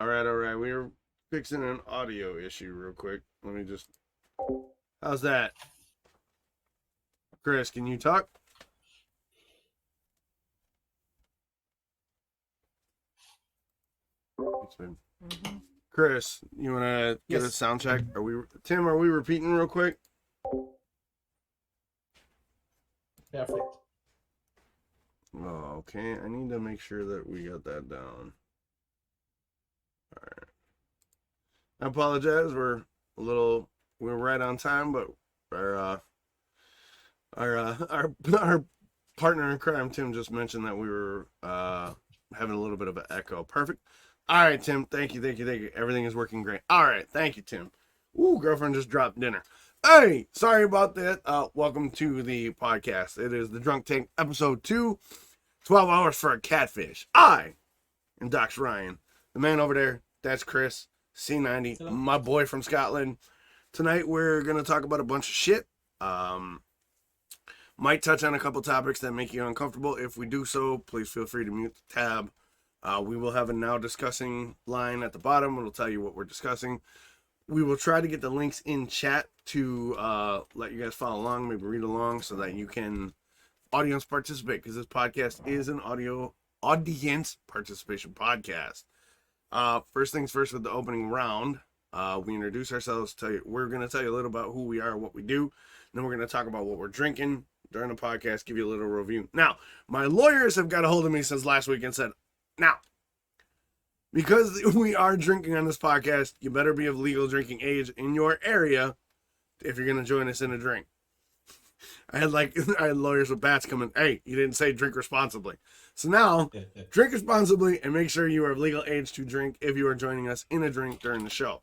All right. We were fixing an audio issue real quick. Let me just. How's that? Chris, can you talk? Chris, you want to get a sound check? Tim, are we repeating real quick? Perfect. Oh, okay. I need to make sure that we got that down. All right. I apologize. We're right on time, but our partner in crime, Tim, just mentioned that we were having a little bit of an echo. Perfect. All right, Tim. Thank you. Everything is working great. All right. Thank you, Tim. Ooh, girlfriend just dropped dinner. Hey, sorry about that. Welcome to the podcast. It is the Drunk Tank episode 2, 12 hours for a catfish. I am DoxRyan. The man over there, that's Chris, C90, hello. My boy from Scotland. Tonight we're going to talk about a bunch of shit. Might touch on a couple topics that make you uncomfortable. If we do so, please feel free to mute the tab. We will have a now discussing line at the bottom. It'll tell you what we're discussing. We will try to get the links in chat to let you guys follow along, maybe read along so that you can audience participate, because this podcast is an audience participation podcast. First things first, with the opening round, we introduce ourselves. We're going to tell you a little about who we are, what we do. Then we're going to talk about what we're drinking during the podcast, give you a little review. Now, my lawyers have got a hold of me since last week and said, now, because we are drinking on this podcast, you better be of legal drinking age in your area if you're going to join us in a drink. I had lawyers with bats coming, hey, you didn't say drink responsibly. So now, drink responsibly and make sure you are of legal age to drink if you are joining us in a drink during the show.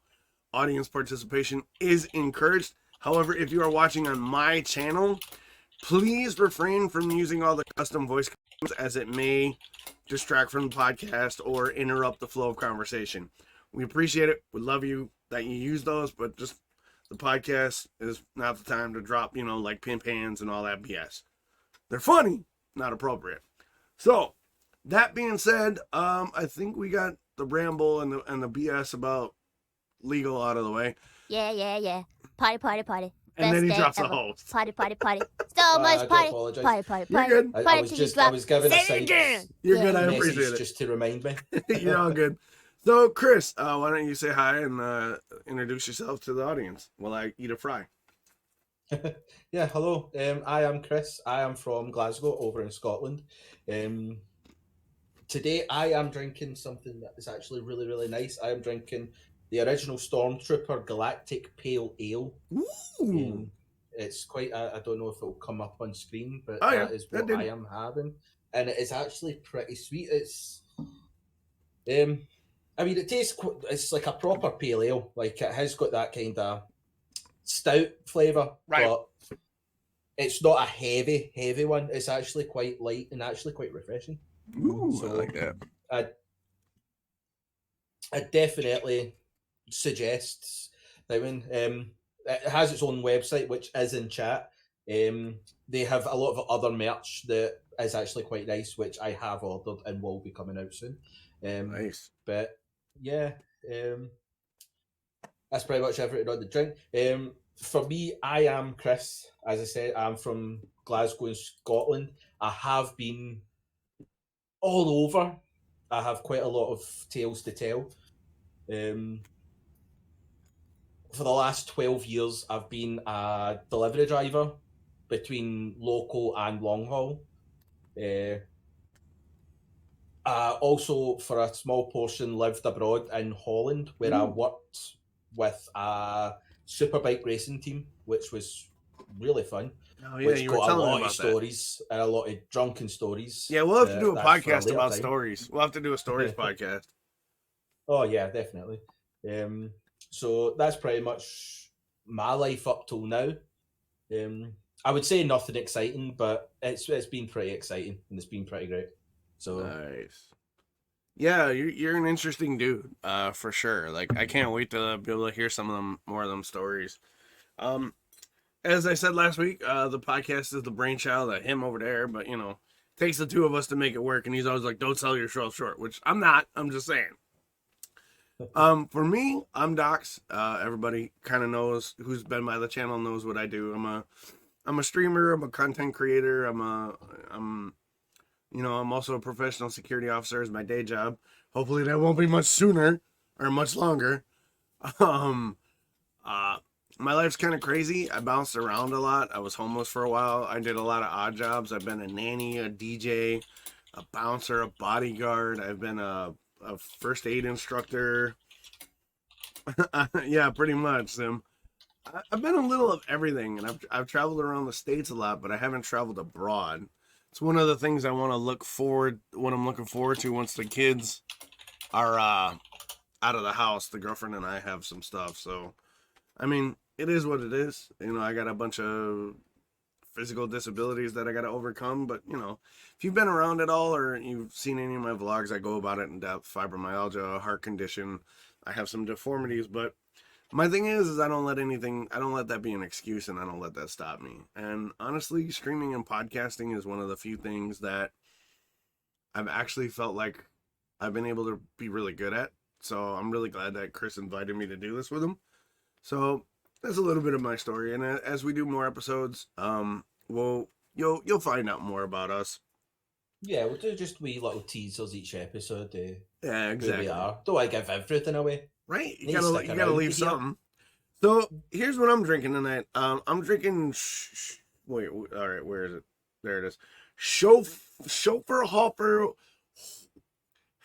Audience participation is encouraged. However, if you are watching on my channel, please refrain from using all the custom voice commands, as it may distract from the podcast or interrupt the flow of conversation. We appreciate it. We love you that you use those, but just the podcast is not the time to drop, like pimp hands and all that BS. They're funny, not appropriate. So, that being said, I think we got the ramble and the BS about legal out of the way. Yeah. Party. And then he drops the host. Party. So much party. Party. You're good. I was given a side You're good. I appreciate it. Just to remind me. You're all good. So, Chris, why don't you say hi and introduce yourself to the audience while I eat a fry? Yeah, hello. I am Chris. I am from Glasgow, over in Scotland. Today, I am drinking something that is actually really, really nice. I am drinking the original Stormtrooper Galactic Pale Ale. Ooh. It's quite, I don't know if it'll come up on screen, but that is what I am having. And it is actually pretty sweet. It's, it tastes, it's like a proper pale ale. Like, it has got that kind of stout flavour, right? But it's not a heavy one. It's actually quite light and actually quite refreshing. Ooh, so I like that. I definitely suggests that it has its own website, which is in chat. They have a lot of other merch that is actually quite nice, which I have ordered and will be coming out soon. Nice. But yeah, that's pretty much everything on the drink. For me, I am Chris. As I said, I'm from Glasgow in Scotland. I have been all over. I have quite a lot of tales to tell. For the last 12 years, I've been a delivery driver between local and long haul. I also, for a small portion, lived abroad in Holland, where I worked with a superbike racing team, which was really fun. Oh yeah, you were telling me about that. A lot of stories and a lot of drunken stories. Yeah, we'll have to do a podcast about stories. We'll have to do a stories podcast. Oh yeah, definitely. So that's pretty much my life up till now. I would say nothing exciting, but it's been pretty exciting and it's been pretty great. So nice. Yeah, you're an interesting dude, for sure. Like, I can't wait to be able to hear more of them stories. As I said last week, the podcast is the brainchild of him over there, but it takes the two of us to make it work. And he's always like, "Don't sell yourself short," which I'm not. I'm just saying. For me, I'm Dox. Everybody kind of knows, who's been by the channel knows what I do. I'm a streamer. I'm a content creator. I'm also a professional security officer as my day job. Hopefully that won't be much sooner or much longer. Um, uh, my life's kind of crazy. I bounced around a lot. I was homeless for a while. I did a lot of odd jobs. I've been a nanny, a DJ, a bouncer, a bodyguard. I've been a first aid instructor. Yeah, pretty much, Sim. I've been a little of everything, and I've traveled around the States a lot, but I haven't traveled abroad. It's one of the things I want to what I'm looking forward to once the kids are out of the house. The girlfriend and I have some stuff, so I mean, it is what it is. I got a bunch of physical disabilities that I got to overcome, but if you've been around at all or you've seen any of my vlogs, I go about it in depth. Fibromyalgia, heart condition. I have some deformities, but my thing is I don't let that be an excuse, and I don't let that stop me. And honestly, streaming and podcasting is one of the few things that I've actually felt like I've been able to be really good at. So I'm really glad that Chris invited me to do this with him. So that's a little bit of my story. And as we do more episodes, you'll find out more about us. Yeah, we'll do just wee little teasers each episode. Yeah, exactly. Who we are. Don't want to give everything away. Right, you gotta leave something. So here's what I'm drinking tonight. I'm drinking. Wait, all right, where is it? There it is. Schofer Hopper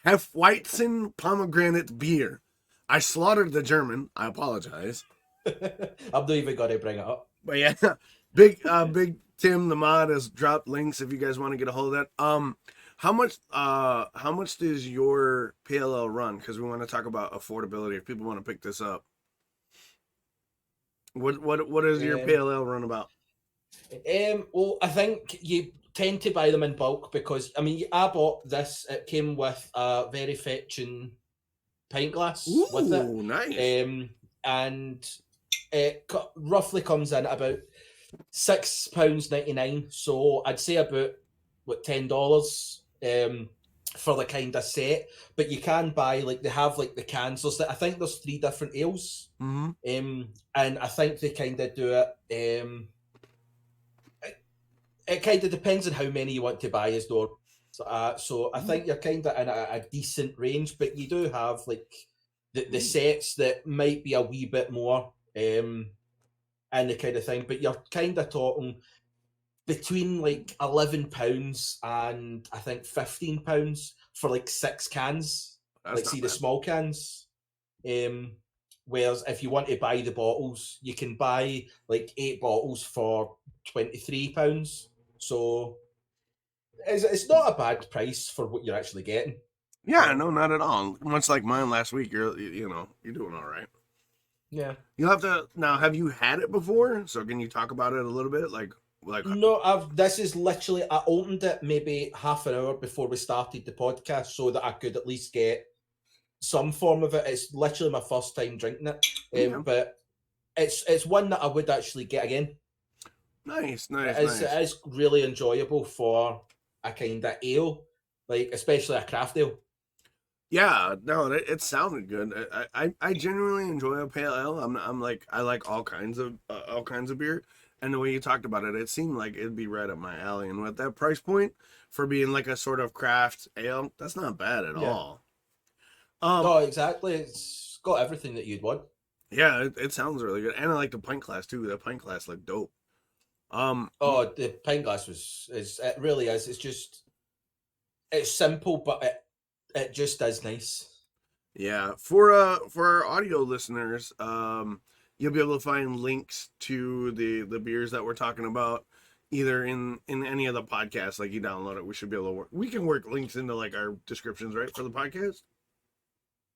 Hefeweizen pomegranate beer. I slaughtered the German. I apologize. I'm not even gonna bring it up. But yeah, big Tim the mod has dropped links if you guys want to get a hold of that. How much does your PLL run? Because we want to talk about affordability. If people want to pick this up, what is your PLL run about? Well, I think you tend to buy them in bulk because I bought this. It came with a very fetching pint glass with it. Nice. And it roughly comes in at about £6.99. So I'd say about $10 for the kind of set. But you can buy they have the cans. I think there's 3 different ales. Mm-hmm. And I think they kind of do it. It kind of depends on how many you want to buy as door. So I think you're kind of in a decent range, but you do have the sets that might be a wee bit more and the kind of thing, but you're kind of talking between £11 and I think £15 for 6 cans. The small cans. Whereas if you want to buy the bottles, you can buy 8 bottles for £23. So it's not a bad price for what you're actually getting. Yeah, no, not at all. Much like mine last week, you're doing all right. Yeah. You'll have to now. Have you had it before? So can you talk about it a little bit? No, this is literally. I opened it maybe half an hour before we started the podcast, so that I could at least get some form of it. It's literally my first time drinking it, but it's one that I would actually get again. Nice. It is really enjoyable for a kind of ale, especially a craft ale. Yeah, no, it sounded good. I genuinely enjoy a pale ale. I like all kinds of beer, and the way you talked about it, it seemed like it'd be right up my alley. And with that price point for being a sort of craft ale, that's not bad at all. No, exactly. It's got everything that you'd want. Yeah, it sounds really good, and I like the pint glass too. The pint glass looked dope. The pint glass it really is. It's simple, but it just is nice. Yeah, for our audio listeners, you'll be able to find links to the beers that we're talking about either in any of the podcasts. You download it, we should be able to we can work links into our descriptions, right, for the podcast.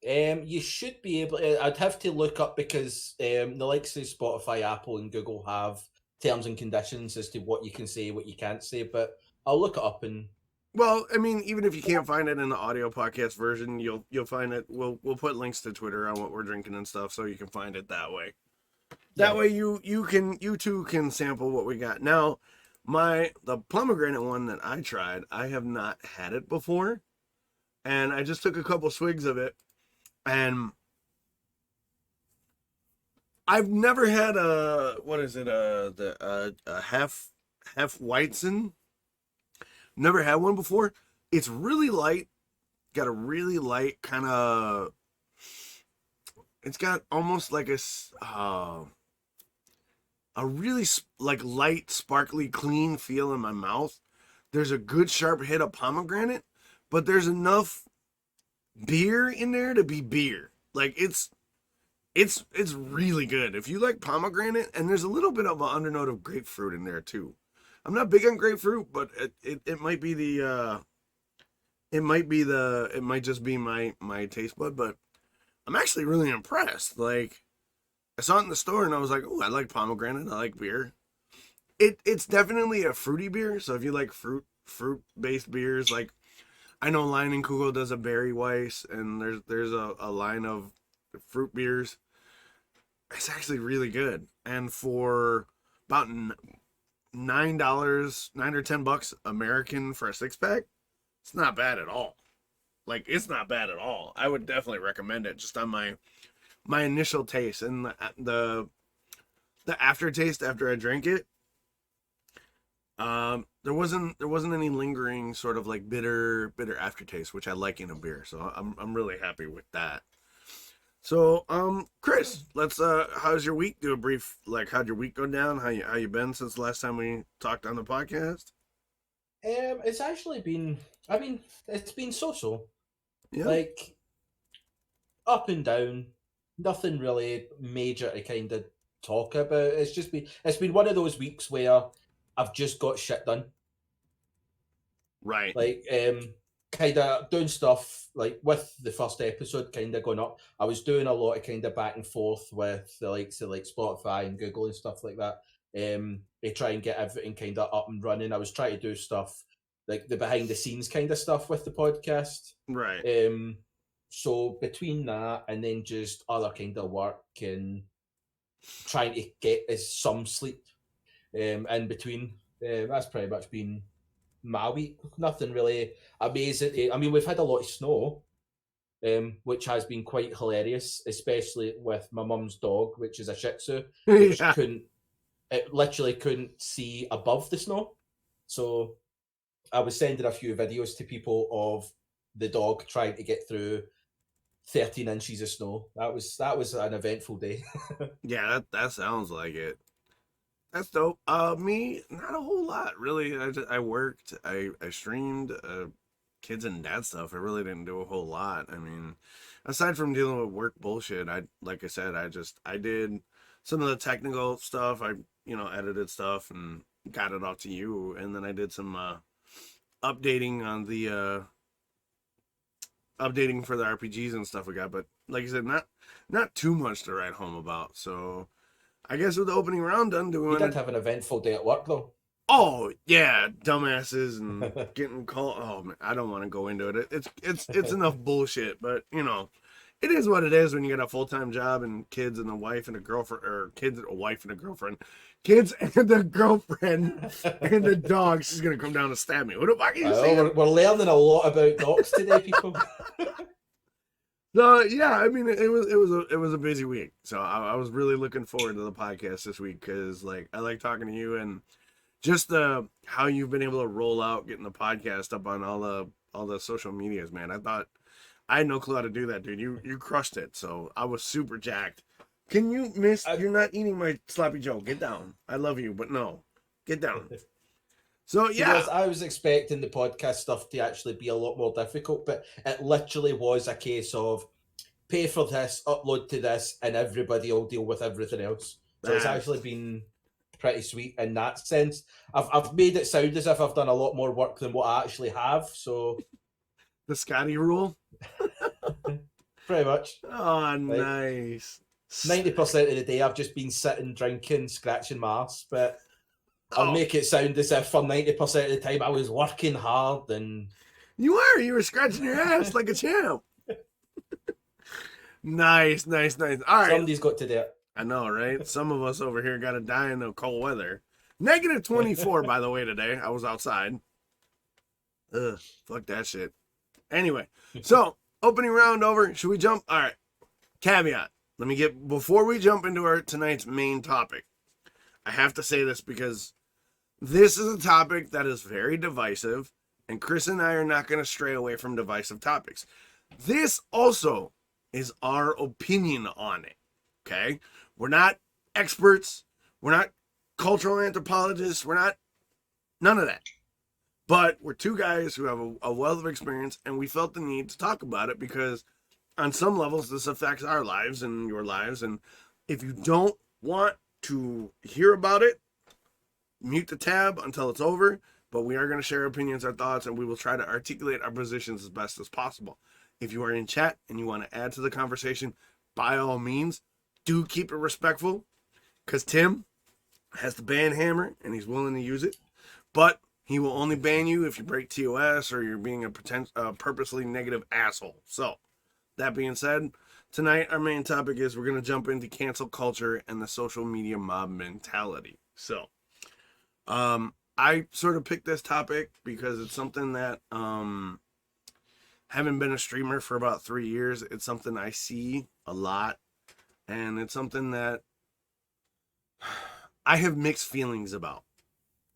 You should be able to. I'd have to look up because the likes of Spotify, Apple, and Google have terms and conditions as to what you can say, what you can't say. But I'll look it up and. Well, even if you can't find it in the audio podcast version, you'll find it. We'll put links to Twitter on what we're drinking and stuff, so you can find it that way. That way you too can sample what we got. Now, the pomegranate one that I tried, I have not had it before, and I just took a couple swigs of it, and I've never had a half Weizen. Never had one before. It's really light. Got a really light kind of. It's got almost like a really like light, sparkly, clean feel in my mouth. There's a good sharp hit of pomegranate, but there's enough beer in there to be beer. Like it's really good. If you like pomegranate, and there's a little bit of an undernote of grapefruit in there too. I'm not big on grapefruit, but it might be it might just be my taste bud, but I'm actually really impressed. Like, I saw it in the store and I was like, oh, I like pomegranate. I like beer. It's definitely a fruity beer. So if you like fruit based beers, like I know Lion and Kugel does a berry Weiss, and there's a line of fruit beers. It's actually really good. And for about $9, $9 or $10 American for a 6-pack, it's not bad at all. Like, it's not bad at all. I would definitely recommend it just on my initial taste, and the aftertaste after I drank it. There wasn't any lingering sort of like bitter aftertaste, which I like in a beer. So I'm really happy with that. So Chris, let's how's your week? Do a brief, like, how'd your week go down? How you been since the last time we talked on the podcast? It's actually been, I mean, it's been so-so. Yeah. Like, up and down, nothing really major to kind of talk about. It's been one of those weeks where I've just got shit done. Right. Like, kind of doing stuff, like with the first episode kind of going up, I was doing a lot of kind of back and forth with the likes of like Spotify and Google and stuff like that. To try and get everything kind of up and running. I was trying to do stuff like the behind the scenes kind of stuff with the podcast. Right. So between that and then just other kind of work and trying to get some sleep in between, that's pretty much been my week. Nothing really amazing. I mean, we've had a lot of snow, which has been quite hilarious, especially with my mum's dog, which is a Shih Tzu, which literally couldn't see above the snow. So I was sending a few videos to people of the dog trying to get through 13 inches of snow. That was an eventful day. Yeah, that sounds like it. That's dope. Me, not a whole lot really. I worked, I streamed, kids and dad stuff. I really didn't do a whole lot. I mean, aside from dealing with work bullshit, like I said, I did some of the technical stuff. I edited stuff and got it off to you, and then I did some updating on the updating for the RPGs and stuff we got. But like I said, not too much to write home about. So I guess with the opening round done, You did have an eventful day at work, though. Oh yeah, dumbasses and getting called. Oh man, I don't want to go into it. It's enough bullshit, but it is what it is when you get a full-time job and kids and a wife and a girlfriend, or kids, a wife and a girlfriend, kids and a girlfriend and a dog. She's gonna come down and stab me. What the fuck are you saying? We're learning a lot about dogs today, people. So yeah, I mean, it was a busy week. So I was really looking forward to the podcast this week because like I like talking to you and just how you've been able to roll out getting the podcast up on all the social medias, man. I had no clue how to do that, dude. You crushed it. So I was super jacked. Can you you're not eating my sloppy Joe. Get down. I love you, but no. Get down. So yeah. Because I was expecting the podcast stuff to actually be a lot more difficult, but it literally was a case of pay for this, upload to this, and everybody will deal with everything else. So it's actually been pretty sweet in that sense. I've made it sound as if I've done a lot more work than what I actually have. So the Scotty rule. Pretty much. Oh, nice. 90% of the day I've just been sitting, drinking, scratching my ass, but I'll make it sound as if for 90% of the time I was working hard and... You were scratching your ass like a champ. Nice. All right. Somebody's got to do it. I know, right? Some of us over here got to die in the cold weather. Negative 24, by the way, today. I was outside. Ugh, fuck that shit. Anyway, so opening round over. Should we jump? All right. Caveat. before we jump into our tonight's main topic, I have to say this because this is a topic that is very divisive, and Chris and I are not going to stray away from divisive topics. This also is our opinion on it, okay? We're not experts. We're not cultural anthropologists. We're not none of that. But we're two guys who have a wealth of experience, and we felt the need to talk about it because on some levels this affects our lives and your lives. And if you don't want to hear about it, mute the tab until it's over. But we are going to share opinions, our thoughts, and we will try to articulate our positions as best as possible. If you are in chat and you want to add to the conversation, by all means, do keep it respectful, because Tim has the ban hammer and he's willing to use it. But he will only ban you if you break TOS or you're being a purposely negative asshole. So, that being said, tonight our main topic is we're going to jump into cancel culture and the social media mob mentality. So, I sort of picked this topic because it's something that, having been a streamer for about 3 years, it's something I see a lot. And it's something that I have mixed feelings about.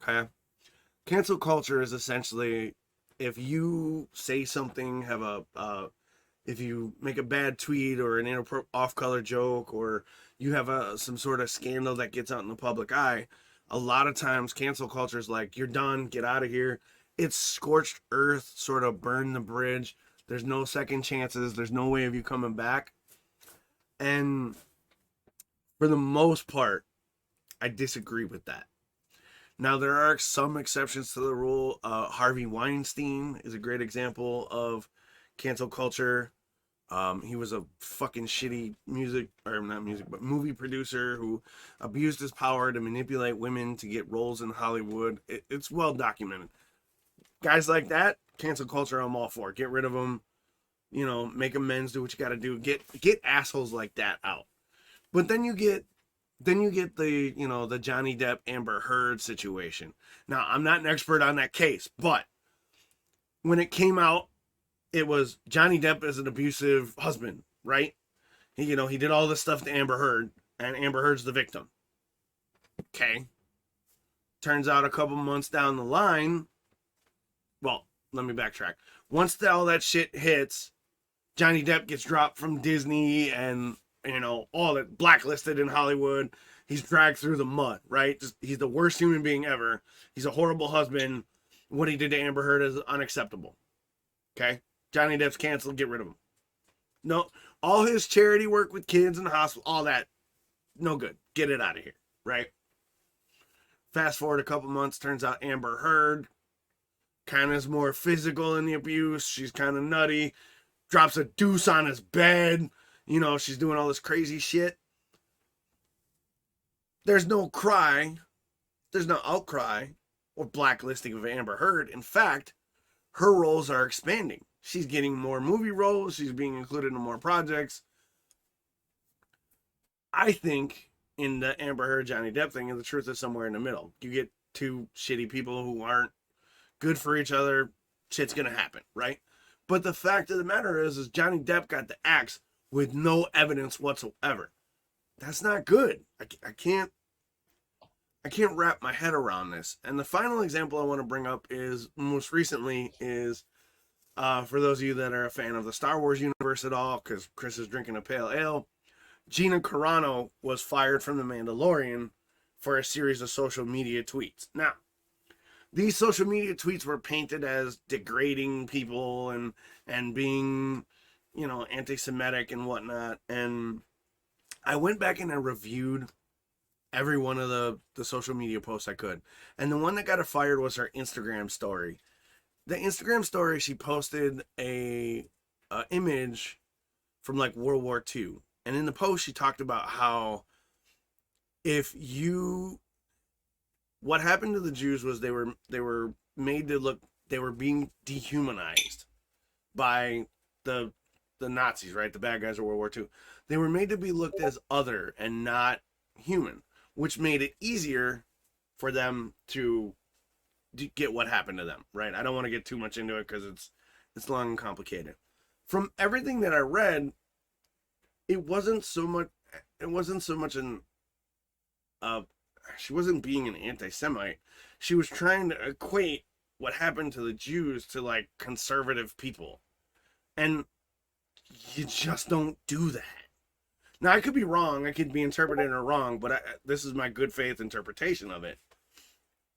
Okay? Cancel culture is essentially if you say something, if you make a bad tweet or an off-color joke, or you have some sort of scandal that gets out in the public eye, a lot of times cancel culture is like, you're done, get out of here. It's scorched earth, sort of burn the bridge. There's no second chances. There's no way of you coming back. And for the most part, I disagree with that. Now, there are some exceptions to the rule. Harvey Weinstein is a great example of cancel culture. He was a fucking shitty movie producer who abused his power to manipulate women to get roles in Hollywood. It's well documented. Guys like that, cancel culture, I'm all for. Get rid of them. You know, make amends, do what you got to do. Get assholes like that out. But then you get the, the Johnny Depp Amber Heard situation. Now, I'm not an expert on that case, but when it came out, it was Johnny Depp as an abusive husband, right? He did all this stuff to Amber Heard, and Amber Heard's the victim. Okay. Turns out a couple months down the line, well, let me backtrack. Once all that shit hits, Johnny Depp gets dropped from Disney and, all that, blacklisted in Hollywood. He's dragged through the mud, right? He's the worst human being ever. He's a horrible husband. What he did to Amber Heard is unacceptable. Okay? Johnny Depp's canceled. Get rid of him. No, all his charity work with kids in the hospital, all that, no good. Get it out of here, right? Fast forward a couple months, turns out Amber Heard kind of is more physical in the abuse. She's kind of nutty. Drops a deuce on his bed. She's doing all this crazy shit. There's no cry. There's no outcry or blacklisting of Amber Heard. In fact, her roles are expanding. She's getting more movie roles. She's being included in more projects. I think in the Amber Heard Johnny Depp thing, the truth is somewhere in the middle. You get two shitty people who aren't good for each other. Shit's going to happen, right? But the fact of the matter is Johnny Depp got the axe with no evidence whatsoever. That's not good. I can't wrap my head around this. And the final example I want to bring up is most recently is for those of you that are a fan of the Star Wars universe at all, because Chris is drinking a pale ale, Gina Carano was fired from The Mandalorian for a series of social media tweets. Now, these social media tweets were painted as degrading people and being, anti-Semitic and whatnot. And I went back and I reviewed every one of the social media posts I could. And the one that got her fired was her Instagram story. The Instagram story, she posted a image from like World War II. And in the post, she talked about how what happened to the Jews was they were made to look, they were being dehumanized by the Nazis, right? The bad guys of World War II. They were made to be looked as other and not human, which made it easier for them to get what happened to them, right? I don't want to get too much into it because it's long and complicated. From everything that I read, it wasn't so much an she wasn't being an anti-Semite. She was trying to equate what happened to the Jews to like conservative people. And you just don't do that. Now, I could be wrong. I could be interpreting it wrong, but this is my good faith interpretation of it.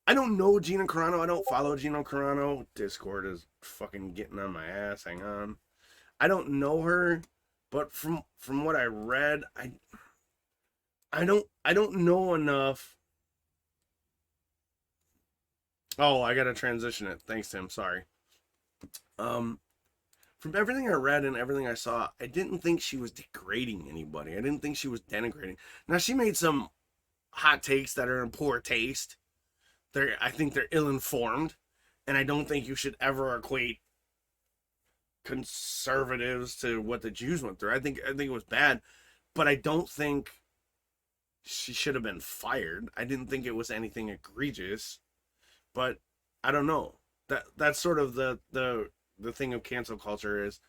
I don't know Gina Carano. I don't follow Gina Carano. Discord is fucking getting on my ass. Hang on. I don't know her, but from what I read, I don't know enough. Oh, I gotta transition it. Thanks, Tim. Sorry. From everything I read and everything I saw, I didn't think she was degrading anybody. I didn't think she was denigrating. Now, she made some hot takes that are in poor taste. I think they're ill-informed, and I don't think you should ever equate conservatives to what the Jews went through. I think it was bad, but I don't think she should have been fired. I didn't think it was anything egregious, but I don't know. That's sort of the thing of cancel culture is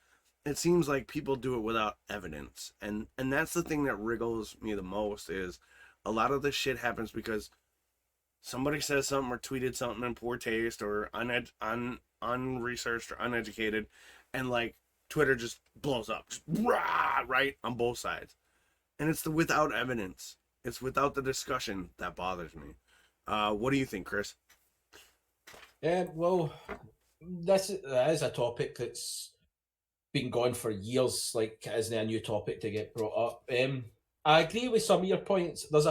it seems like people do it without evidence, and that's the thing that wriggles me the most is a lot of this shit happens because somebody says something or tweeted something in poor taste or unresearched or uneducated, and like Twitter just blows up, just rah, right on both sides, and it's the without evidence, it's without the discussion that bothers me. What do you think, Chris? Well, that is a topic that's been going for years, like isn't a new topic to get brought up. I agree with some of your points. There's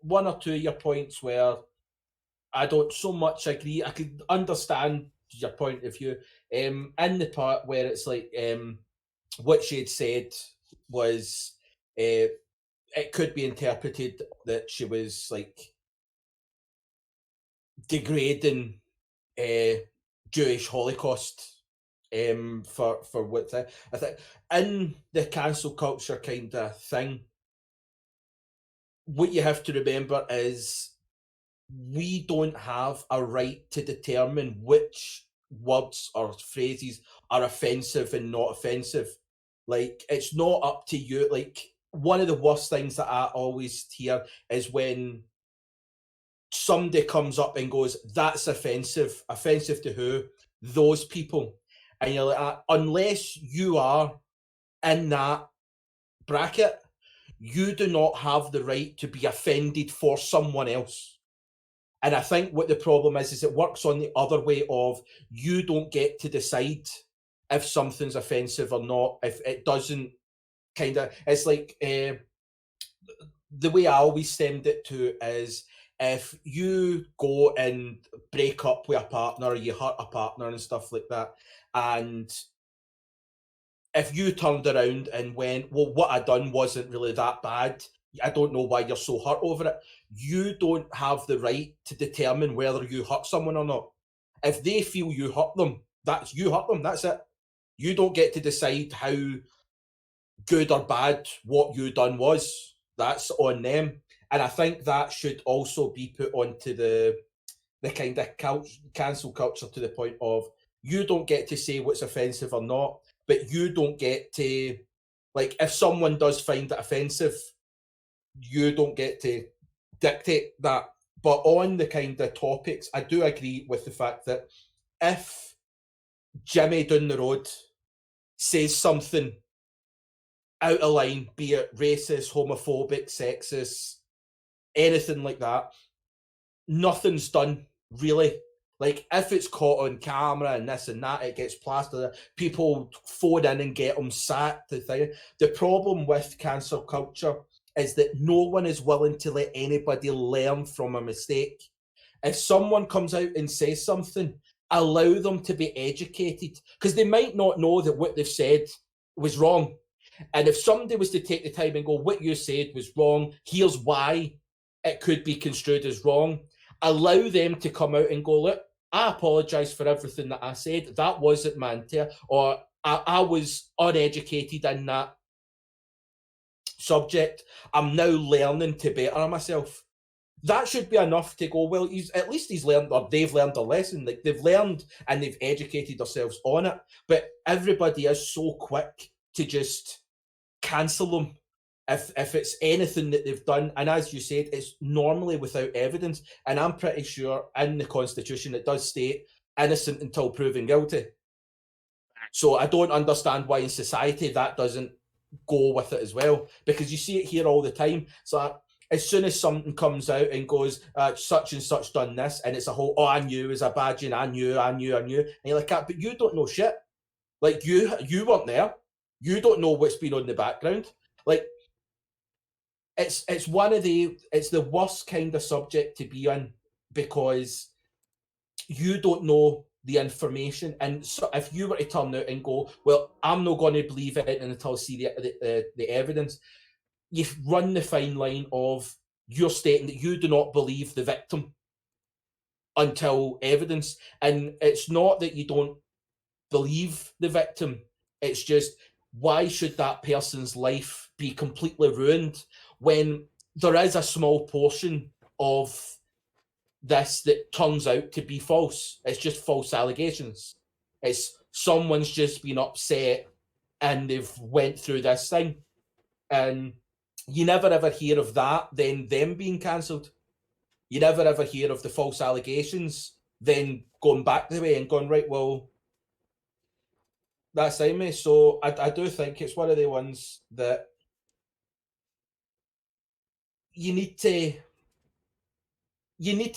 one or two of your points where I don't so much agree. I could understand your point of view. In the part where it's like what she had said was it could be interpreted that she was like degrading Jewish Holocaust for what I think in the cancel culture kind of thing. What you have to remember is we don't have a right to determine which words or phrases are offensive and not offensive. Like, it's not up to you. Like, one of the worst things that I always hear is when somebody comes up and goes, that's offensive. Offensive to who? Those people. And you're like, unless you are in that bracket, you do not have the right to be offended for someone else. And I think what the problem is it works on the other way of you don't get to decide if something's offensive or not, if it doesn't kind of, it's like the way I always stemmed it to is if you go and break up with a partner or you hurt a partner and stuff like that, and if you turned around and went, well, what I done wasn't really that bad, I don't know why you're so hurt over it. You don't have the right to determine whether you hurt someone or not. If they feel you hurt them, you hurt them, that's it. You don't get to decide how good or bad what you done was. That's on them. And I think that should also be put onto the kind of cancel culture to the point of you don't get to say what's offensive or not, but you don't get to, like, if someone does find it offensive, you don't get to dictate that. But on the kind of topics, I do agree with the fact that if Jimmy down the road says something out of line, be it racist, homophobic, sexist, anything like that, nothing's done, really. Like, if it's caught on camera and this and that, it gets plastered. People phone in and get them sacked. The problem with cancel culture is that no one is willing to let anybody learn from a mistake. If someone comes out and says something, allow them to be educated, because they might not know that what they've said was wrong. And if somebody was to take the time and go, what you said was wrong, here's why it could be construed as wrong, allow them to come out and go, look, I apologise for everything that I said. That wasn't my intent, or I was uneducated in that subject. I'm now learning to better myself. That should be enough to go, well, at least he's learned, or they've learned a lesson. Like, they've learned and they've educated themselves on it. But everybody is so quick to just cancel them if it's anything that they've done. And as you said, it's normally without evidence. And I'm pretty sure in the Constitution it does state innocent until proven guilty. So I don't understand why in society that doesn't go with it as well, because you see it here all the time. So as soon as something comes out and goes, such and such done this, and it's a whole, I knew, it was a badging, I knew, and you're like, but you don't know shit. Like, you weren't there. You don't know what's been on the background. Like, it's the worst kind of subject to be in, because you don't know the information. And so if you were to turn out and go, well, I'm not going to believe it until I see the evidence, you run the fine line of you're stating that you do not believe the victim until evidence. And it's not that you don't believe the victim, it's just, why should that person's life be completely ruined when there is a small portion of this that turns out to be false? It's just false allegations. It's someone's just been upset and they've went through this thing. And you never ever hear of that, then them being cancelled. You never ever hear of the false allegations, then going back the way and going, right, well, that's me. So I do think it's one of the ones that you need to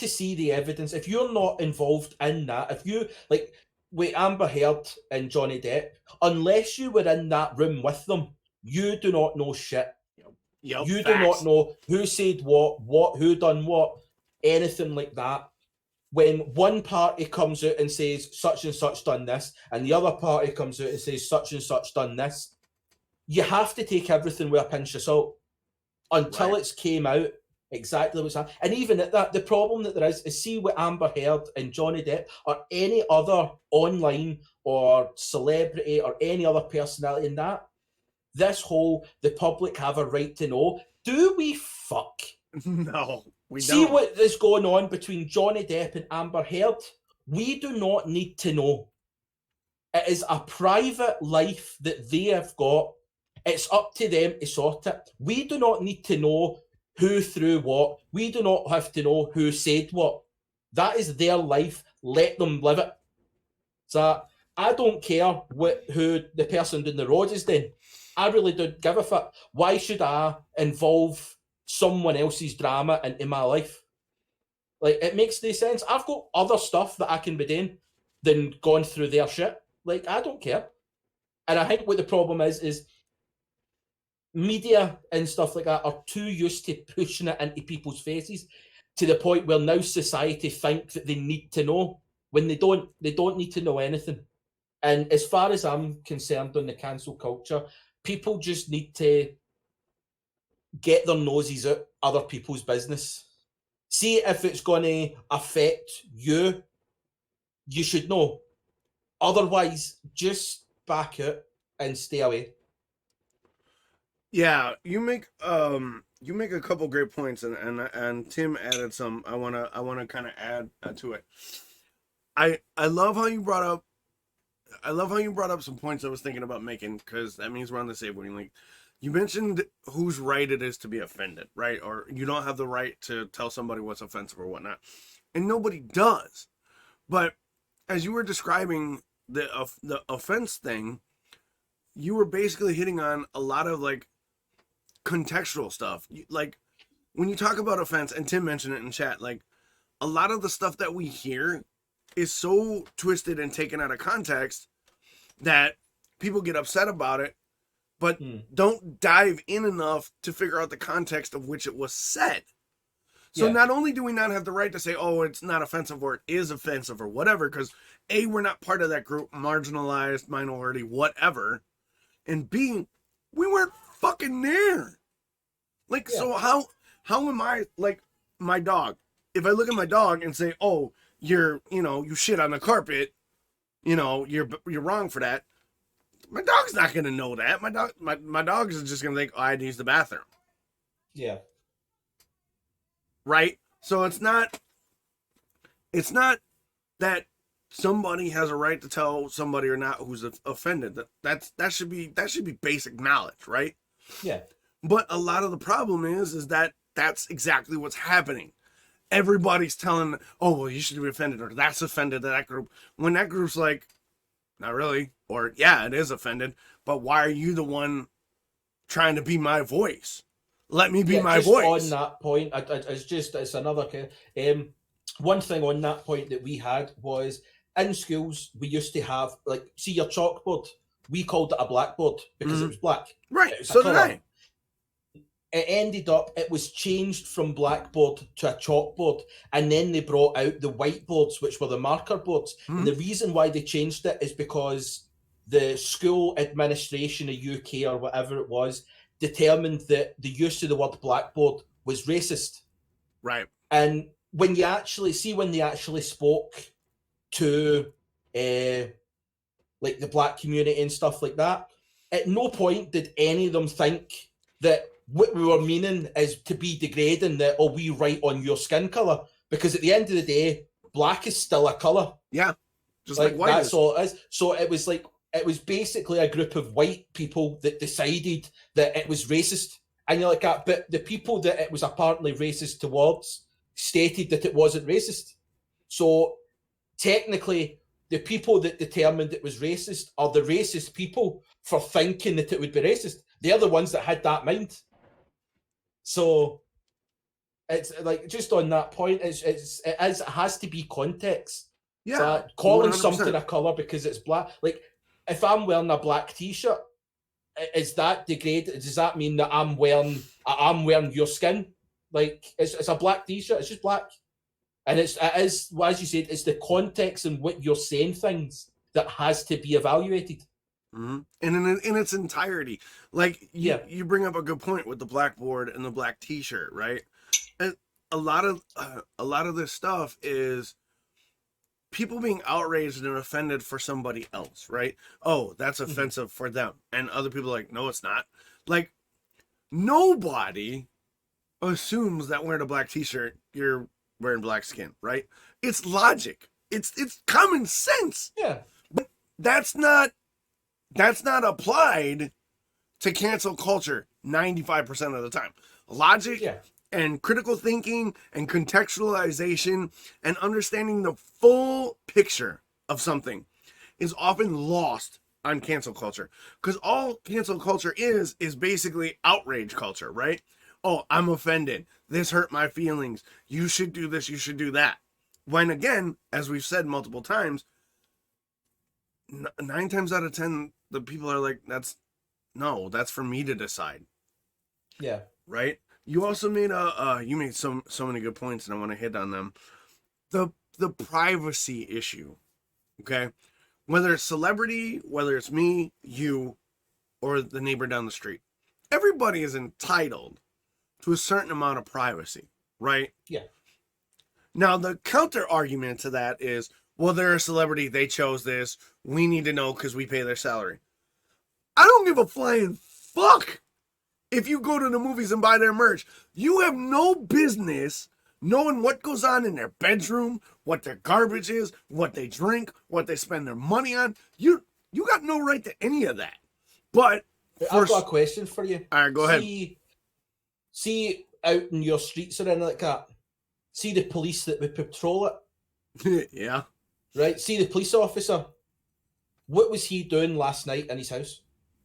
see the evidence. If you're not involved in that, if you, like with Amber Heard and Johnny Depp, unless you were in that room with them, you do not know shit. Yep, you facts. do not know who said what, who done what, anything like that. When one party comes out and says such and such done this, and the other party comes out and says such and such done this, you have to take everything with a pinch of salt until it's came out exactly what's happening. And even at that, the problem that there is see with Amber Heard and Johnny Depp or any other online or celebrity or any other personality in that, this whole, the public have a right to know. Do we fuck? No, we See don't. what is going on between Johnny Depp and Amber Heard? We do not need to know. It is a private life that they have got. It's up to them to sort it. We do not need to know who threw what. We do not have to know who said what. That is their life. Let them live it. So I don't care who the person doing the road is doing. I really don't give a fuck. Why should I involve someone else's drama into my life? Like, it makes no sense. I've got other stuff that I can be doing than going through their shit. Like, I don't care. And I think what the problem is media and stuff like that are too used to pushing it into people's faces to the point where now society think that they need to know when they don't need to know anything. And as far as I'm concerned on the cancel culture, people just need to get their noses out other people's business. See if it's going to affect you, you should know. Otherwise, just back out and stay away. Yeah, you make a couple great points, and Tim added some. I wanna kind of add to it. I love how you brought up some points I was thinking about making, because that means we're on the same wavelength. You mentioned whose right it is to be offended, right? Or you don't have the right to tell somebody what's offensive or whatnot, and nobody does. But as you were describing the offense thing, you were basically hitting on a lot of like contextual stuff. Like when you talk about offense, and Tim mentioned it in chat, like a lot of the stuff that we hear is so twisted and taken out of context that people get upset about it, but don't dive in enough to figure out the context of which it was said. So not only do we not have the right to say, oh, it's not offensive or it is offensive or whatever, because A, we're not part of that group, marginalized, minority, whatever, and B, we weren't fucking there. Like, so how am I, like, my dog? If I look at my dog and say, oh, you shit on the carpet, you're wrong for that, my dog's not going to know that. My dog is just going to think, oh, I had to use the bathroom. Yeah. Right? So it's not that somebody has a right to tell somebody or not who's offended. That should be basic knowledge, right? Yeah. But a lot of the problem is that that's exactly what's happening. Everybody's telling, oh, well, you should be offended, or that's offended to that group. When that group's like, not really, or yeah, it is offended, but why are you the one trying to be my voice? Let me be my voice. On that point, it's another one thing on that point that we had was in schools we used to have, like, see your chalkboard, we called it a blackboard because it was black. Right, so did I. It was changed from blackboard to a chalkboard, and then they brought out the whiteboards, which were the marker boards. And the reason why they changed it is because the school administration of UK or whatever it was determined that the use of the word blackboard was racist. Right. And when they actually spoke to like the black community and stuff like that, at no point did any of them think that what we were meaning is to be degrading, that, oh, we write on your skin colour, because at the end of the day, black is still a colour. Yeah. Just like white that's is. all it is. So it was basically a group of white people that decided that it was racist. And you're like, but the people that it was apparently racist towards stated that it wasn't racist. So technically, the people that determined it was racist are the racist people for thinking that it would be racist. They're the ones that had that mind. So it's like, just on that point, it has to be context. Yeah. So calling 100%. something a colour because it's black, like if I'm wearing a black t-shirt, is that degraded? Does that mean that I'm wearing your skin? Like, it's a black t-shirt, it's just black. And it is, well, as you said, it's the context in what you're saying things that has to be evaluated. Mm-hmm. And in its entirety, like you bring up a good point with the blackboard and the black T-shirt, right? And a lot of this stuff is people being outraged and offended for somebody else, right? Oh, that's offensive for them, and other people are like, no, it's not. Like, nobody assumes that wearing a black T-shirt you're wearing black skin, right? It's logic. It's common sense. Yeah, but that's not applied to cancel culture 95% of the time. Logic and critical thinking and contextualization and understanding the full picture of something is often lost on cancel culture. Because all cancel culture is basically outrage culture, right? Oh, I'm offended. This hurt my feelings. You should do this. You should do that. When again, as we've said multiple times, 9 times out of 10, the people are like, that's for me to decide. Yeah. Right? You also made you made so many good points, and I want to hit on them. The privacy issue. Okay? Whether it's celebrity, whether it's me, you, or the neighbor down the street. Everybody is entitled to a certain amount of privacy, right? Yeah. Now, the counter argument to that is, well, they're a celebrity, they chose this, we need to know because we pay their salary. I don't give a flying fuck if you go to the movies and buy their merch. You have no business knowing what goes on in their bedroom, what their garbage is, what they drink, what they spend their money on. You got no right to any of that. But I've got a question for you. All right, go ahead. See out in your streets or anything like that, see the police that would patrol it. Yeah. Right? See the police officer. What was he doing last night in his house?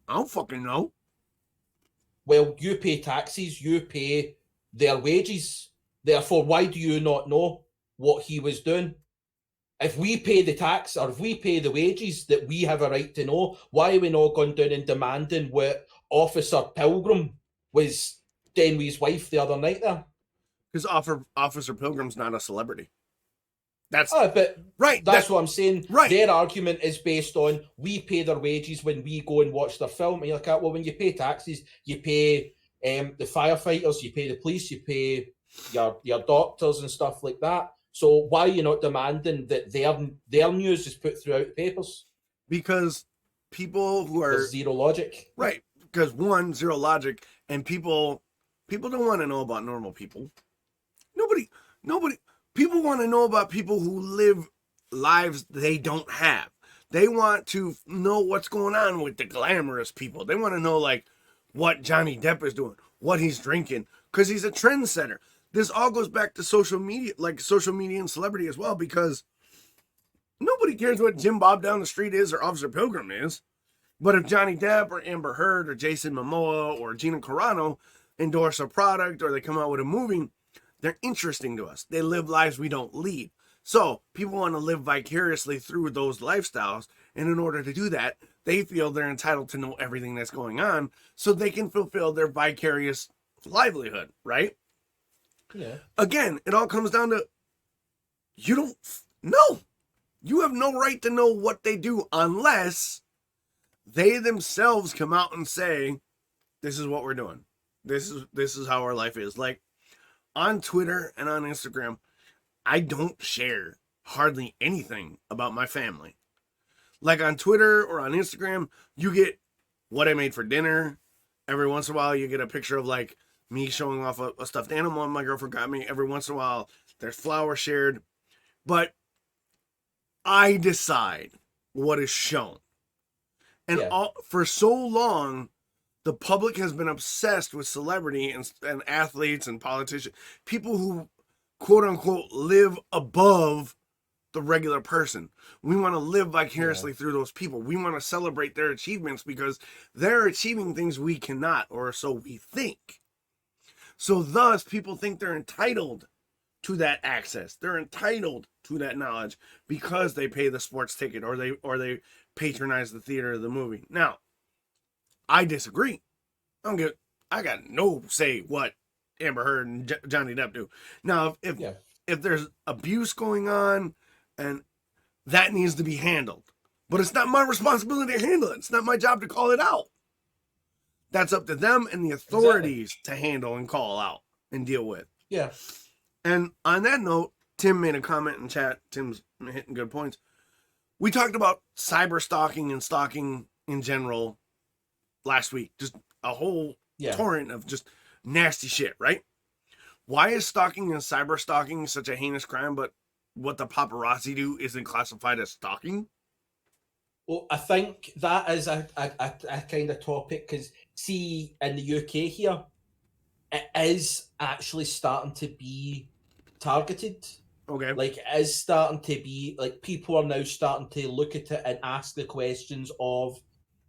I don't fucking know. Well, you pay taxes, you pay their wages. Therefore, why do you not know what he was doing? If we pay the tax or if we pay the wages that we have a right to know, why are we not going down and demanding what Officer Pilgrim was doing with his wife the other night there? Because Officer Pilgrim's not a celebrity. That's right. That's what I'm saying. Right. Their argument is based on we pay their wages when we go and watch their film. And you're like, well, when you pay taxes, you pay the firefighters, you pay the police, you pay your doctors and stuff like that. So why are you not demanding that their news is put throughout the papers? Because people who are There's zero logic. Right. Because one, zero logic, and people don't want to know about normal people. Nobody. People want to know about people who live lives they don't have. They want to know what's going on with the glamorous people. They want to know, like, what Johnny Depp is doing, what he's drinking, because he's a trendsetter. This all goes back to social media, like social media and celebrity as well, because nobody cares what Jim Bob down the street is or Officer Pilgrim is. But if Johnny Depp or Amber Heard or Jason Momoa or Gina Carano endorse a product or they come out with a movie, they're interesting to us. They live lives we don't lead. So people want to live vicariously through those lifestyles. And in order to do that, they feel they're entitled to know everything that's going on so they can fulfill their vicarious livelihood, right? Yeah. Again, it all comes down to you don't know. You have no right to know what they do unless they themselves come out and say, this is what we're doing. This is how our life is. Like on Twitter and on Instagram, I don't share hardly anything about my family. Like on Twitter or on Instagram, you get what I made for dinner. Every once in a while, you get a picture of like me showing off a stuffed animal my girlfriend got me. Every once in a while, there's flowers shared. But I decide what is shown. And for so long, the public has been obsessed with celebrity and athletes and politicians, people who, quote unquote, live above the regular person. We want to live vicariously through those people. We want to celebrate their achievements because they're achieving things we cannot, or so we think. So thus, people think they're entitled to that access. They're entitled to that knowledge because they pay the sports ticket or they patronize the theater or the movie. Now, I disagree. I got no say what Amber Heard and Johnny Depp do. Now, if there's abuse going on, and that needs to be handled, but it's not my responsibility to handle it. It's not my job to call it out. That's up to them and the authorities to handle and call out and deal with. Yeah. And on that note, Tim made a comment in chat. Tim's hitting good points. We talked about cyber stalking and stalking in general last week. Just a whole torrent of just nasty shit, right? Why is stalking and cyber stalking such a heinous crime, but what the paparazzi do isn't classified as stalking? Well, I think that is a kind of topic, because see, in the UK here, it is actually starting to be targeted. Okay. Like, it is starting to be, like, people are now starting to look at it and ask the questions of,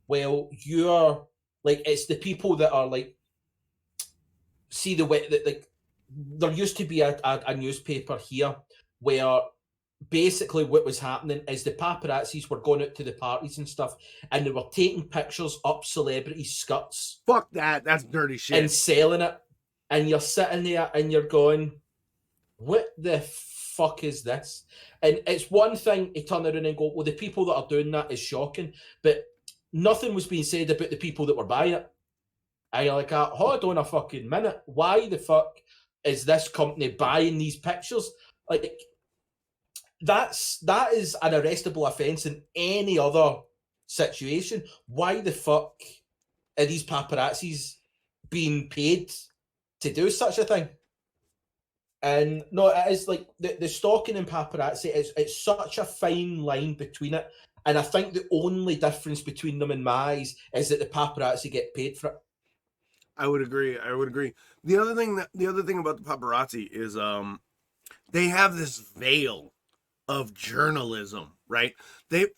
well, you're, like, it's the people that are, like, see the way that, like, there used to be a newspaper here where basically what was happening is the paparazzis were going out to the parties and stuff, and they were taking pictures up celebrities' skirts. Fuck that. That's dirty shit. And selling it. And you're sitting there and you're going, what the fuck is this? And it's one thing to turn around and go, well, the people that are doing that is shocking, but nothing was being said about the people that were buying it. And you're like, hold on a fucking minute. Why the fuck is this company buying these pictures? Like, that is an arrestable offence in any other situation. Why the fuck are these paparazzis being paid to do such a thing? And no, it is like the stalking and paparazzi, it's such a fine line between it. And I think the only difference between them in my eyes is that the paparazzi get paid for it. I would agree. The other thing about the paparazzi is they have this veil of journalism, right?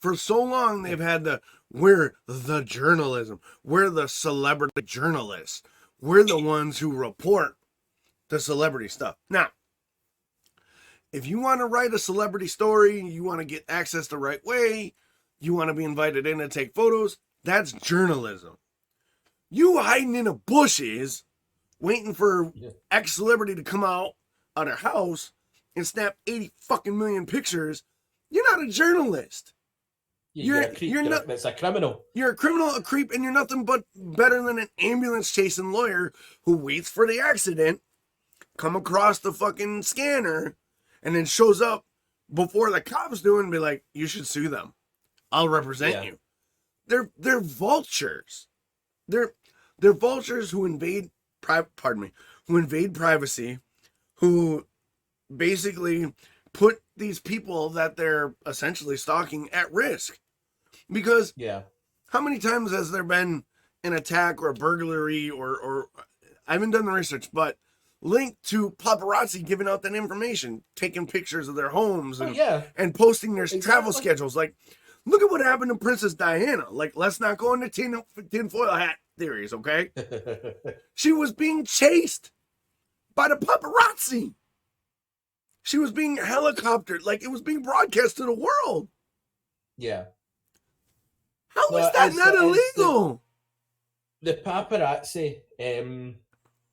For so long they've had we're the journalism. We're the celebrity journalists. We're the ones who report the celebrity stuff. Now, if you want to write a celebrity story, you want to get access the right way, you want to be invited in to take photos, that's journalism. You hiding in the bushes, waiting for X celebrity to come out of their house and snap 80 fucking million pictures, you're not a journalist. You're not. It's a criminal. You're a criminal, a creep, and you're nothing but better than an ambulance chasing lawyer who waits for the accident, come across the fucking scanner, and then shows up before the cops do and be like, you should sue them. I'll represent you. They're vultures. They're vultures who invade privacy, who basically put these people that they're essentially stalking at risk. Because how many times has there been an attack or a burglary or I haven't done the research, but linked to paparazzi giving out that information, taking pictures of their homes and posting their travel schedules. Like, look at what happened to Princess Diana. Like, let's not go into tinfoil hat theories, okay? She was being chased by the paparazzi. She was being helicoptered. Like, it was being broadcast to the world. Yeah. How is that not illegal? The paparazzi, in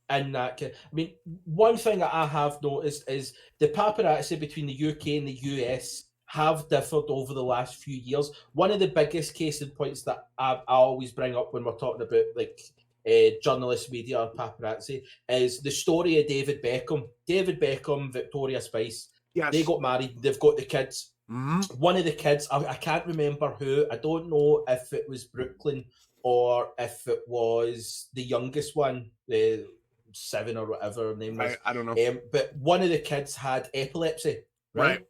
that, I mean, one thing that I have noticed is the paparazzi between the UK and the US have differed over the last few years. One of the biggest case in points that I always bring up when we're talking about like journalist media or paparazzi is the story of David Beckham. David Beckham, Victoria Spice. Yes. They got married. They've got the kids. Mm-hmm. One of the kids, I can't remember who. I don't know if it was Brooklyn or if it was the youngest one, 7 or whatever her name was. I don't know. But one of the kids had epilepsy, Right.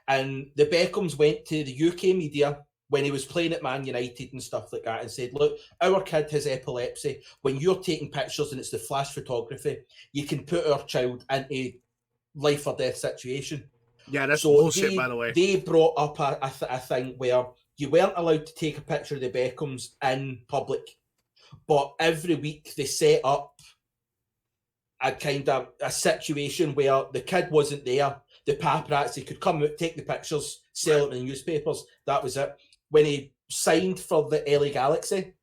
And the Beckhams went to the UK media when he was playing at Man United and stuff like that and said, look, our kid has epilepsy. When you're taking pictures and it's the flash photography, you can put our child into life or death situation. Yeah, that's bullshit, by the way. They brought up a thing where you weren't allowed to take a picture of the Beckhams in public, but every week they set up a kind of a situation where the kid wasn't there. The paparazzi could come out, take the pictures, sell it in the newspapers. That was it. When he signed for the LA Galaxy,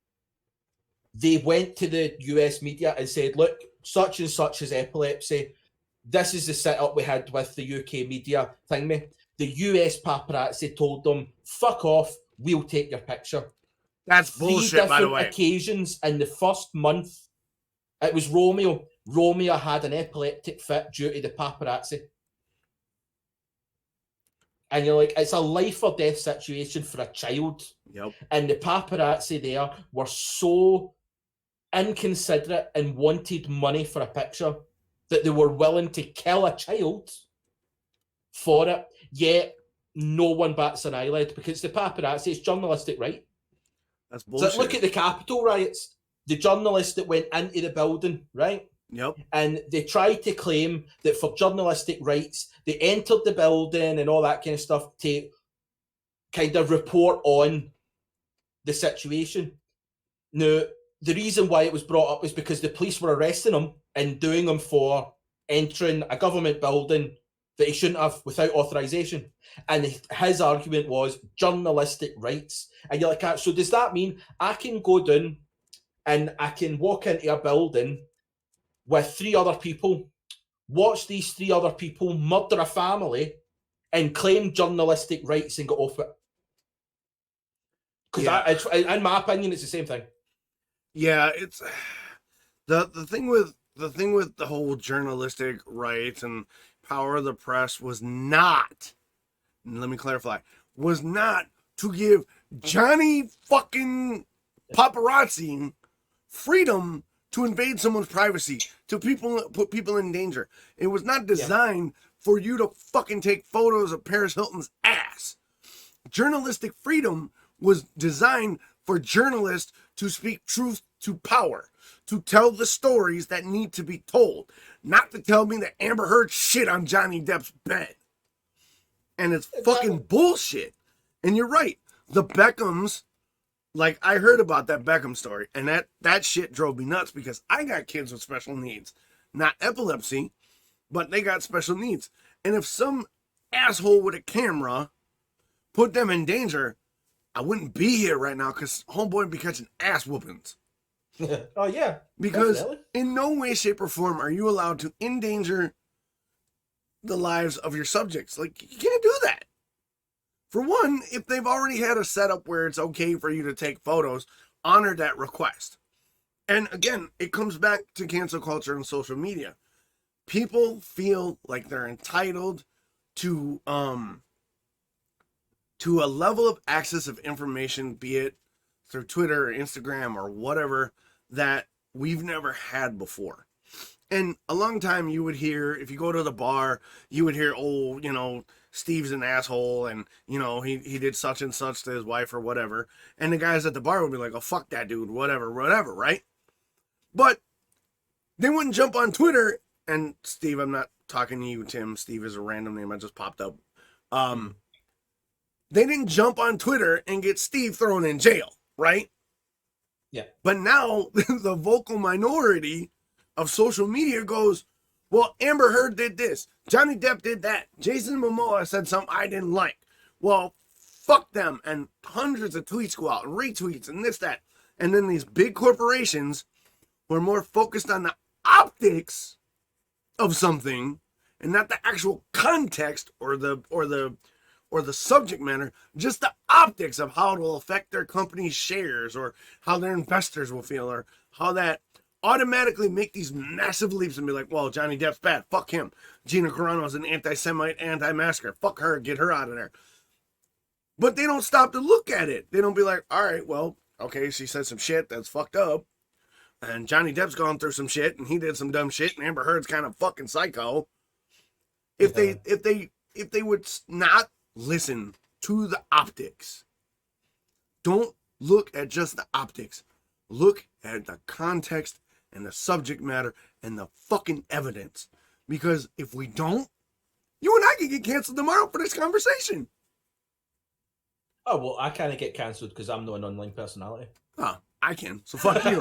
they went to the US media and said, look, such and such has epilepsy. This is the setup we had with the UK media thing. The US paparazzi told them, fuck off, we'll take your picture. That's bullshit, by the way. 3 different occasions in the first month. It was Romeo. Romeo had an epileptic fit due to the paparazzi. And you're like, it's a life or death situation for a child. Yep. And the paparazzi there were so inconsiderate and wanted money for a picture that they were willing to kill a child for it. Yet no one bats an eyelid because the paparazzi is journalistic, right? That's bullshit. So look at the Capitol riots. The journalists that went into the building, right? Yep. And they tried to claim that for journalistic rights, they entered the building and all that kind of stuff to kind of report on the situation. Now, the reason why it was brought up is because the police were arresting him and doing him for entering a government building that he shouldn't have without authorization. And his argument was journalistic rights. And you're like, so does that mean I can go down and I can walk into a building with 3 other people, watch these 3 other people murder a family and claim journalistic rights and get off it? Because in my opinion, it's the same thing. Yeah, it's the thing with the whole journalistic rights and power of the press was not, let me clarify, was not to give Johnny fucking paparazzi freedom to invade someone's privacy, to put people in danger. It was not designed for you to fucking take photos of Paris Hilton's ass. Journalistic freedom was designed for journalists to speak truth to power, to tell the stories that need to be told, not to tell me that Amber Heard shit on Johnny Depp's bed. And it's fucking bullshit. And you're right. The Beckhams, like, I heard about that Beckham story, and that shit drove me nuts because I got kids with special needs. Not epilepsy, but they got special needs. And if some asshole with a camera put them in danger, I wouldn't be here right now because homeboy would be catching ass whoopings. Oh, yeah. Because definitely. In no way, shape, or form are you allowed to endanger the lives of your subjects. Like, you can't do that. For one, if they've already had a setup where it's okay for you to take photos, honor that request. And again, it comes back to cancel culture and social media. People feel like they're entitled to a level of access of information, be it through Twitter or Instagram or whatever, that we've never had before. And a long time you would hear, if you go to the bar, you would hear, Steve's an asshole and, you know, he did such and such to his wife or whatever. And the guys at the bar would be like, oh, fuck that dude, whatever, right? But they wouldn't jump on Twitter. And Steve, I'm not talking to you, Tim. Steve is a random name I just popped up. They didn't jump on Twitter and get Steve thrown in jail, right? Yeah. But now the vocal minority of social media goes, well, Amber Heard did this. Johnny Depp did that. Jason Momoa said something I didn't like. Well, fuck them. And hundreds of tweets go out and retweets and this, that. And then these big corporations who are more focused on the optics of something and not the actual context or the subject matter, just the optics of how it will affect their company's shares or how their investors will feel or how that automatically make these massive leaps and be like, well, Johnny Depp's bad. Fuck him. Gina Carano's an anti-Semite, anti-masker. Fuck her. Get her out of there. But they don't stop to look at it. They don't be like, all right, well, okay, she said some shit that's fucked up. And Johnny Depp's gone through some shit and he did some dumb shit and Amber Heard's kind of fucking psycho. If they would not listen to the optics, don't look at just the optics. Look at the context and the subject matter and the fucking evidence. Because if we don't, you and I can get canceled tomorrow for this conversation. Oh, well, I can't get cancelled because I'm not an online personality. Oh, I can. So fuck you.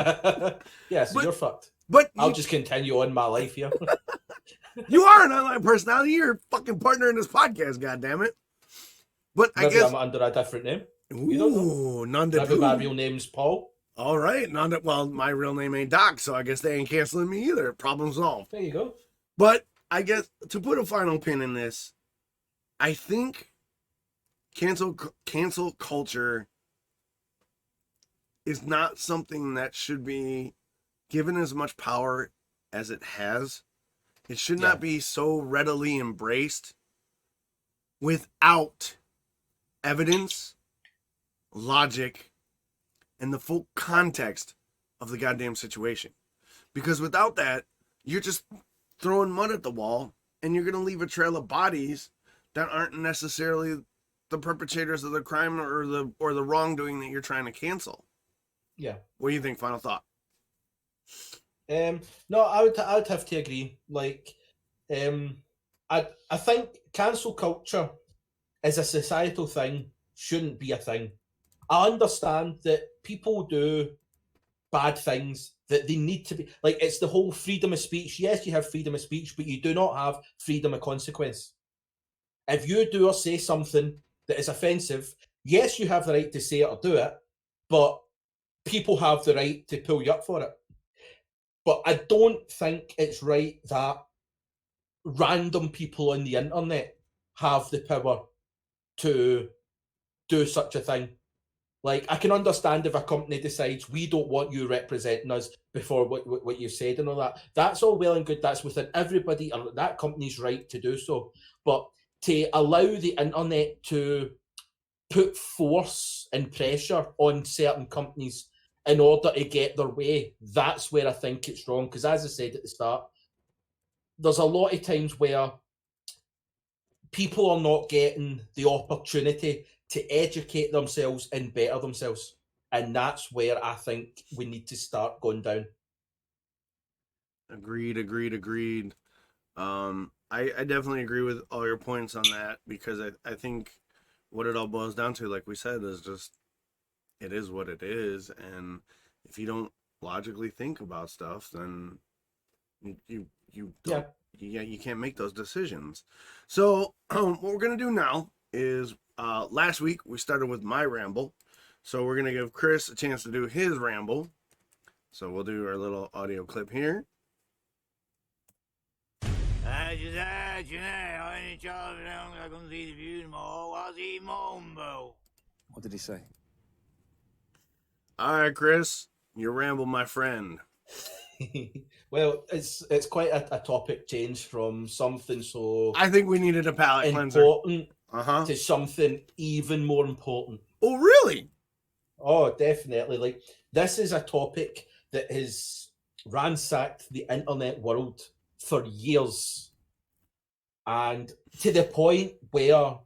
Yeah, so you're fucked. But I'll just continue on my life here. You are an online personality. You're a fucking partner in this podcast, goddammit. But Maybe I guess I'm under a different name. Ooh, Maybe my real name's Paul. All right, well, my real name ain't Doc, so I guess they ain't canceling me either. Problem solved. There you go. But I guess to put a final pin in this, I think cancel culture is not something that should be given as much power as it has. It should not be so readily embraced without evidence, logic, and the full context of the goddamn situation. Because without that, you're just throwing mud at the wall and you're going to leave a trail of bodies that aren't necessarily the perpetrators of the crime or the wrongdoing that you're trying to cancel. Yeah. What do you think? Final thought. No, I would have to agree. Like, I think cancel culture as a societal thing shouldn't be a thing. I understand that people do bad things that they need to be like. It's the whole freedom of speech. Yes, you have freedom of speech, but you do not have freedom of consequence. If you do or say something that is offensive, yes, you have the right to say it or do it, but people have the right to pull you up for it. But I don't think it's right that random people on the internet have the power to do such a thing. Like, I can understand if a company decides we don't want you representing us before what you said and all that. That's all well and good. That's within everybody or that company's right to do so. But to allow the internet to put force and pressure on certain companies in order to get their way, that's where I think it's wrong. Because as I said at the start, there's a lot of times where people are not getting the opportunity to educate themselves and better themselves. And that's where I think we need to start going down. Agreed. I definitely agree with all your points on that, because I think what it all boils down to, like we said, is just it is what it is. And if you don't logically think about stuff, then you don't, you can't make those decisions. So what we're going to do now is last week we started with my ramble. So we're going to give Chris a chance to do his ramble. So we'll do our little audio clip here. What did he say? All right, Chris, your ramble, my friend. Well, it's quite a topic change from something so I think we needed a palate cleanser. Important to something even more important. Oh, really? Oh, definitely. Like, this is a topic that has ransacked the internet world for years. and to the point where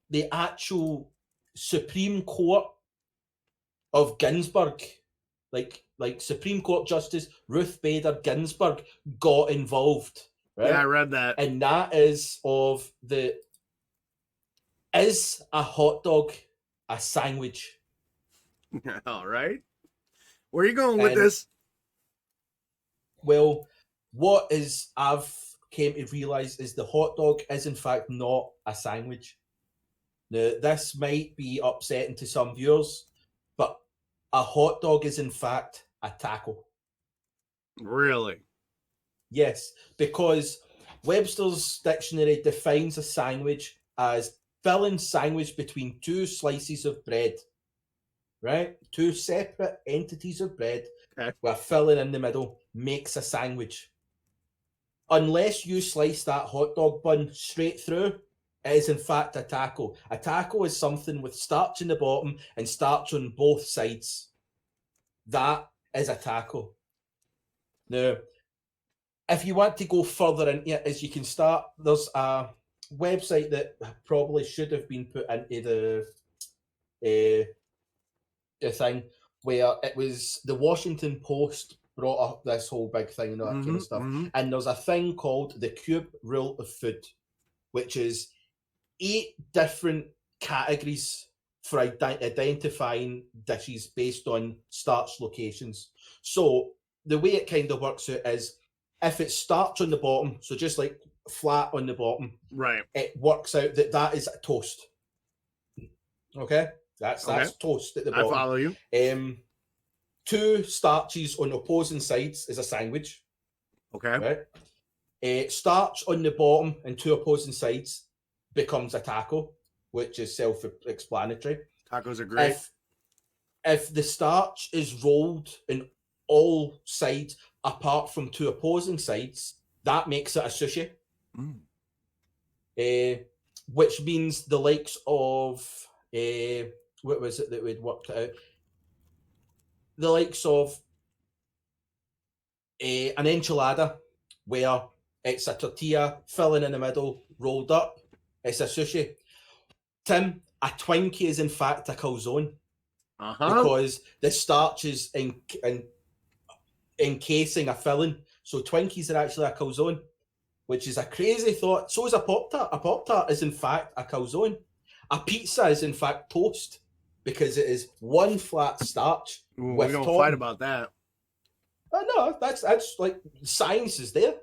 the actual Supreme Court of Ginsburg, like Supreme Court Justice Ruth Bader Ginsburg, got involved. Right? Yeah, I read that. And that is of the, is a hot dog a sandwich? All right. Where are you going with this? Well, what is I've came to realise is the hot dog is in fact not a sandwich. Now, this might be upsetting to some viewers, but a hot dog is in fact a taco. Really? Yes, because Webster's dictionary defines a sandwich as filling sandwich between two slices of bread. Right? Two separate entities of bread with a filling in the middle makes a sandwich. Unless you slice that hot dog bun straight through, it is in fact a taco. A taco is something with starch in the bottom and starch on both sides. That is a taco. Now, if you want to go further into it, as you can start, there's a website that probably should have been put into the thing, where it was the Washington Post brought up this whole big thing and all that kind of stuff. And there's a thing called the Cube Rule of Food, which is 8 different categories for identifying dishes based on starch locations. So the way it kind of works out is if it's starch on the bottom, so just like flat on the bottom, right, it works out that that is a toast. Okay? That's toast at the bottom. I follow you. 2 starches on opposing sides is a sandwich. Okay. Right? Starch on the bottom and 2 opposing sides becomes a taco, which is self-explanatory. Tacos are great. If the starch is rolled in all sides apart from 2 opposing sides, that makes it a sushi. Which means the likes of what was it that we'd worked out? The likes of an enchilada, where it's a tortilla filling in the middle, rolled up. It's a sushi. Tim, a Twinkie is in fact a calzone because the starch is encasing a filling. So Twinkies are actually a calzone, which is a crazy thought. So is a Pop-Tart. A Pop-Tart is in fact a calzone. A pizza is in fact toast because it is one flat starch. We don't fight about that. No, that's like science is there.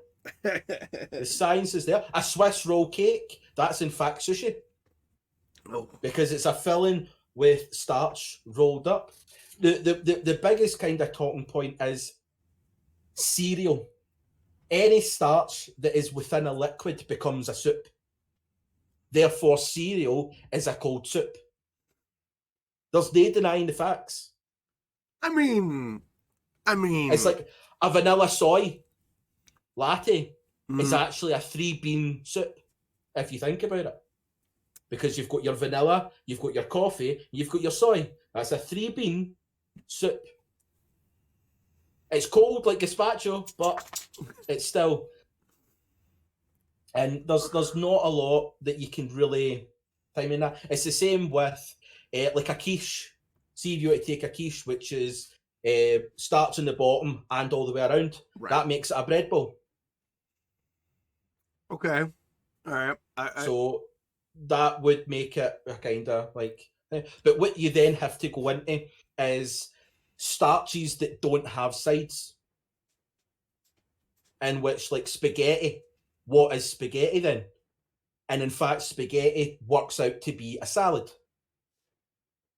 The science is there. A Swiss roll cake, that's in fact sushi. Because it's a filling with starch rolled up. The biggest kind of talking point is cereal. Any starch that is within a liquid becomes a soup. Therefore, cereal is a cold soup. There's no denying the facts. I mean, it's like a vanilla soy latte is actually a 3-bean soup, if you think about it. Because you've got your vanilla, you've got your coffee, you've got your soy. That's a 3-bean soup. It's cold like gazpacho, but it's still. And there's not a lot that you can really time in that. It's the same with like a quiche. See if you were to take a quiche, which is starts on the bottom and all the way around. Right. That makes it a bread bowl. Okay. All right. So that would make it a kind of like. But what you then have to go into is starches that don't have sides. In which, like spaghetti, what is spaghetti then? And in fact, spaghetti works out to be a salad.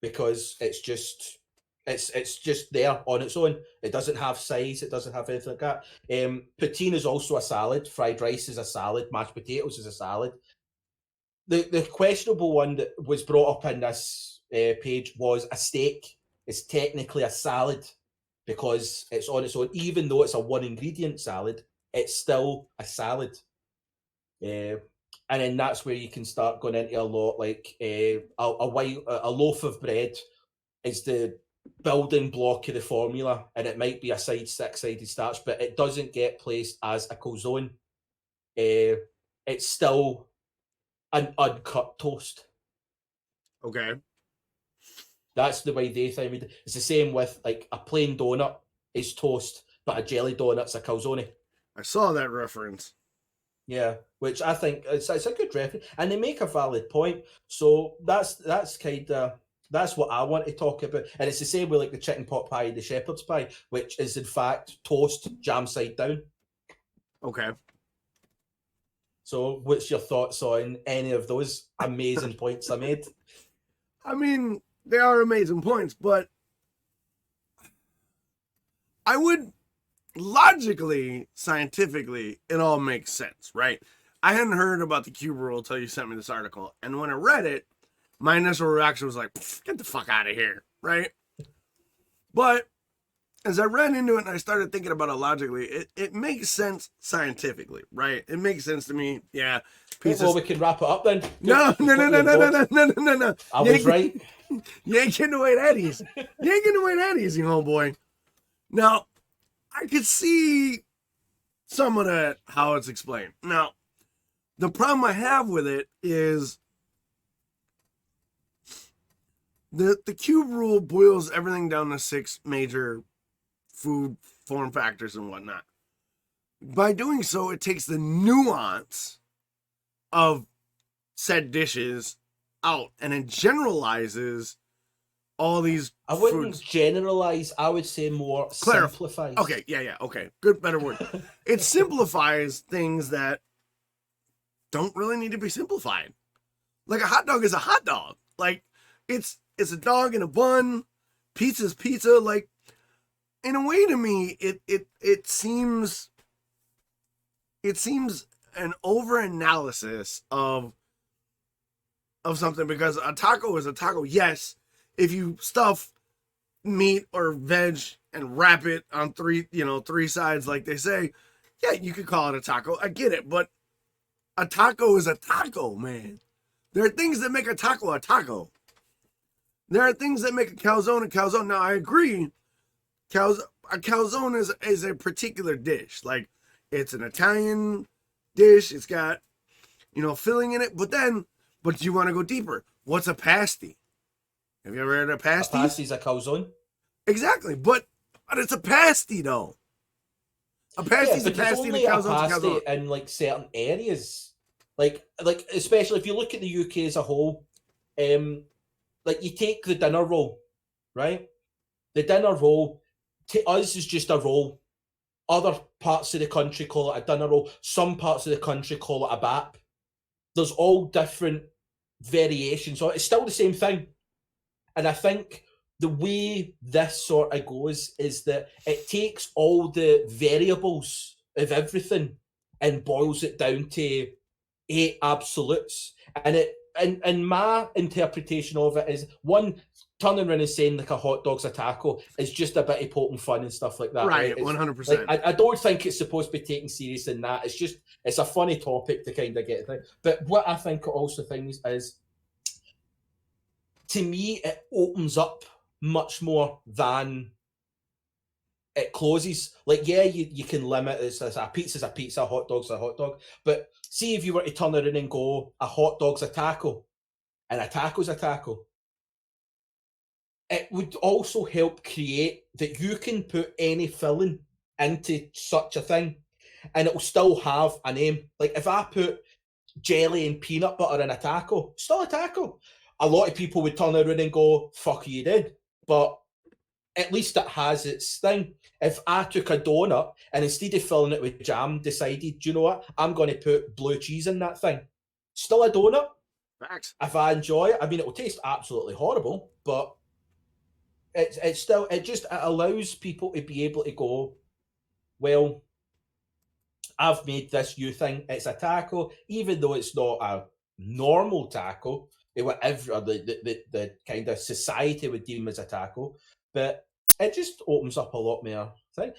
Because it's just there on its own. It doesn't have size. It doesn't have anything like that. Poutine is also a salad. Fried rice is a salad. Mashed potatoes is a salad. The questionable one that was brought up in this page was a steak. It's technically a salad because it's on its own. Even though it's a 1-ingredient salad, it's still a salad. And then that's where you can start going into a lot like a loaf of bread is the building block of the formula, and it might be a 6-sided starch, but it doesn't get placed as a calzone. it's still an uncut toast. Okay. That's the way they think it. It's the same with like a plain donut is toast, but a jelly donut's a calzone. I saw that reference. Yeah, which I think it's a good reference, and they make a valid point. So that's kind of that's what I want to talk about, and it's the same with like the chicken pot pie, the shepherd's pie, which is in fact toast jam side down. Okay. So, what's your thoughts on any of those amazing points I made? I mean, they are amazing points, but I would logically, scientifically, it all makes sense, right? I hadn't heard about the cube rule until you sent me this article, and when I read it, my initial reaction was like, get the fuck out of here, right? But as I read into it and I started thinking about it logically, it makes sense scientifically, right? It makes sense to me. Yeah. Well, we can wrap it up then. No. I was right. You ain't getting away that easy. You ain't getting away that easy, homeboy. Now, I could see some of that, how it's explained. Now, the problem I have with it is the cube rule boils everything down to 6 major food form factors and whatnot. By doing so, it takes the nuance of said dishes out and it generalizes all these I wouldn't foods. generalize, I would say more simplifies. Okay, yeah, okay. Good, better word. It simplifies things that don't really need to be simplified. Like a hot dog is a hot dog. Like it's a dog in a bun. Pizza's pizza. Like in a way to me, it seems an over-analysis of something, because a taco is a taco. Yes, if you stuff meat or veg and wrap it on 3 sides like they say, yeah, you could call it a taco. I get it, but a taco is a taco, man. There are things that make a taco a taco. There are things that make a calzone a calzone. Now, I agree. A calzone is a particular dish. Like, it's an Italian dish. It's got, filling in it. But you want to go deeper. What's a pasty? Have you ever heard of a pasty? A pasty's a calzone. Exactly. But it's a pasty, though. A pasty's a pasty and a calzone's a calzone. In like certain areas. Like especially if you look at the UK as a whole, like you take the dinner roll, right? The dinner roll, to us, is just a roll. Other parts of the country call it a dinner roll. Some parts of the country call it a bap. There's all different variations. So it's still the same thing. And I think the way this sort of goes is that it takes all the variables of everything and boils it down to 8 absolutes. And and my interpretation of it is, one, turning around and saying like a hot dog's a taco is just a bit of poking fun and stuff like that. Right, 100%. Like, I don't think it's supposed to be taken serious in that. It's a funny topic to kind of get it. But what I think also things is, to me, it opens up much more than it closes. Like, yeah, you can limit it. A pizza's a pizza, a hot dog's a hot dog. But see if you were to turn around and go, a hot dog's a taco and a taco's a taco, it would also help create that you can put any filling into such a thing and it will still have a name. Like if I put jelly and peanut butter in a taco, still a taco. A lot of people would turn around and go, fuck you did. But at least it has its thing. If I took a donut and instead of filling it with jam, decided, do you know what, I'm going to put blue cheese in that thing, still a donut. Facts. If I enjoy it, I mean, it will taste absolutely horrible, but it allows people to be able to go, well, I've made this new thing. It's a taco, even though it's not a normal taco, whatever the kind of society would deem as a taco. But it just opens up a lot more thing.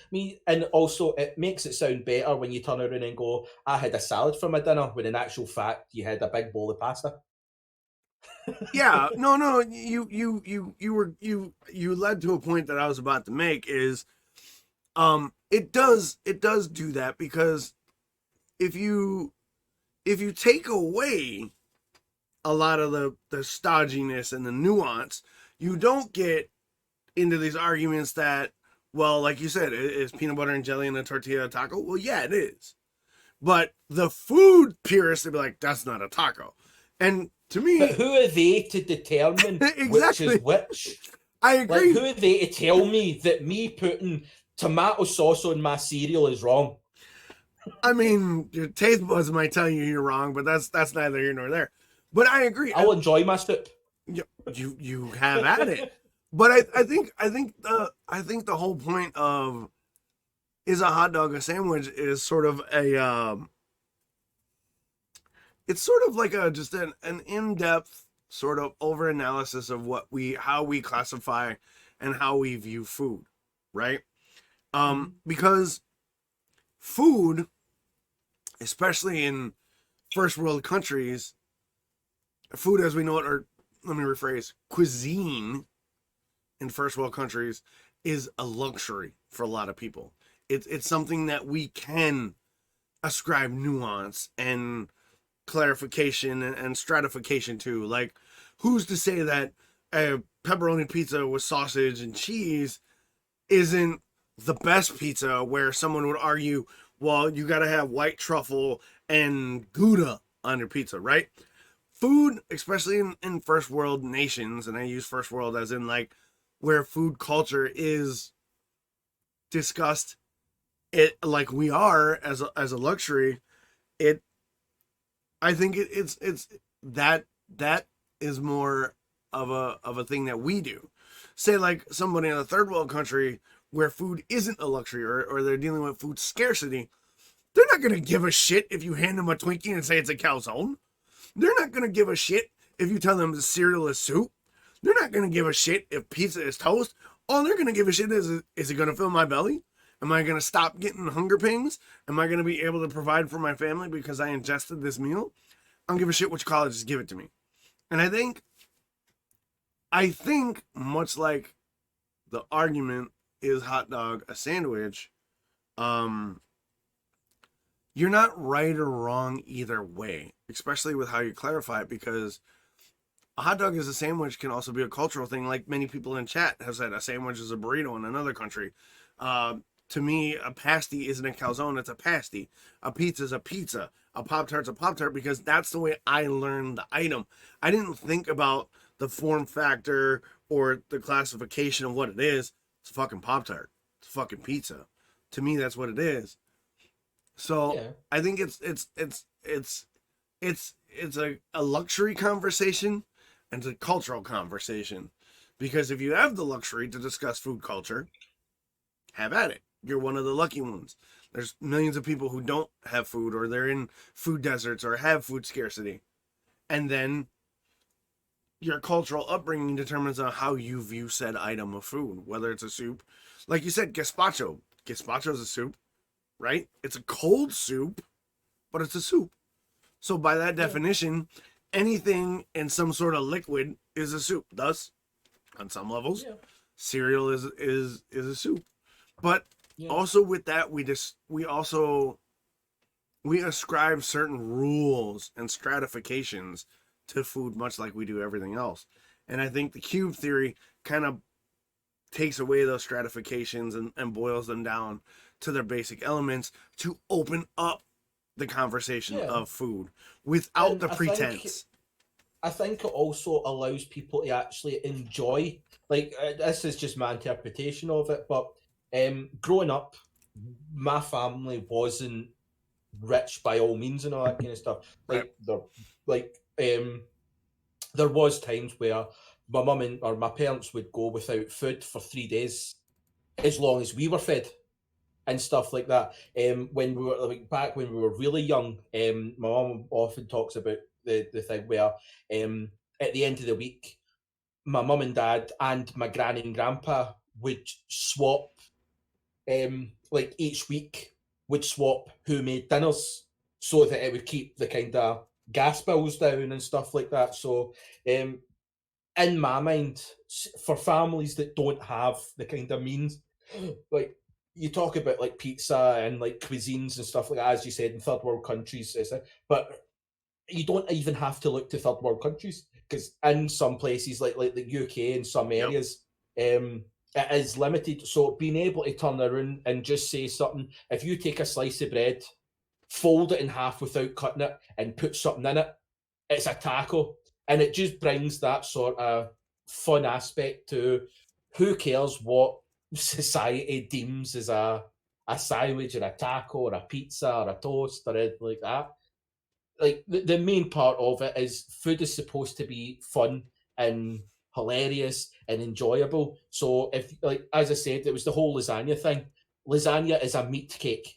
And also it makes it sound better when you turn around and go, I had a salad for my dinner, when in actual fact you had a big bowl of pasta. Yeah, no, you led to a point that I was about to make is, it does do that, because if you if you take away a lot of the stodginess and the nuance, you don't get into these arguments that, well, like you said, is peanut butter and jelly in a tortilla a taco? Well, yeah, it is. But the food purists, they'd be like, that's not a taco. And to me... But who are they to determine exactly. which is which? I agree. Like, who are they to tell me that me putting tomato sauce on my cereal is wrong? I mean, your taste buds might tell you you're wrong, but that's neither here nor there. But I agree. I'll enjoy my soup. You have at it. But I think the whole point of is a hot dog a sandwich is sort of a it's sort of like just an in-depth sort of over analysis of how we classify and how we view food, right? Because food, especially in first world countries, food as we know it, or let me rephrase, cuisine in first world countries is a luxury for a lot of people. It's something that we can ascribe nuance and clarification and stratification to. Like, who's to say that a pepperoni pizza with sausage and cheese isn't the best pizza, where someone would argue, well, you got to have white truffle and Gouda on your pizza, right? Food, especially in first world nations, and I use first world as in like where food culture is discussed it like we are as a luxury, I think it's that is more of a thing that we do. Say like somebody in a third world country where food isn't a luxury, or they're dealing with food scarcity, they're not going to give a shit if you hand them a Twinkie and say it's a calzone. They're not going to give a shit if you tell them the cereal is soup. They're not going to give a shit if pizza is toast. All they're going to give a shit is it going to fill my belly? Am I going to stop getting hunger pains? Am I going to be able to provide for my family because I ingested this meal? I don't give a shit which college, just give it to me. And I think much like the argument, is hot dog a sandwich, you're not right or wrong either way, especially with how you clarify it, because a hot dog as a sandwich can also be a cultural thing. Like many people in chat have said, a sandwich is a burrito in another country. To me, a pasty isn't a calzone, it's a pasty. A pizza is a pizza. A Pop-Tart's a Pop-Tart, because that's the way I learned the item. I didn't think about the form factor or the classification of what it is. It's a fucking Pop-Tart. It's a fucking pizza. To me, that's what it is. So yeah. I think it's a luxury conversation and it's a cultural conversation, because if you have the luxury to discuss food culture, have at it. You're one of the lucky ones. There's millions of people who don't have food, or they're in food deserts, or have food scarcity. And then your cultural upbringing determines on how you view said item of food, whether it's a soup. Like you said, gazpacho. Gazpacho is a soup, right? It's a cold soup, but it's a soup. So by that definition, anything in some sort of liquid is a soup. Thus, on some levels, cereal is a soup. But also with that, we ascribe certain rules and stratifications to food, much like we do everything else. And I think the cube theory kind of takes away those stratifications and boils them down to their basic elements to open up the conversation of food without the pretense. I think it also allows people to actually enjoy, like, this is just my interpretation of it, but growing up, my family wasn't rich by all means and all that kind of stuff. There was times where my mum or my parents would go without food for 3 days, as long as we were fed and stuff like that. When we were back when we were really young, my mum often talks about the thing where at the end of the week, my mum and dad and my granny and grandpa would swap, like each week would swap who made dinners, so that it would keep the kind of gas bills down and stuff like that. So in my mind, for families that don't have the kind of means, like you talk about like pizza and like cuisines and stuff like that, as you said, in third world countries, but you don't even have to look to third world countries, because in some places like the UK in some areas, it is limited. So being able to turn around and just say something, if you take a slice of bread, fold it in half without cutting it, and put something in it, it's a taco, and it just brings that sort of fun aspect to who cares what society deems as a sandwich or a taco or a pizza or a toast or anything like that. Like the main part of it is food is supposed to be fun and hilarious and enjoyable. So if, like, as I said, it was the whole lasagna thing. Lasagna is a meat cake.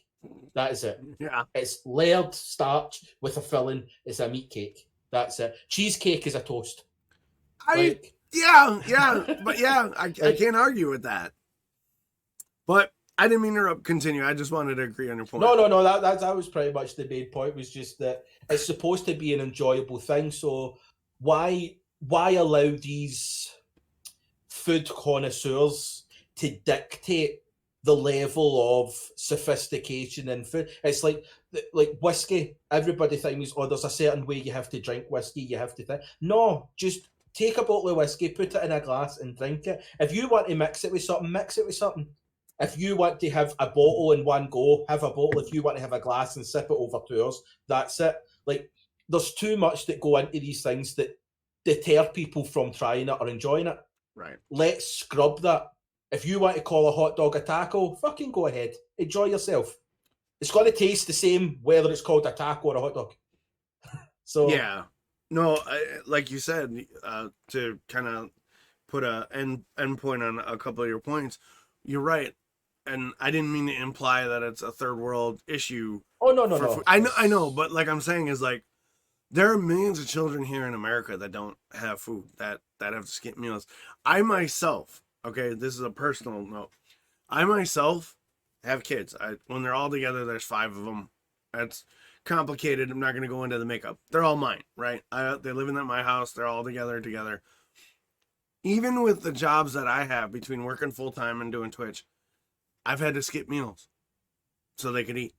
That is it. Yeah. It's layered starch with a filling. It's a meat cake. That's it. Cheesecake is a toast. Yeah, but yeah, I can't argue with that. But I didn't mean to interrupt. Continue. I just wanted to agree on your point. No. That was pretty much the main point. Was just that it's supposed to be an enjoyable thing. So why allow these food connoisseurs to dictate the level of sophistication in food? It's like whiskey. Everybody thinks, oh, there's a certain way you have to drink whiskey. You have to think. No, just take a bottle of whiskey, put it in a glass, and drink it. If you want to mix it with something, mix it with something. If you want to have a bottle in one go, have a bottle. If you want to have a glass and sip it over 2 hours, that's it. Like, there's too much that go into these things that deter people from trying it or enjoying it. Right. Let's scrub that. If you want to call a hot dog a taco, fucking go ahead. Enjoy yourself. It's going to taste the same whether it's called a taco or a hot dog. So yeah. No, like you said, to kind of put a end point on a couple of your points, you're right. And I didn't mean to imply that it's a third world issue. Oh, no. Food. I know, but like I'm saying is like, there are millions of children here in America that don't have food, that have to skip meals. I myself, okay, this is a personal note. I myself have kids. When they're all together, there's 5 of them. That's complicated. I'm not going to go into the makeup. They're all mine, right? They live in my house. They're all together. Even with the jobs that I have between working full time and doing Twitch, I've had to skip meals so they could eat.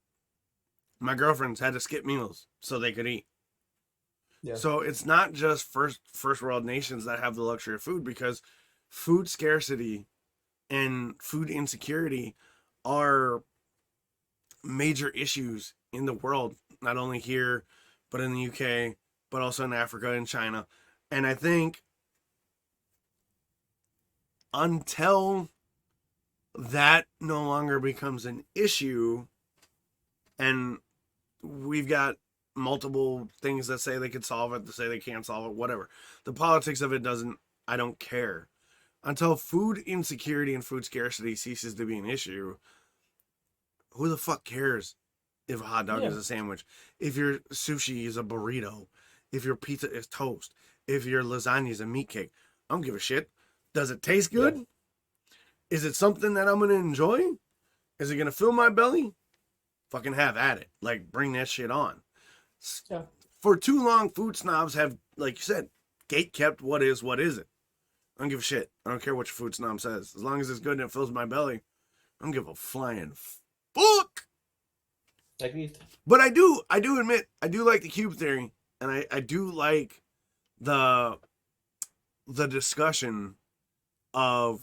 My girlfriend's had to skip meals so they could eat. Yeah. So it's not just first world nations that have the luxury of food, because food scarcity and food insecurity are major issues in the world, not only here, but in the UK, but also in Africa and China. And I think until that no longer becomes an issue, and we've got multiple things that say they could solve it, to say they can't solve it, whatever. The politics of it I don't care. Until food insecurity and food scarcity ceases to be an issue, who the fuck cares if a hot dog is a sandwich, if your sushi is a burrito, if your pizza is toast, if your lasagna is a meat cake? I don't give a shit. Does it taste good? Yeah. Is it something that I'm going to enjoy? Is it going to fill my belly? Fucking have at it. Like, bring that shit on. Yeah. For too long, food snobs have, like you said, gate-kept what is, what isn't. I don't give a shit. I don't care what your food snob says. As long as it's good and it fills my belly, I don't give a flying fuck. Agreed. But I do admit, I do like the cube theory, and I do like the discussion of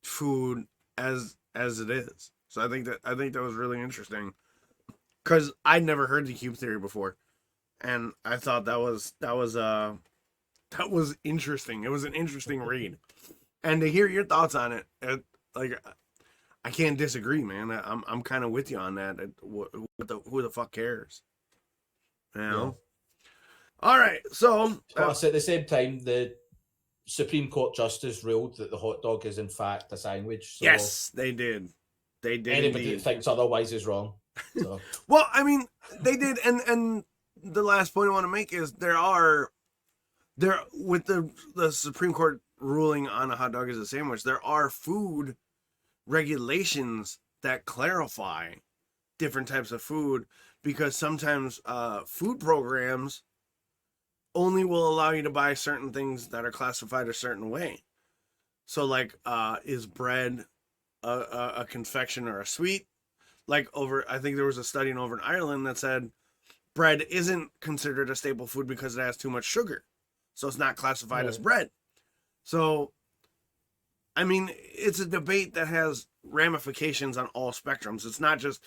food as it is. So I think that was really interesting, because I'd never heard the cube theory before, and I thought that was interesting. It was an interesting read, and to hear your thoughts on it, like, I can't disagree, man. I'm kind of with you on that. Who the fuck cares? You know. Yeah. All right, so plus at the same time, the Supreme Court justice ruled that the hot dog is in fact a sandwich. So yes, they did. They did. Anybody that thinks otherwise is wrong. So. Well, I mean, they did, and the last point I want to make is there with the Supreme Court ruling on a hot dog as a sandwich, there are food regulations that clarify different types of food, because sometimes food programs only will allow you to buy certain things that are classified a certain way. So, like, is bread a confection or a sweet? Like, I think there was a study over in Ireland that said bread isn't considered a staple food because it has too much sugar. So it's not classified as bread. So, I mean, it's a debate that has ramifications on all spectrums. It's not just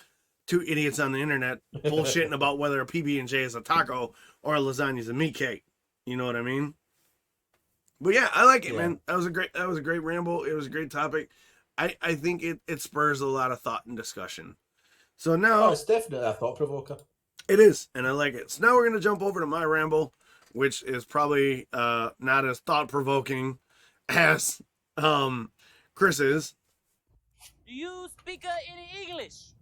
two idiots on the internet bullshitting about whether a PB&J is a taco or a lasagna is a meat cake. You know what I mean? But yeah, I like it, man. That was a great ramble. It was a great topic. I think it spurs a lot of thought and discussion. So now it's definitely a thought provoker. It is, and I like it. So now we're gonna jump over to my ramble, which is probably not as thought provoking as Chris's. Do you speak any English?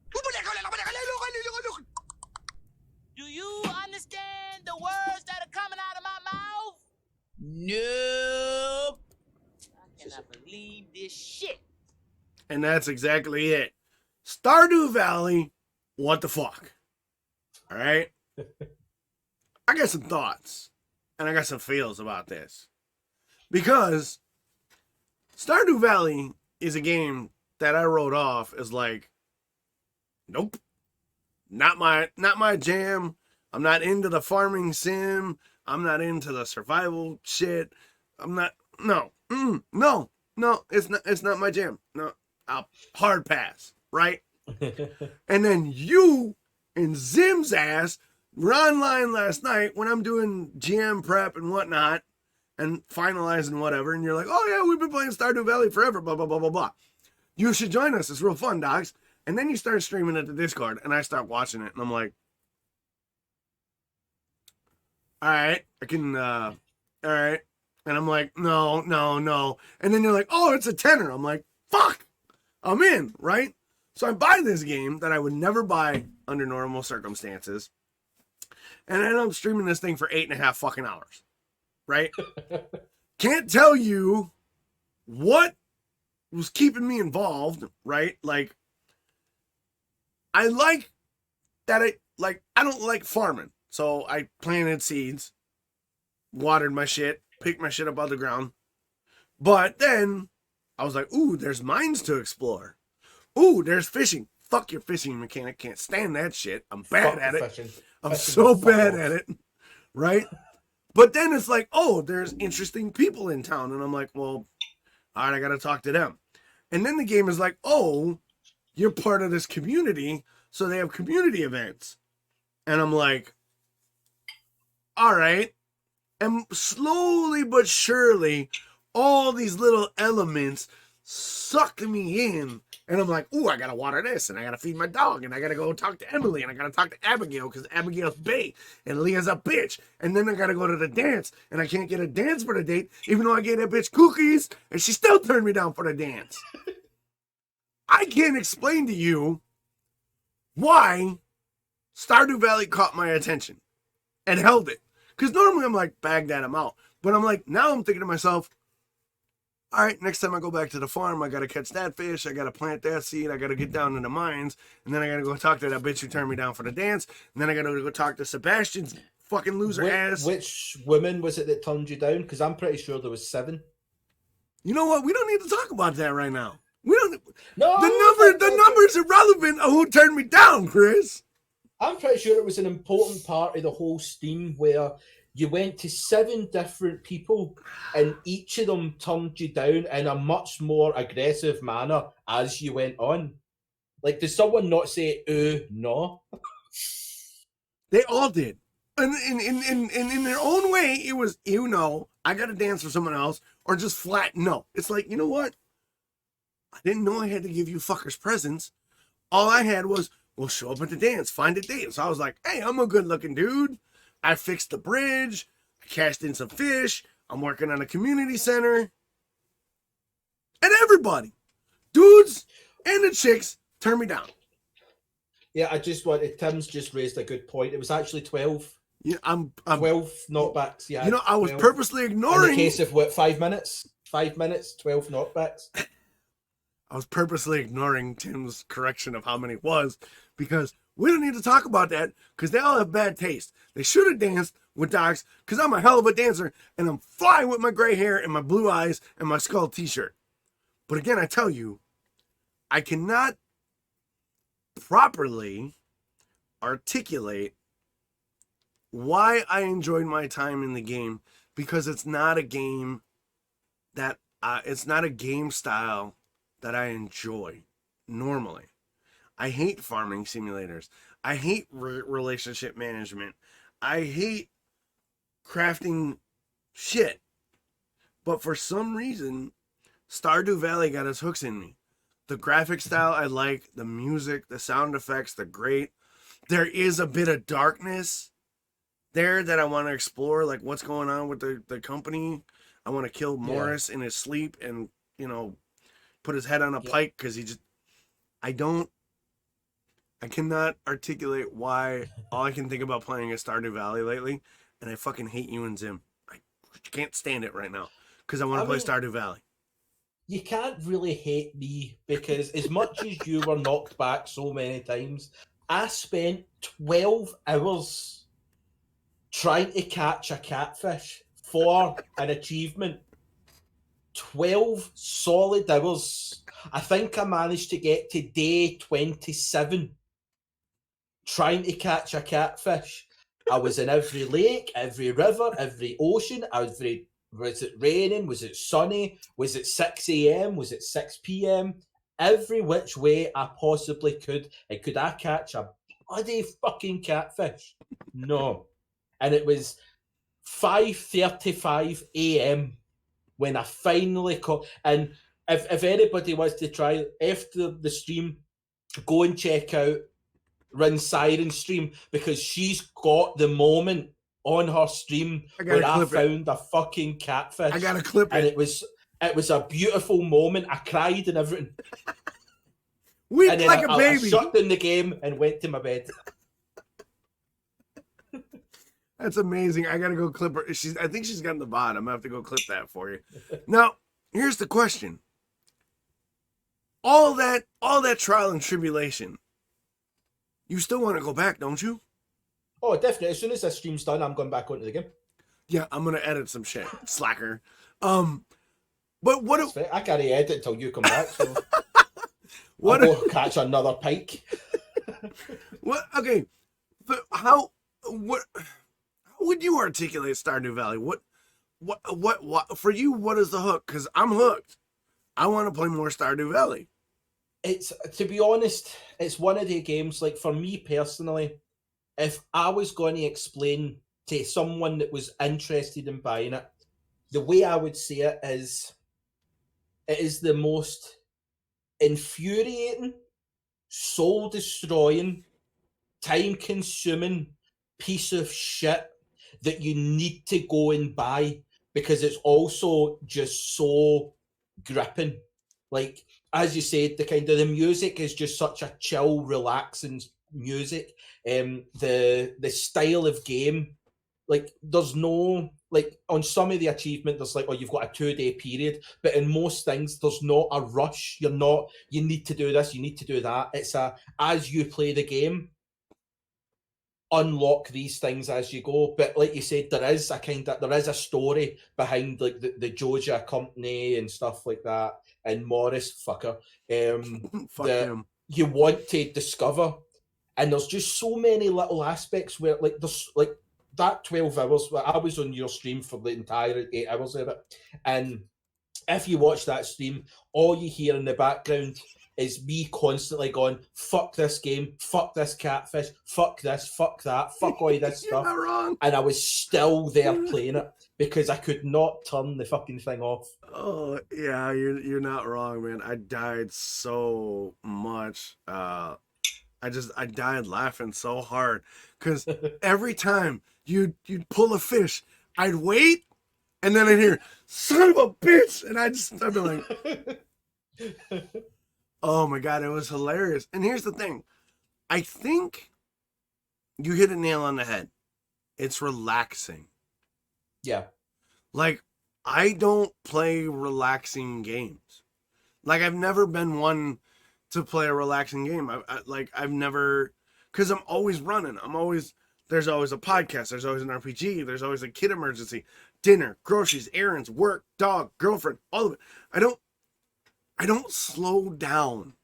Do you understand the words that are coming out of my mouth? Nope. I cannot believe this shit. And that's exactly it. Stardew Valley, what the fuck? All right? I got some thoughts, and I got some feels about this. Because Stardew Valley is a game that I wrote off as like, nope, not my jam. I'm not into the farming sim. I'm not into the survival shit. I'm not. No, it's not my jam. No, I'll hard pass. Right. And then you and Zim's ass were online last night when I'm doing GM prep and whatnot and finalizing whatever, and you're like, oh yeah, we've been playing Stardew Valley forever, blah blah blah blah blah. You should join us. It's real fun, dogs. And then you start streaming at the Discord, and I start watching it, and I'm like, all right, I can, all right. And I'm like, no. And then you're like, oh, it's a tenner. I'm like, fuck, I'm in, right? So I buy this game that I would never buy under normal circumstances. And I end up streaming this thing for 8.5 fucking hours, right? Can't tell you what was keeping me involved, right? Like, I like that I don't like farming. So I planted seeds, watered my shit, picked my shit up out of the ground. But then I was like, ooh, there's mines to explore. Ooh, there's fishing. Fuck your fishing mechanic. Can't stand that shit. I'm bad at it. I'm so bad at it. Right? But then it's like, oh, there's interesting people in town. And I'm like, well, all right, I got to talk to them. And then the game is like, oh, you're part of this community. So they have community events. And I'm like, all right. And slowly but surely, all these little elements suck me in. And I'm like, ooh, I got to water this. And I got to feed my dog. And I got to go talk to Emily. And I got to talk to Abigail because Abigail's bae. And Leah's a bitch. And then I got to go to the dance. And I can't get a dance for the date. Even though I gave that bitch cookies. And she still turned me down for the dance. I can't explain to you why Stardew Valley caught my attention and held it. Because normally I'm like, bag that, I'm out. But I'm like, now I'm thinking to myself, all right, next time I go back to the farm, I got to catch that fish. I got to plant that seed. I got to get down in the mines. And then I got to go talk to that bitch who turned me down for the dance. And then I got to go talk to Sebastian's fucking loser ass. Which woman was it that turned you down? Because I'm pretty sure there was 7. You know what? We don't need to talk about that right now. We don't. No, the number's irrelevant of who turned me down, Chris. I'm pretty sure it was an important part of the whole Steam where you went to 7 different people and each of them turned you down in a much more aggressive manner as you went on. Like, did someone not say, no? They all did. And in their own way, it was, you know, I got to dance for someone else, or just flat no. It's like, you know what? I didn't know I had to give you fuckers presents. All I had was, well, show up at the dance, find a date. So I was like, hey, I'm a good looking dude. I fixed the bridge. I cashed in some fish. I'm working on a community center. And everybody, dudes and the chicks, turned me down. Yeah, I just wanted, Tim's just raised a good point. It was actually 12. Yeah, I'm 12 knockbacks. Yeah, you know, I was 12. purposely ignoring. In the case of what, 5 minutes? 5 minutes, 12 knockbacks. I was purposely ignoring Tim's correction of how many it was because we don't need to talk about that because they all have bad taste. They should have danced with Dox because I'm a hell of a dancer and I'm flying with my gray hair and my blue eyes and my skull t-shirt. But again, I tell you, I cannot properly articulate why I enjoyed my time in the game, because it's not a game that it's not a game style that I enjoy normally. I hate farming simulators. I hate relationship management. I hate crafting shit. But for some reason, Stardew Valley got its hooks in me. The graphic style I like, the music, the sound effects, they're great. There is a bit of darkness there that I want to explore, like what's going on with the company. I want to kill Morris in his sleep and, you know, put his head on a pike because I cannot articulate why all I can think about playing is Stardew Valley lately, and I fucking hate you and Zim. I can't stand it right now because I want to play Stardew Valley. You can't really hate me because as much as you were knocked back so many times, I spent 12 hours trying to catch a catfish for an achievement. 12 solid hours. I think I managed to get to day 27 trying to catch a catfish. I was in every lake, every river, every ocean. Was it raining? Was it sunny? Was it 6 a.m.? Was it 6 p.m.? Every which way I possibly could. And could I catch a bloody fucking catfish? No. And it was 5:35 a.m. when I finally caught. And if anybody wants to try after the stream, go and check out Rin Siren's stream because she's got the moment on her stream where I found a fucking catfish. I gotta clip it. And it was a beautiful moment. I cried and everything. Weep like a baby. I shut down the game and went to my bed. That's amazing. I gotta go clip her. I think she's got in the bottom. I'm gonna have to go clip that for you. Now, here's the question. All that trial and tribulation, you still want to go back, don't you? Oh, definitely. As soon as this stream's done, I'm going back onto the game. Yeah, I'm gonna edit some shit. Slacker. But what if I can't edit until you come back, so what I'll go catch another pike. What okay. But how would you articulate Stardew Valley? What for you, what is the hook? Because I'm hooked. I want to play more Stardew Valley. It's, to be honest, it's one of the games, like for me personally, if I was going to explain to someone that was interested in buying it, the way I would say it is the most infuriating, soul-destroying, time-consuming piece of shit that you need to go and buy because it's also just so gripping. Like, as you said, the music is just such a chill, relaxing music. The style of game, like there's no, like on some of the achievement there's like, oh, you've got a 2-day period, but in most things there's not a rush. You need to do this, you need to do that. It's as you play the game, unlock these things as you go. But like you said, there is a story behind like the Joja company and stuff like that, and Morris fucker Fuck him. you want to discover. And there's just so many little aspects where like there's like that 12 hours, I was on your stream for the entire 8 hours of it, and if you watch that stream, all you hear in the background is me constantly going, fuck this game, fuck this catfish, fuck this, fuck that, fuck all this stuff. You're not wrong. And I was still there playing it because I could not turn the fucking thing off. Oh yeah, you're not wrong, man. I died so much. I died laughing so hard because every time you'd pull a fish, I'd wait, and then I'd hear "son of a bitch," and I'd be like, "Oh my god, it was hilarious." And here's the thing, I think you hit a nail on the head. It's relaxing. Yeah. Like, I don't play relaxing games. Like, I've never been one to play a relaxing game. I've never, because I'm always running. There's always a podcast. There's always an RPG. There's always a kid emergency, dinner, groceries, errands, work, dog, girlfriend, all of it. I don't slow down,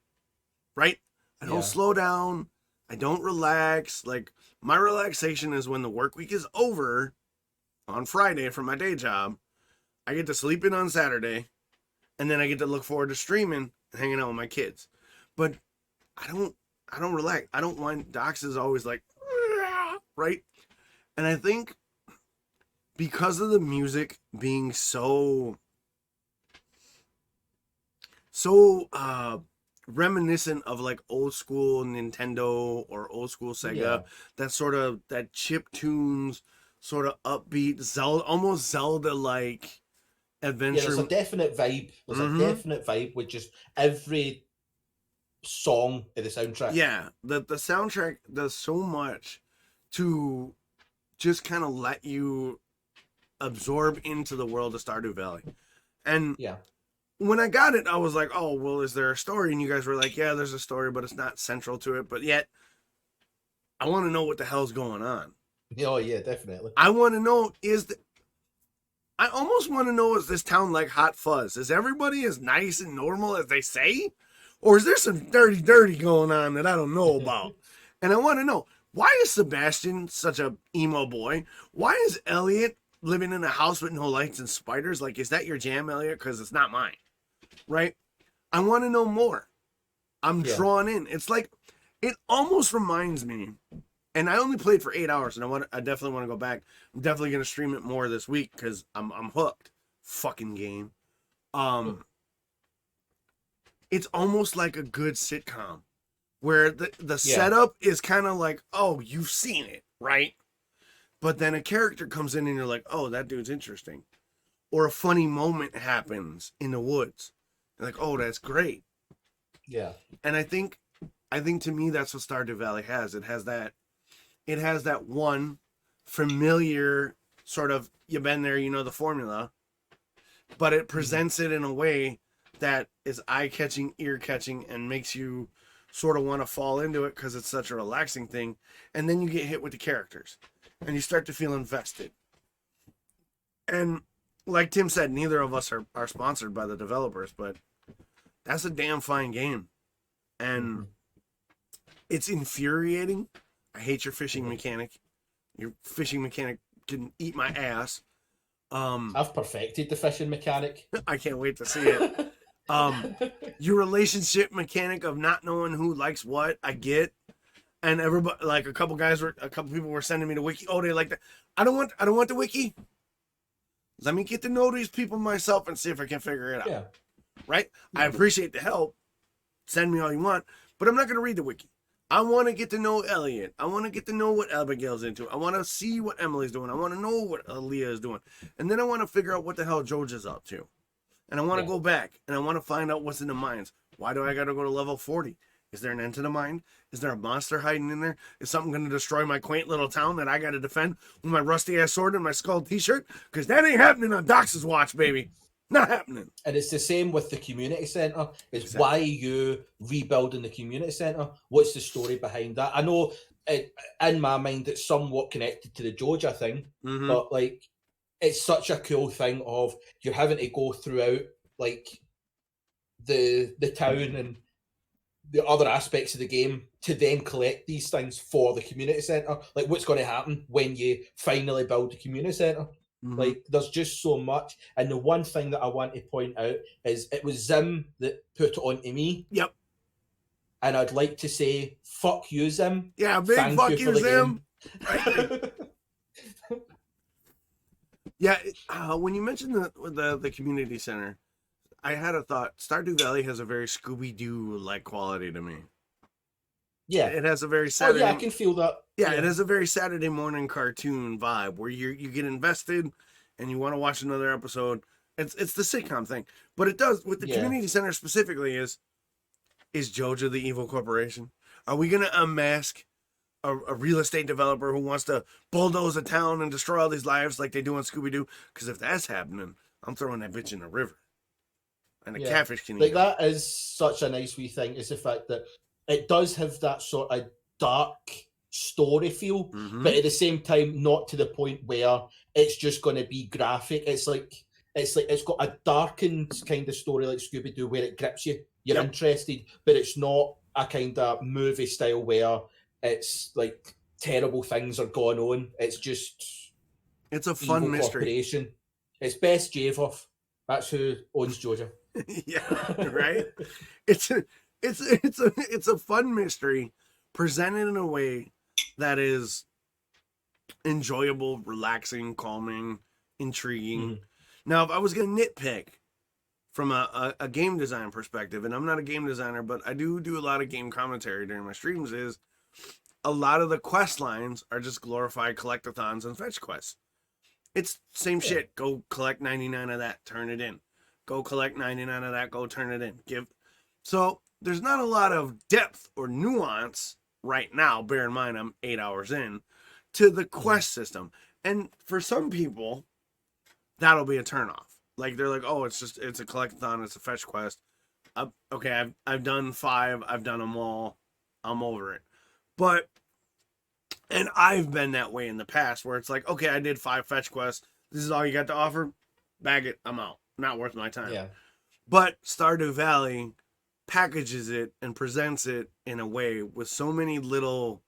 right? I don't slow down. I don't relax. Like, my relaxation is when the work week is over on Friday from my day job. I get to sleep in on Saturday, and then I get to look forward to streaming and hanging out with my kids. But I don't relax. I don't want Dox is always like, right? And I think because of the music being so reminiscent of like old school Nintendo or old school Sega, that sort of that chip tunes, sort of upbeat Zelda, almost Zelda like adventure. Yeah, there's a definite vibe. There's a definite vibe with just every song in the soundtrack. Yeah, the soundtrack does so much to just kind of let you absorb into the world of Stardew Valley. And when I got it, I was like, oh, well, is there a story? And you guys were like, yeah, there's a story, but it's not central to it. But yet, I want to know what the hell's going on. Oh, yeah, definitely. I want to know, I almost want to know, is this town like Hot Fuzz? Is everybody as nice and normal as they say? Or is there some dirty going on that I don't know about? And I want to know, why is Sebastian such a emo boy? Why is Elliot living in a house with no lights and spiders? Like, is that your jam, Elliot? Because it's not mine. Right? I want to know more. I'm drawn in. It's like, it almost reminds me, and I only played for 8 hours, and I definitely want to go back. I'm definitely going to stream it more this week because I'm hooked. Fucking game. It's almost like a good sitcom where the setup is kind of like, oh, you've seen it, right? But then a character comes in and you're like, oh, that dude's interesting. Or a funny moment happens in the woods. You're like, oh, that's great. Yeah. And I think to me that's what Stardew Valley has. It has that one familiar sort of, you've been there, you know the formula, but it presents it in a way that is eye-catching, ear-catching, and makes you sort of want to fall into it because it's such a relaxing thing. And then you get hit with the characters and you start to feel invested. And like Tim said, neither of us are sponsored by the developers, but that's a damn fine game. And it's infuriating. I hate your fishing mechanic. Your fishing mechanic can eat my ass. I've perfected the fishing mechanic. I can't wait to see it. Your relationship mechanic of not knowing who likes what, I get. And everybody, like a couple people were sending me the wiki. Oh, they like that. I don't want the wiki. Let me get to know these people myself and see if I can figure it out. Yeah. Right? I appreciate the help. Send me all you want, but I'm not going to read the wiki. I want to get to know Elliot. I want to get to know what Abigail's into. I want to see what Emily's doing. I want to know what Leah is doing. And then I want to figure out what the hell George is up to. And I want to go back and I want to find out what's in the mines. Why do I got to go to level 40? Is there an end to the mine? Is there a monster hiding in there? Is something going to destroy my quaint little town that I got to defend with my rusty ass sword and my skull t-shirt? Because that ain't happening on Dox's watch, baby. Not happening. And it's the same with the community centre. It's why are you rebuilding the community centre? What's the story behind that? I know in my mind it's somewhat connected to the Joja thing, but like it's such a cool thing of you're having to go throughout like the town and the other aspects of the game to then collect these things for the community centre. Like what's going to happen when you finally build the community centre? Like there's just so much. And the one thing that I want to point out is it was Zim that put it on to me. Yep. And I'd like to say, fuck you, Zim. Yeah, big Thank fuck you, Zim. Yeah, when you mentioned the community center, I had a thought. Stardew Valley has a very Scooby-Doo like quality to me. Yeah, it has a very Saturday. Oh yeah, I can feel that. Yeah, it has a very Saturday morning cartoon vibe where you get invested and you want to watch another episode. It's the sitcom thing, but it does with the community center specifically. Is Joja the evil corporation? Are we gonna unmask a real estate developer who wants to bulldoze a town and destroy all these lives like they do on Scooby-Doo? Because if that's happening, I'm throwing that bitch in the river. And the catfish can eat that is such a nice wee thing, is the fact that it does have that sort of dark story feel, but at the same time, not to the point where it's just going to be graphic. It's got a darkened kind of story like Scooby-Doo where it grips you. You're interested, but it's not a kind of movie style where it's like terrible things are going on. It's just It's a fun evil mystery. corporation. It's Best Javov. That's who owns Georgia. Yeah, right. It's a fun mystery presented in a way that is enjoyable, relaxing, calming, intriguing. Mm-hmm. Now, if I was gonna nitpick from a game design perspective, and I'm not a game designer, but I do a lot of game commentary during my streams, is a lot of the quest lines are just glorified collectathons and fetch quests. It's same shit. Go collect 99 of that, turn it in. Go collect 99 of that, go turn it in. So there's not a lot of depth or nuance right now. Bear in mind, I'm 8 hours in to the quest system. And for some people, that'll be a turnoff. Like, they're like, oh, it's a collectathon, it's a fetch quest. Okay, I've done 5, I've done them all, I'm over it. But, and I've been that way in the past, where it's like, okay, I did 5 fetch quests, this is all you got to offer, bag it, I'm out. Not worth my time. Yeah. But Stardew Valley packages it and presents it in a way with so many little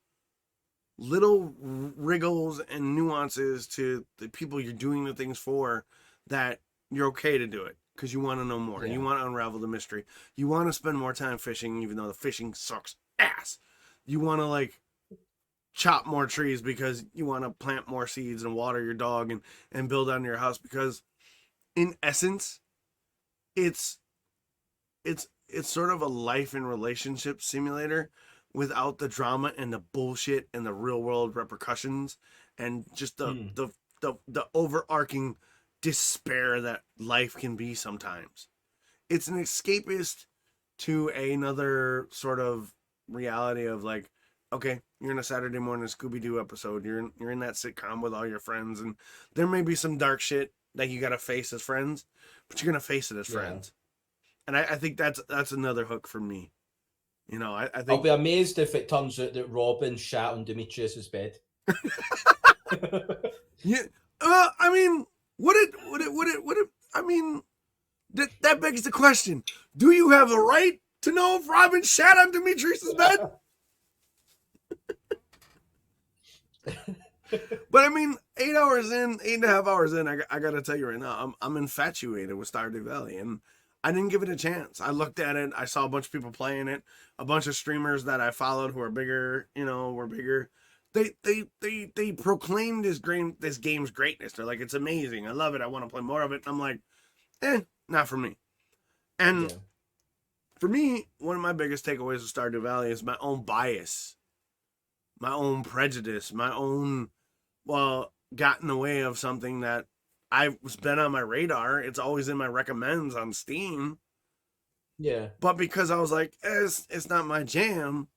wriggles and nuances to the people you're doing the things for, that you're okay to do it because you want to know more and you want to unravel the mystery. You want to spend more time fishing, even though the fishing sucks ass. You want to like chop more trees because you want to plant more seeds and water your dog and build on your house, because in essence, it's sort of a life and relationship simulator without the drama and the bullshit and the real world repercussions and just the overarching despair that life can be sometimes. It's an escapist to another sort of reality of like, okay, you're in a Saturday morning Scooby-Doo episode, you're in that sitcom with all your friends, and there may be some dark shit that you gotta face as friends, but you're gonna face it as friends. And I think that's another hook for me. You know, I think I'll be amazed if it turns out that Robin shat on Demetrius's bed. Yeah, I mean, I mean, that begs the question: do you have a right to know if Robin shat on Demetrius's bed? But I mean, 8.5 hours in, I gotta tell you right now, I'm infatuated with Stardew Valley, and I didn't give it a chance. I looked at it, I saw a bunch of people playing it, a bunch of streamers that I followed who are bigger, were bigger. They proclaimed this game's greatness. They're like, it's amazing, I love it, I want to play more of it. I'm like, not for me. And for me, one of my biggest takeaways of Stardew Valley is my own bias, my own prejudice, my own, got in the way of something that I've been on my radar. It's always in my recommends on Steam. Yeah. But because I was like, it's not my jam,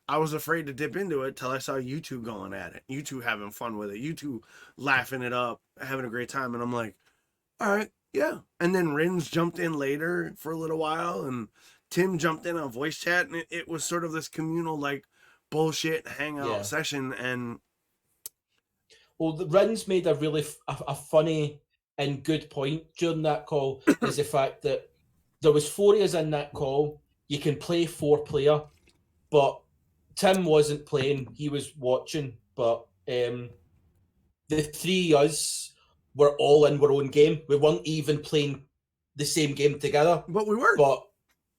I was afraid to dip into it till I saw you two going at it. You two having fun with it. You two laughing it up, having a great time. And I'm like, all right, yeah. And then Rins jumped in later for a little while, and Tim jumped in on voice chat, and it was sort of this communal, like, bullshit hangout session. And well, the Rins made a really a funny and good point during that call, is the fact that there was 4 of us in that call. You can play 4-player, but Tim wasn't playing, he was watching. But the 3 of us were all in our own game. We weren't even playing the same game together. But we were. But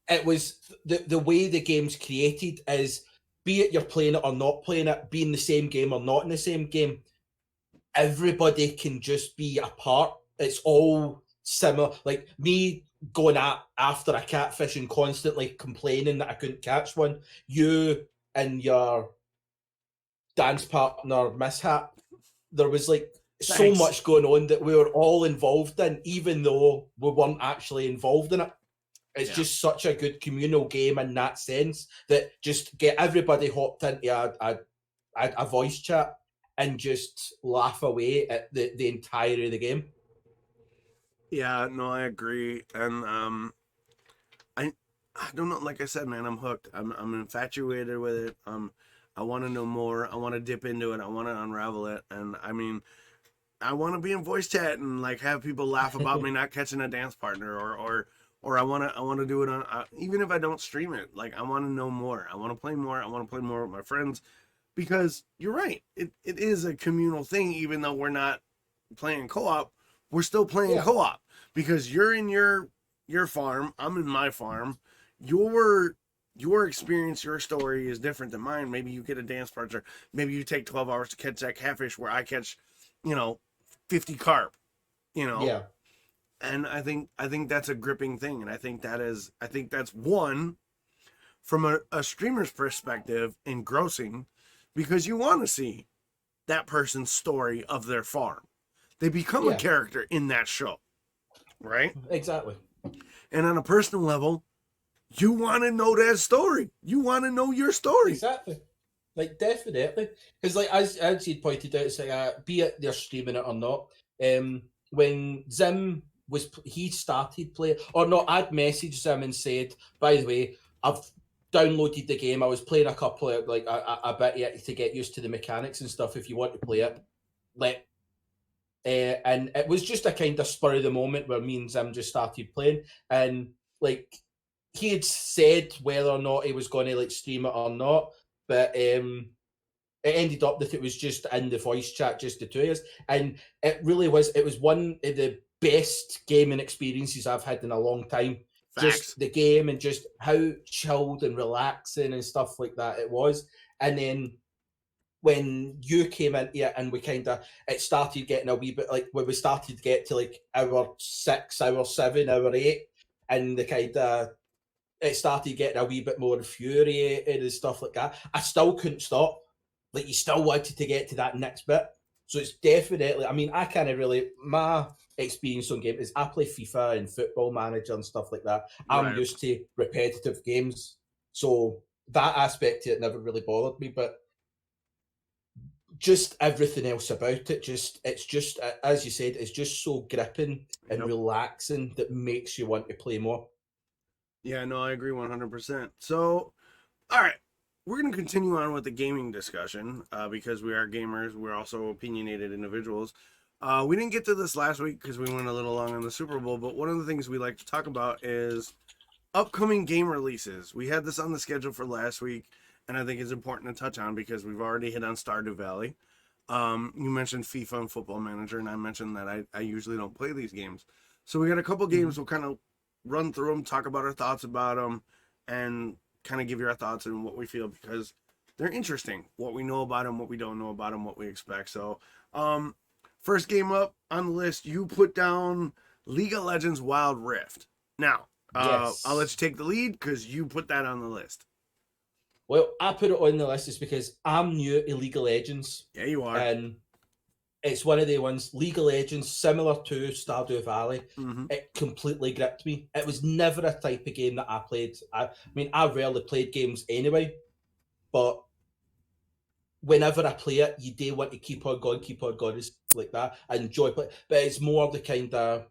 it was the way the game's created is, be it you're playing it or not playing it, be in the same game or not in the same game, everybody can just be a part. It's all similar. Like me going after a catfish and constantly complaining that I couldn't catch one. You and your dance partner mishap. There was like so much going on that we were all involved in, even though we weren't actually involved in it. It's just such a good communal game in that sense, that just get everybody hopped into a voice chat and just laugh away at the entirety of the game. Yeah, no, I agree. And I don't know, like I said, man, I'm hooked. I'm infatuated with it. I want to know more. I want to dip into it. I want to unravel it. And I mean, I want to be in voice chat and like have people laugh about me not catching a dance partner, or I want to do it on even if I don't stream it. Like, I want to know more. I want to play more. I want to play more with my friends. because you're right. It is a communal thing, even though we're not playing co-op. We're still playing co-op because you're in your farm. I'm in my farm. Your experience, your story is different than mine. Maybe you get a dance partner. Maybe you take 12 hours to catch that catfish where I catch, 50 carp, Yeah. And I think that's a gripping thing. And I think that's one from a streamer's perspective engrossing, because you want to see that person's story of their farm. They become a character in that show, right? Exactly. And on a personal level, you want to know that story. You want to know your story. Exactly. Like, definitely. Because, like, as you pointed out, it's like, be it they're streaming it or not, when Zim he started playing, or no, I'd messaged Zim and said, by the way, I've downloaded the game. I was playing a couple of, like, a bit yet to get used to the mechanics and stuff. If you want to play it, and it was just a kind of spur of the moment where me and Zim just started playing, and, like, he had said whether or not he was going to, like, stream it or not, but it ended up that it was just in the voice chat, just the two of us, and it really was. It was one of the best gaming experiences I've had in a long time. Facts. Just the game and just how chilled and relaxing and stuff like that it was. And then when you came into it and it started getting a wee bit, like, when we started to get to, like, hour 6, hour 7, hour 8, and it started getting a wee bit more infuriated and stuff like that, I still couldn't stop. Like, you still wanted to get to that next bit. So it's definitely, I mean, I kind of really, my experience on game is I play FIFA and Football Manager and stuff like that. I'm used to repetitive games. So that aspect of it never really bothered me, but just everything else about it, it's just, as you said, it's just so gripping and relaxing that makes you want to play more. Yeah, no, I agree 100%. So, all right, we're going to continue on with the gaming discussion because we are gamers. We're also opinionated individuals. We didn't get to this last week because we went a little long on the Super Bowl, but one of the things we like to talk about is upcoming game releases. We had this on the schedule for last week, and I think it's important to touch on because we've already hit on Stardew Valley. You mentioned FIFA and Football Manager, and I mentioned that I usually don't play these games. So we got a couple games. We'll kind of run through them, talk about our thoughts about them, and kind of give you our thoughts and what we feel, because they're interesting. What we know about them, what we don't know about them, what we expect. So, first game up on the list, you put down League of Legends Wild Rift. Now, I'll let you take the lead because you put that on the list. Well, I put it on the list is because I'm new to League of Legends. Yeah, you are. And it's one of the ones, League of Legends, similar to Stardew Valley. It completely gripped me. It was never a type of game that I played. I mean, I rarely played games anyway, but whenever I play it, you do want to keep on going, it's like that. I enjoy it, but it's more the kind of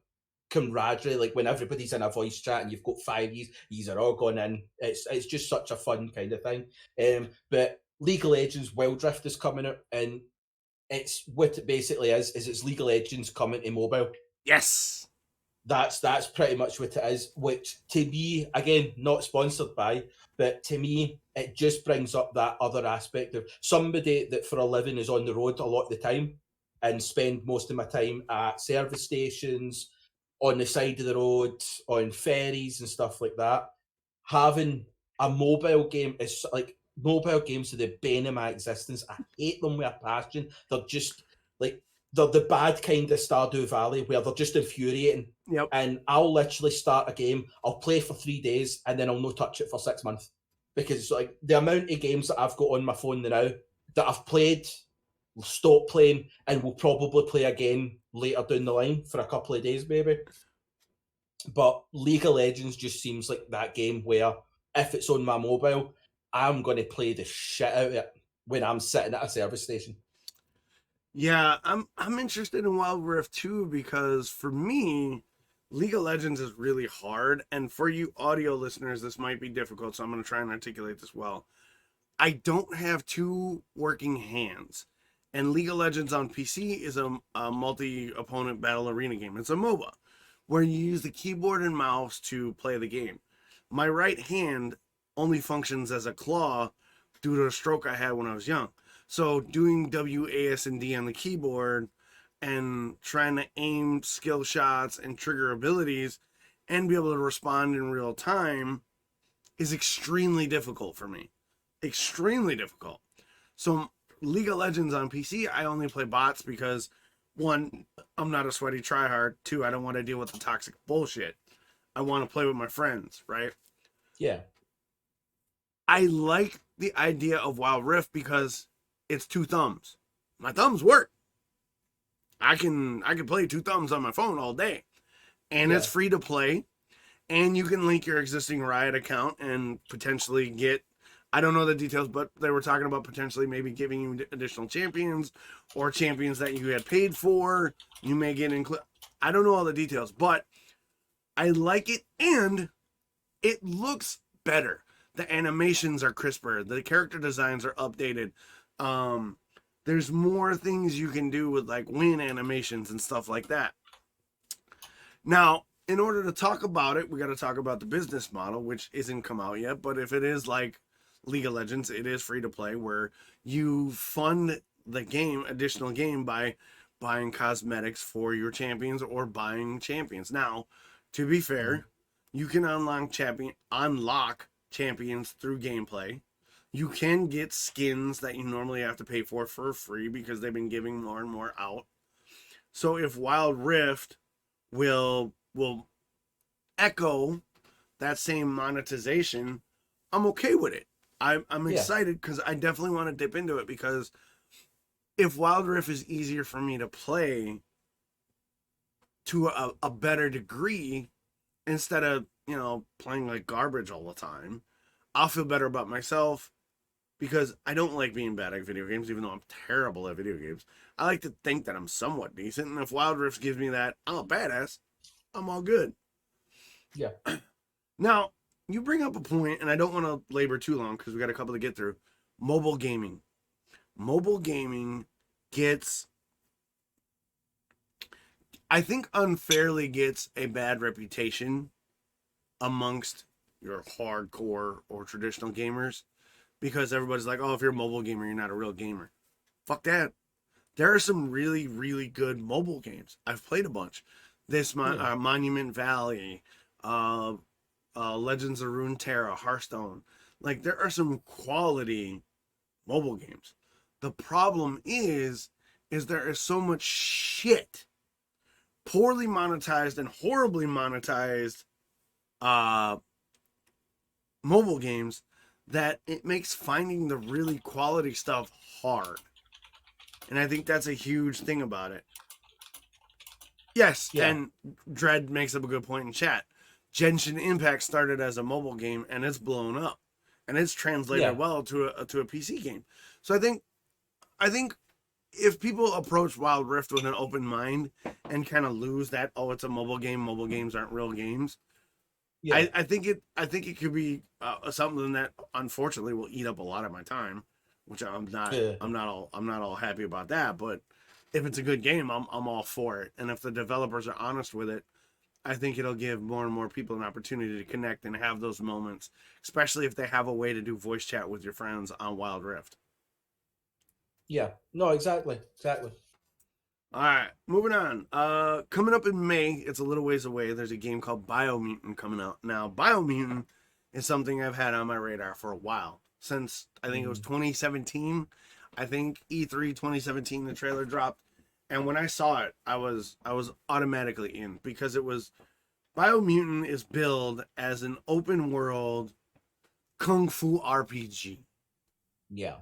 camaraderie, like when everybody's in a voice chat and you've got 5 years, these are all going in. It's just such a fun kind of thing. But League of Legends Wild Rift is coming out, and it's what it basically is it's League of Legends coming to mobile. Yes. That's pretty much what it is, which to me, again, not sponsored by, but to me, it just brings up that other aspect of somebody that for a living is on the road a lot of the time and spend most of my time at service stations, on the side of the road, on ferries and stuff like that. Having a mobile game is like, mobile games are the bane of my existence. I hate them with a passion. They're just like, they're the bad kind of Stardew Valley where they're just infuriating. Yep. And I'll literally start a game, I'll play for 3 days, and then I'll not touch it for 6 months. Because it's like the amount of games that I've got on my phone now that I've played, stop playing, and will probably play again later down the line for a couple of days maybe. But League of Legends just seems like that game where if it's on my mobile, I'm going to play the shit out of it when I'm sitting at a service station. Yeah, I'm interested in Wild Rift too, because for me, League of Legends is really hard, and for you audio listeners, this might be difficult, so I'm going to try and articulate this well. I don't have two working hands, and League of Legends on PC is a multi-opponent battle arena game. It's a MOBA, where you use the keyboard and mouse to play the game. My right hand only functions as a claw due to a stroke I had when I was young. So doing W, A, S, and D on the keyboard and trying to aim skill shots and trigger abilities and be able to respond in real time is extremely difficult for me. Extremely difficult. So League of Legends on PC, I only play bots because, one, I'm not a sweaty tryhard. Two, I don't want to deal with the toxic bullshit. I want to play with my friends, right? Yeah. I like the idea of Wild Rift because it's 2 thumbs. My thumbs work. I can play 2 thumbs on my phone all day. And it's free to play. And you can link your existing Riot account and potentially get, I don't know the details, but they were talking about potentially maybe giving you additional champions or champions that you had paid for. You may get included. I don't know all the details, but I like it and it looks better. The animations are crisper. The character designs are updated. There's more things you can do with like win animations and stuff like that. Now, in order to talk about it, we got to talk about the business model, which isn't come out yet. But if it is like League of Legends, it is free to play, where you fund the game, additional game, by buying cosmetics for your champions or buying champions. Now, to be fair, you can unlock champions through gameplay. You can get skins that you normally have to pay for free because they've been giving more and more out. So if Wild Rift will echo that same monetization, I'm okay with it. I'm excited because I definitely want to dip into it, because if Wild Rift is easier for me to play to a better degree instead of, you know, playing like garbage all the time, I'll feel better about myself, because I don't like being bad at video games, even though I'm terrible at video games. I like to think that I'm somewhat decent, and if Wild Rift gives me that, I'm a badass, I'm all good. Yeah. Now, you bring up a point, and I don't want to labor too long because we got a couple to get through. Mobile gaming. Mobile gaming gets, I think, unfairly gets a bad reputation amongst your hardcore or traditional gamers, because everybody's like, oh, if you're a mobile gamer, you're not a real gamer. Fuck that. There are some really, really good mobile games. I've played a bunch. This Monument Valley, Legends of Runeterra, Hearthstone. Like, there are some quality mobile games. The problem is there is so much shit, poorly monetized and horribly monetized mobile games, that it makes finding the really quality stuff hard. And I think that's a huge thing about it. Yes, and Dread makes up a good point in chat. Genshin Impact started as a mobile game, and it's blown up, and it's translated well to a PC game. So I think if people approach Wild Rift with an open mind and kind of lose that, oh, it's a mobile game, mobile games aren't real games. Yeah. I think it could be something that unfortunately will eat up a lot of my time, which I'm not all happy about that. But if it's a good game, I'm all for it. And if the developers are honest with it, I think it'll give more and more people an opportunity to connect and have those moments, especially if they have a way to do voice chat with your friends on Wild Rift. Yeah, no, exactly. All right, moving on. Coming up in May, it's a little ways away. There's a game called Biomutant coming out. Now, Biomutant is something I've had on my radar for a while, since I think it was 2017. I think E3 2017, the trailer dropped. And when I saw it, I was automatically in, because it was, Biomutant is billed as an open world kung fu RPG. Yeah.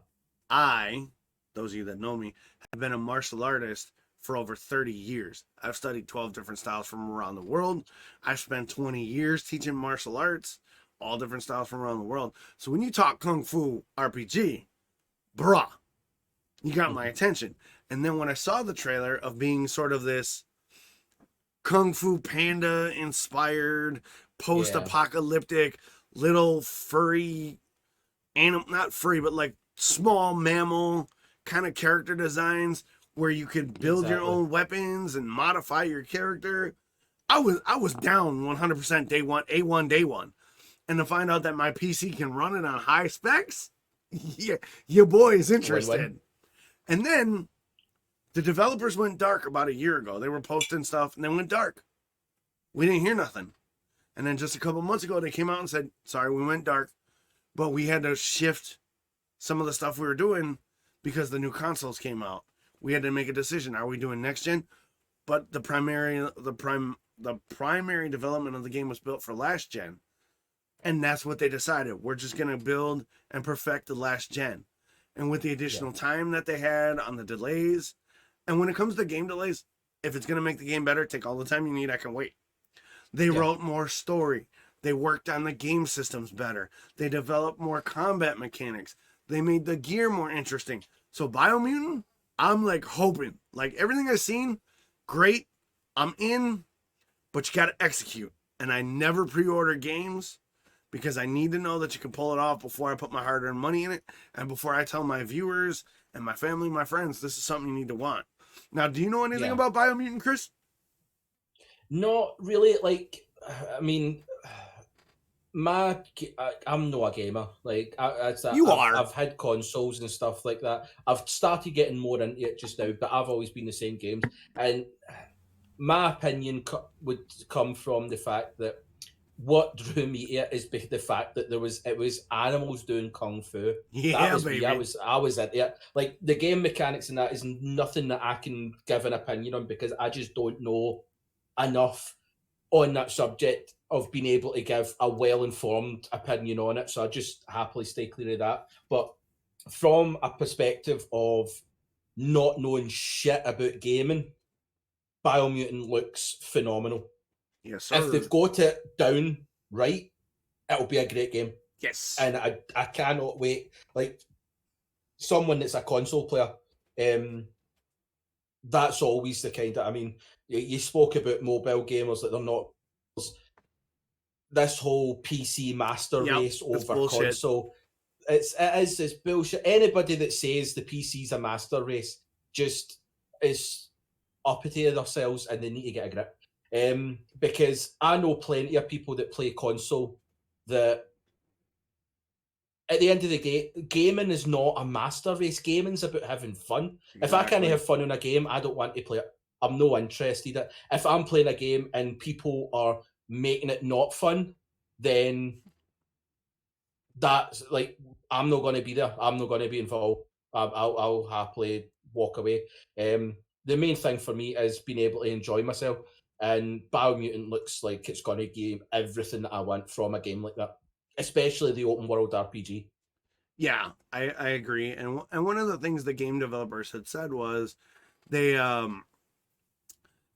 Those of you that know me, have been a martial artist for over 30 years. I've studied 12 different styles from around the world. I've spent 20 years teaching martial arts, all different styles from around the world. So when you talk kung fu RPG, bruh, you got my attention. And then when I saw the trailer of being sort of this Kung Fu Panda inspired, post-apocalyptic, little furry animal, not furry, but like small mammal kind of character designs where you could build your own weapons and modify your character, I was down 100% day one. And to find out that my PC can run it on high specs, yeah, your boy is interested. And then the developers went dark about a year ago. They were posting stuff and then went dark. We didn't hear nothing. And then just a couple months ago, they came out and said, sorry, we went dark, but we had to shift some of the stuff we were doing because the new consoles came out. We had to make a decision. Are we doing next gen? But the primary development of the game was built for last gen. And that's what they decided. We're just going to build and perfect the last gen. And with the additional time that they had on the delays, and when it comes to game delays, if it's going to make the game better, take all the time you need, I can wait. They wrote more story. They worked on the game systems better. They developed more combat mechanics. They made the gear more interesting. So Biomutant, I'm like hoping, like everything I've seen, great. I'm in, but you got to execute. And I never pre-order games because I need to know that you can pull it off before I put my hard-earned money in it and before I tell my viewers and my family, my friends, this is something you need to want. Now, do you know anything about Biomutant, Chris? Not really. Like, I mean, I'm not a gamer. Like, I've had consoles and stuff like that. I've started getting more into it just now, but I've always been the same games. And my opinion would come from the fact that what drew me to it is the fact that it was animals doing kung fu. Yeah, that was baby. Me. I was at it. Like, the game mechanics and that is nothing that I can give an opinion on because I just don't know enough on that subject of being able to give a well-informed opinion on it. So I just happily stay clear of that. But from a perspective of not knowing shit about gaming, Biomutant looks phenomenal. Yes, sir. If they've got it down right, it'll be a great game. Yes. And I cannot wait. Like, someone that's a console player, that's always the kind of, I mean, you spoke about mobile gamers that they're not. This whole PC master race over console, it's bullshit. Anybody that says the PC's a master race just is uppity themselves and they need to get a grip. Because I know plenty of people that play console that at the end of the day, gaming is not a master race. Gaming's about having fun. Exactly. If I can't have fun in a game, I don't want to play it. I'm no interested. If I'm playing a game and people are making it not fun, then that's like, I'm not going to be there. I'm not going to be involved. I'll happily walk away. The main thing for me is being able to enjoy myself. And Biomutant looks like it's going to give everything that I want from a game like that, especially the open world RPG. Yeah, I agree. And one of the things the game developers had said was they,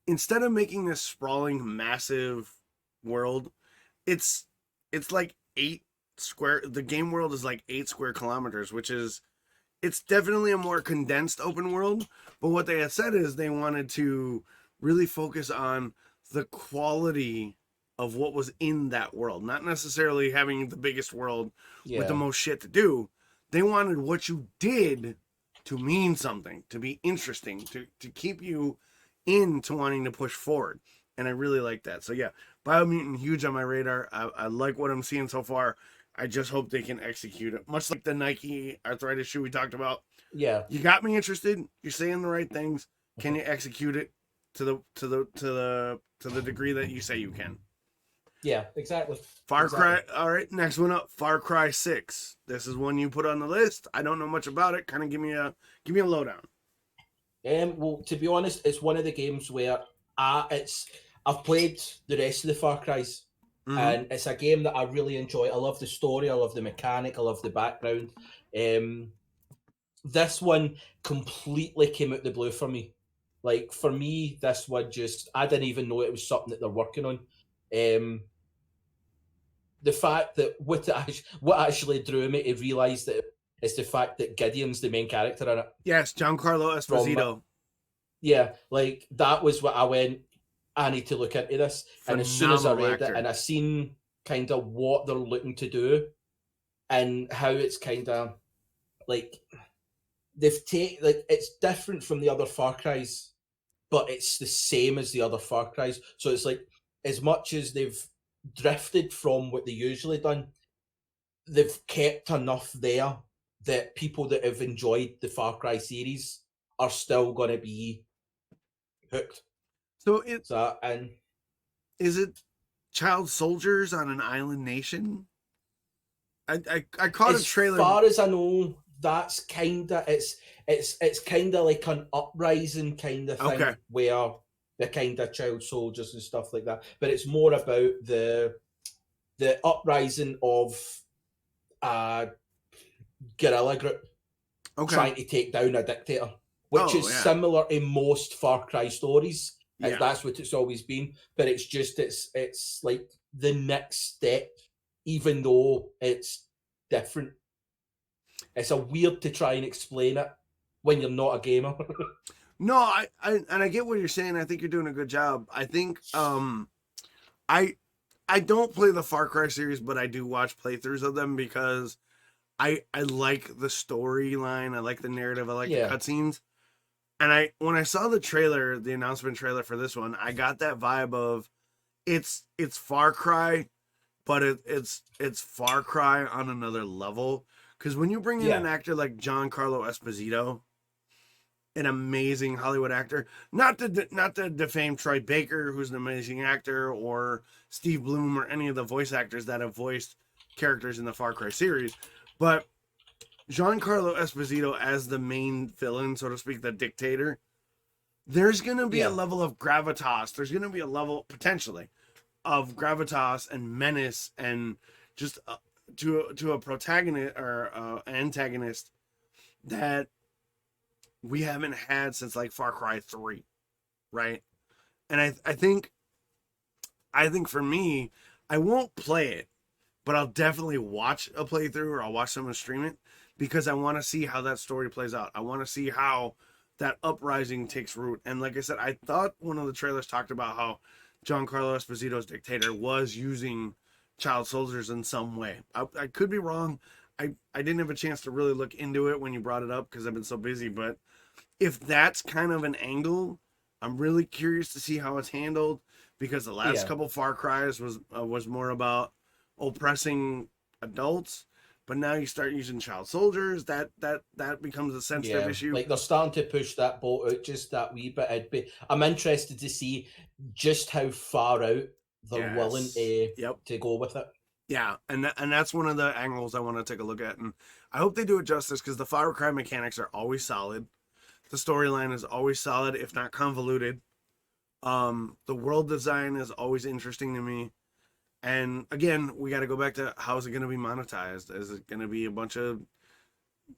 instead of making this sprawling, massive world, it's like 8 square. The game world is like 8 square kilometers, which is, it's definitely a more condensed open world. But what they had said is they wanted to really focus on the quality of what was in that world, not necessarily having the biggest world with the most shit to do. They wanted what you did to mean something, to be interesting, to keep you into wanting to push forward. And I really like that. So yeah, Biomutant, huge on my radar. I like what I'm seeing so far. I just hope they can execute it. Much like the Nike arthritis shoe we talked about. Yeah. You got me interested. You're saying the right things. Can you execute it to the degree that you say you can? Yeah, exactly. Far Cry. All right, next one up, Far Cry 6. This is one you put on the list. I don't know much about it. Kind of give me a lowdown. Well, to be honest, it's one of the games where I've played the rest of the Far Cries, and it's a game that I really enjoy. I love the story, I love the mechanic, I love the background. This one completely came out the blue for me. Like, for me, this one just, I didn't even know it was something that they're working on. The fact that what actually drew me to realise that is the fact that Gideon's the main character in it. Yes, Giancarlo Esposito. Like, that was what I went, I need to look into this. And as soon as I read it and I seen kind of what they're looking to do and how it's kind of like, it's different from the other Far Cries, but it's the same as the other Far Cries. So it's like, as much as they've drifted from what they usually done, they've kept enough there that people that have enjoyed the Far Cry series are still going to be hooked. So is it child soldiers on an island nation? I caught a trailer. As far as I know, that's kinda it's kinda like an uprising kind of thing where they're kind of child soldiers and stuff like that. But it's more about the uprising of a guerrilla group trying to take down a dictator, which is similar in most Far Cry stories. And that's what it's always been. But it's just it's like the next step, even though it's different. It's a weird to try and explain it when you're not a gamer. No, I get what you're saying. I think you're doing a good job. I think I don't play the Far Cry series, but I do watch playthroughs of them because I like the storyline, I like the narrative, I like the cutscenes. And when I saw the trailer, the announcement trailer for this one, I got that vibe of it's Far Cry, but it's Far Cry on another level. Because when you bring in an actor like Giancarlo Esposito, an amazing Hollywood actor, not to defame Troy Baker, who's an amazing actor, or Steve Bloom, or any of the voice actors that have voiced characters in the Far Cry series, but Giancarlo Esposito as the main villain, so to speak, the dictator, there's going to be a level of gravitas. There's going to be a level, potentially, of gravitas and menace and just to a protagonist or antagonist that we haven't had since like Far Cry 3, right? And I think for me, I won't play it, but I'll definitely watch a playthrough or I'll watch someone stream it because I want to see how that story plays out. I want to see how that uprising takes root. And like I said, I thought one of the trailers talked about how Giancarlo Esposito's dictator was using child soldiers in some way. I could be wrong. I didn't have a chance to really look into it when you brought it up because I've been so busy. But if that's kind of an angle, I'm really curious to see how it's handled because the last couple Far Cries was more about oppressing adults, but now you start using child soldiers. That becomes a sensitive issue. Like they're starting to push that boat out just that wee bit. I'm interested to see just how far out they're willing to go with it. Yeah, and that's one of the angles I want to take a look at, and I hope they do it justice because the Far Cry mechanics are always solid. The storyline is always solid, if not convoluted. The world design is always interesting to me. And again, we got to go back to how is it going to be monetized? Is it going to be a bunch of,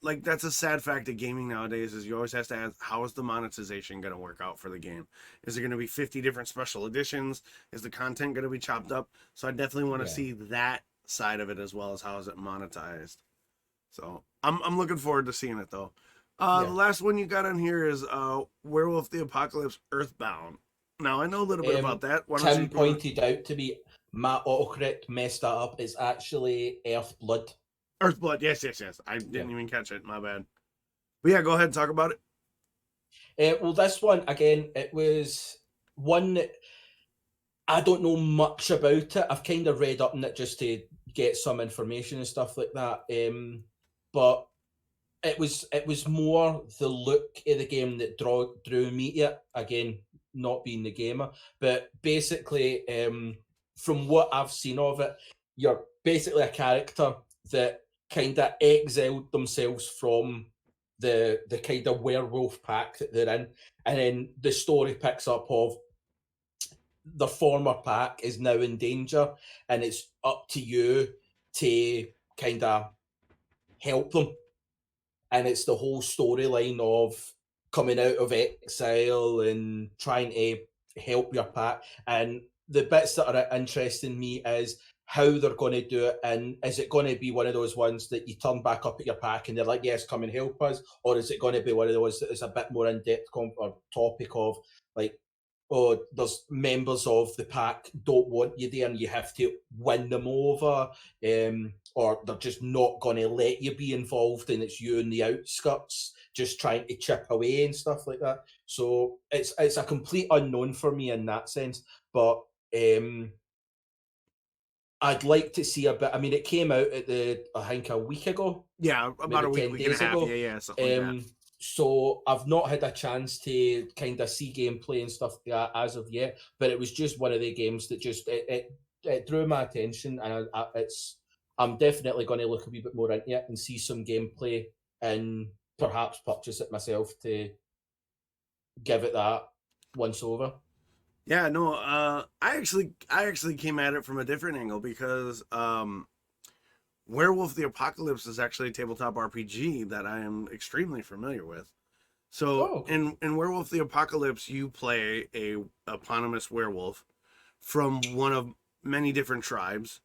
like, that's a sad fact of gaming nowadays is you always have to ask, how is the monetization going to work out for the game? Is it going to be 50 different special editions? Is the content going to be chopped up? So I definitely want to see that side of it as well as how is it monetized. So I'm looking forward to seeing it though. The last one you got on here is Werewolf the Apocalypse Earthbound. Now I know a little bit about that. Tim pointed out to me, my autocorrect messed that up. It's actually Earthblood. Earthblood, yes. I didn't even catch it. My bad. But yeah, go ahead and talk about it. Well, this one, again, it was one that I don't know much about it. I've kind of read up on it just to get some information and stuff like that. But it was more the look of the game that drew me to it. Again, not being the gamer. But basically, from what I've seen of it, you're basically a character that kind of exiled themselves from the kind of werewolf pack that they're in, and then the story picks up of the former pack is now in danger, and it's up to you to kind of help them. And it's the whole storyline of coming out of exile and trying to help your pack. And the bits that are interesting me is how they're going to do it, and is it going to be one of those ones that you turn back up at your pack and they're like, yes, come and help us, or is it going to be one of those that is a bit more in-depth or topic of like, oh, there's members of the pack don't want you there and you have to win them over, or they're just not going to let you be involved and it's you in the outskirts just trying to chip away and stuff like that. So it's a complete unknown for me in that sense, but I'd like to see a bit. I mean, it came out at I think a week ago. Yeah, about a week and a half. Yeah, something like that. So I've not had a chance to kind of see gameplay and stuff like that as of yet, but it was just one of the games that just it drew my attention, and I'm definitely going to look a wee bit more into it and see some gameplay and perhaps purchase it myself to give it that once over. Yeah, no, I actually came at it from a different angle because Werewolf the Apocalypse is actually a tabletop RPG that I am extremely familiar with. So in Werewolf the Apocalypse, you play a eponymous werewolf from one of many different tribes,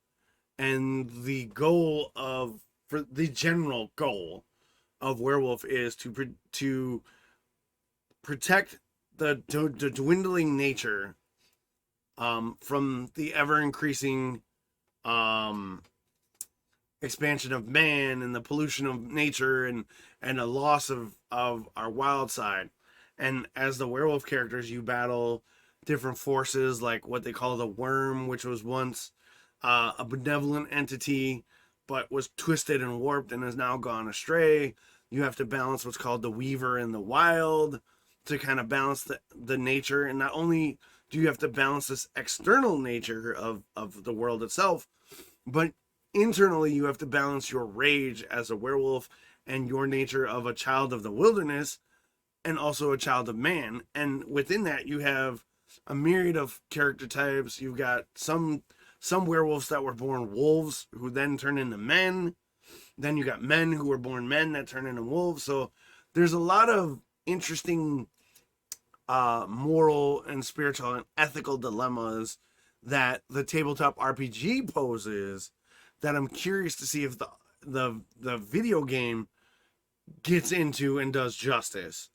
and the general goal of Werewolf is to protect the dwindling nature from the ever increasing expansion of man and the pollution of nature and a loss of our wild side. And as the werewolf characters, you battle different forces like what they call the worm, which was once a benevolent entity but was twisted and warped and has now gone astray. You have to balance what's called the weaver in the wild to kind of balance the nature. And not only do you have to balance this external nature of the world itself, but internally you have to balance your rage as a werewolf and your nature of a child of the wilderness and also a child of man. And within that you have a myriad of character types. You've got some werewolves that were born wolves who then turn into men. Then you got men who were born men that turn into wolves. So there's a lot of interesting moral and spiritual and ethical dilemmas that the tabletop RPG poses that I'm curious to see if the video game gets into and does justice.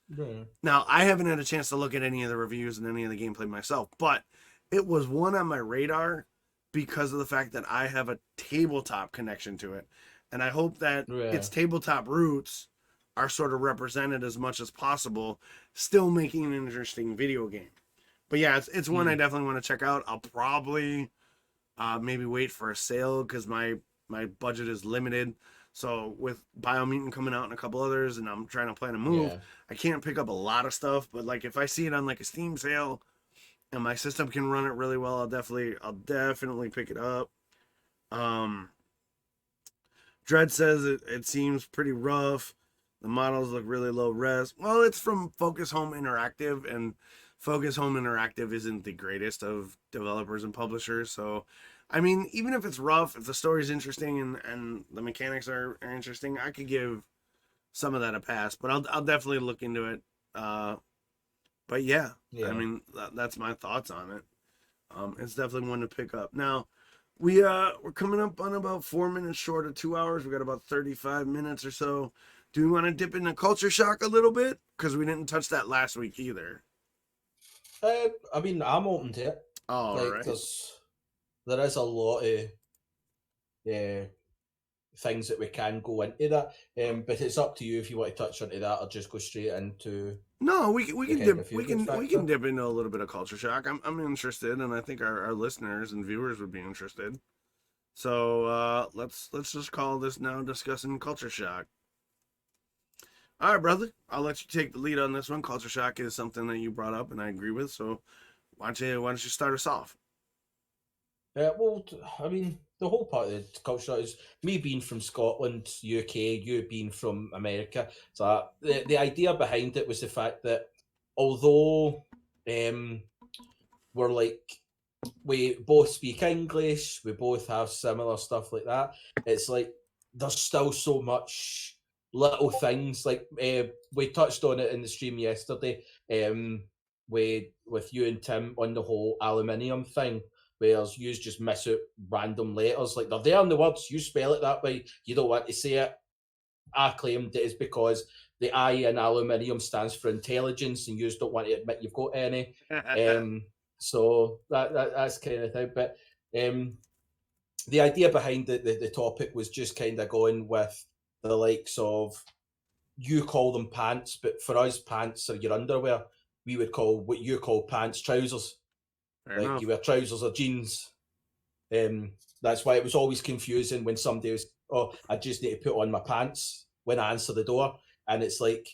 Now, I haven't had a chance to look at any of the reviews and any of the gameplay myself, but it was one on my radar because of the fact that I have a tabletop connection to it. And I hope that its tabletop roots are sort of represented as much as possible, still making an interesting video game. But yeah, it's one I definitely want to check out. I'll probably maybe wait for a sale because my budget is limited. So with Biomutant coming out and a couple others, and I'm trying to plan a move, I can't pick up a lot of stuff. But like if I see it on like a Steam sale and my system can run it really well, I'll definitely pick it up. Dread says it seems pretty rough. The models look really low res. Well, it's from Focus Home Interactive, and Focus Home Interactive isn't the greatest of developers and publishers. So, I mean, even if it's rough, if the story's interesting and the mechanics are interesting, I could give some of that a pass. But I'll definitely look into it. But yeah, I mean, that's my thoughts on it. It's definitely one to pick up. Now, we're coming up on about 4 minutes short of 2 hours. We got about 35 minutes or so. Do we want to dip into culture shock a little bit? Because we didn't touch that last week either. I mean, I'm open to it. Oh, like, right. There is a lot of things that we can go into that, but it's up to you if you want to touch onto that or just go straight into. No, we can dip into a little bit of culture shock. I'm interested, and I think our listeners and viewers would be interested. So let's just call this now discussing culture shock. All right, brother. I'll let you take the lead on this one. Culture shock is something that you brought up, and I agree with. So why don't you start us off? Well, I mean, the whole part of the culture shock is me being from Scotland, UK, you being from America. So the idea behind it was the fact that although we're like, we both speak English, we both have similar stuff like that, it's like there's still so much little things. Like we touched on it in the stream yesterday with you and Tim on the whole aluminium thing, where you just miss out random letters. Like they're there in the words, you spell it that way, you don't want to say it. I claimed it is because the I in aluminium stands for intelligence and you just don't want to admit you've got any. So that's kind of thing. But the idea behind the topic was just kind of going with the likes of, you call them pants, but for us pants are your underwear. We would call what you call pants trousers. Fair like enough. You wear trousers or jeans. That's why it was always confusing when somebody was, oh, I just need to put on my pants when I answer the door. And it's like,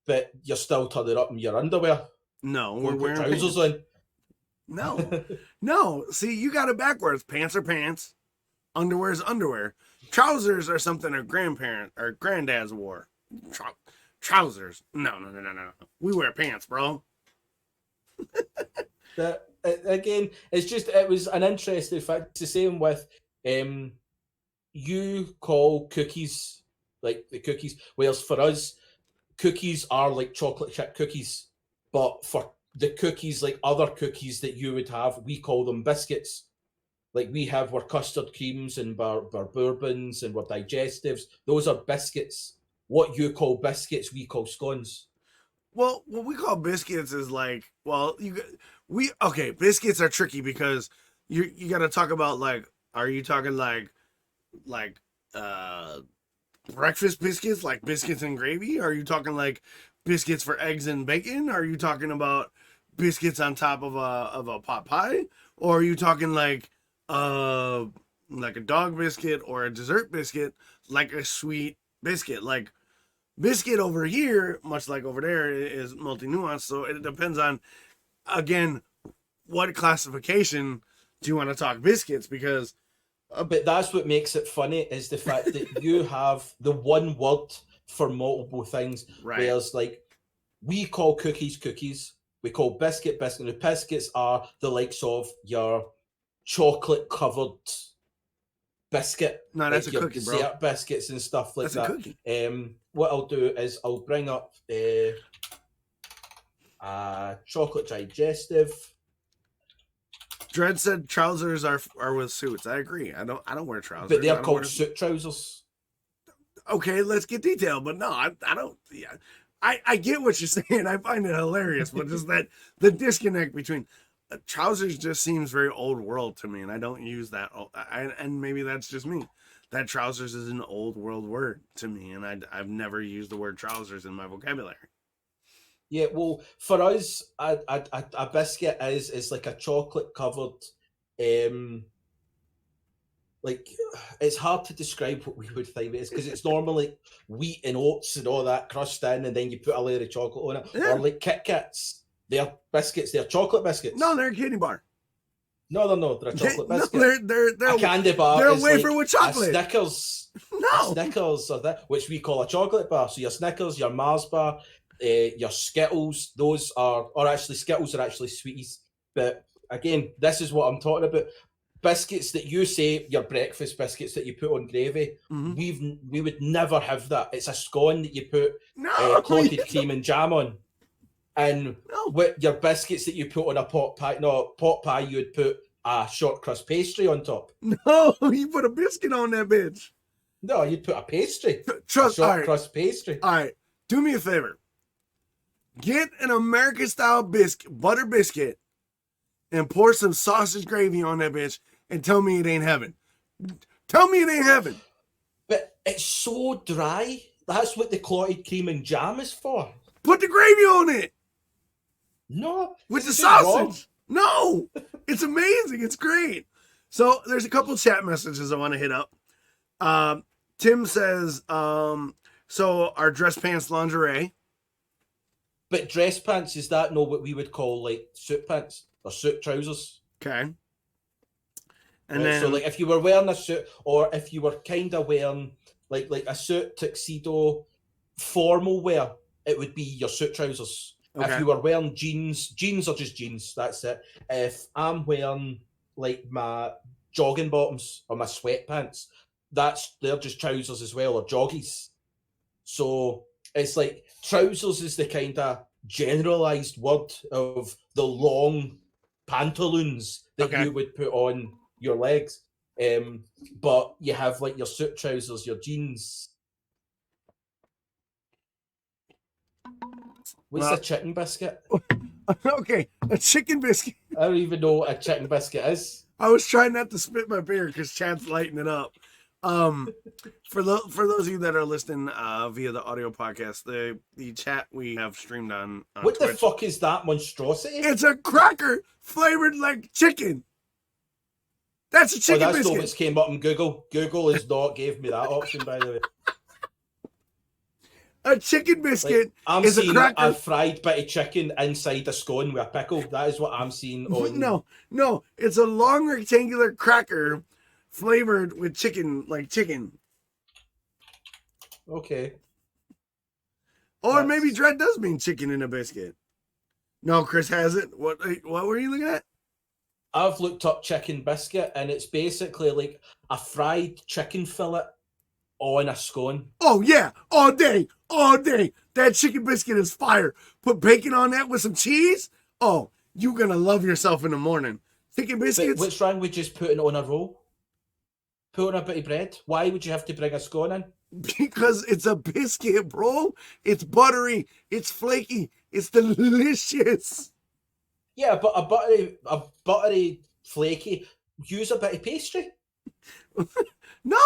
but you're still turning up in your underwear. No, Go we're and put wearing trousers pants. on. No, no. See, you got it backwards. Pants are pants. Underwear is underwear. Trousers are something our grandparent or granddads wore. Trousers. No. We wear pants, bro. That again, it was an interesting fact. It's the same with you call cookies like the cookies, whereas for us, cookies are like chocolate chip cookies, but for the cookies like other cookies that you would have, we call them biscuits. Like we have our custard creams and our bourbons and our digestives. Those are biscuits. What you call biscuits, we call scones. Well, what we call biscuits is like, biscuits are tricky because you got to talk about like, are you talking like breakfast biscuits, like biscuits and gravy? Are you talking like biscuits for eggs and bacon? Are you talking about biscuits on top of a pot pie? Or are you talking like a dog biscuit or a dessert biscuit, like a sweet biscuit? Like biscuit over here, much like over there, is multi-nuanced. So it depends on, again, what classification do you want to talk biscuits? Because but that's what makes it funny, is the fact that you have the one word for multiple things. Right. Whereas, like, we call cookies. We call biscuit. The biscuits are the likes of your chocolate-covered biscuit. No, that's like a cookie, bro. Dessert biscuits and stuff like that's that. That's a cookie. What I'll do is I'll bring up a chocolate digestive. Dread said trousers are with suits. I agree. I don't wear trousers. But they're called suit trousers. Okay, let's get detailed. But no, I don't. Yeah, I get what you're saying. I find it hilarious, but just that the disconnect between trousers just seems very old world to me, and I don't use that. And maybe that's just me. That trousers is an old world word to me, and I've never used the word trousers in my vocabulary. Yeah, well, for us, a biscuit is like a chocolate covered, like, it's hard to describe what we would think it is, because it's normally wheat and oats and all that crushed in, and then you put a layer of chocolate on it. Yeah. Or like Kit Kats, they're biscuits, they're chocolate biscuits. No, they're a candy bar. No, they're a chocolate biscuit. No, they're a candy bar. They're a is wafer like with chocolate. A Snickers. No. A Snickers or that, which we call a chocolate bar. So your Snickers, your Mars bar, your Skittles, Skittles are actually sweeties. But again, this is what I'm talking about. Biscuits that you say, your breakfast biscuits that you put on gravy, we would never have that. It's a scone that you put clotted cream and jam on. And with your biscuits that you put on a pot pie, you would put a short crust pastry on top. No, you put a biscuit on that bitch. No, you'd put a pastry. Trust, short crust pastry. All right, do me a favor. Get an American-style butter biscuit, and pour some sausage gravy on that bitch, and tell me it ain't heaven. Tell me it ain't heaven. But it's so dry. That's what the clotted cream and jam is for. Put the gravy on it. No. With the sausage. No. It's amazing. It's great. So there's a couple chat messages I want to hit up. Tim says, so are dress pants lingerie? But dress pants, is that not what we would call like suit pants or suit trousers? Okay. And then, so like if you were wearing a suit, or if you were kind of wearing like a suit, tuxedo, formal wear, it would be your suit trousers. Okay. If you were wearing jeans are just jeans, that's it. If I'm wearing like my jogging bottoms or my sweatpants, they're just trousers as well, or joggies. So it's like trousers is the kind of generalized word of the long pantaloons that you would put on your legs. But you have like your suit trousers, your jeans. What's a chicken biscuit? Okay, a chicken biscuit. I don't even know what a chicken biscuit is. I was trying not to spit my beer because chat's lighting it up. For those of you that are listening via the audio podcast, the chat we have streamed on what Twitch. The fuck is that monstrosity? It's a cracker flavored like chicken. That's a chicken biscuit. That's not what came up in Google. Google has not gave me that option, by the way. A chicken biscuit Like, I'm is a seeing cracker. a fried bit of chicken inside a scone with a pickle. That is what I'm seeing on. No, it's a long rectangular cracker flavored with chicken, like chicken. Okay. Or maybe Dread does mean chicken in a biscuit. No, Chris has it. What were you looking at? I've looked up chicken biscuit, and it's basically like a fried chicken fillet on a scone. Oh yeah, all day, all day. That chicken biscuit is fire. Put bacon on that with some cheese. Oh, you're gonna love yourself in the morning. Chicken biscuits. But what's wrong with just putting it on a roll? Put on a bit of bread. Why would you have to bring a scone in? Because it's a biscuit, bro. It's buttery. It's flaky. It's delicious. Yeah, but a buttery flaky. Use a bit of pastry. No,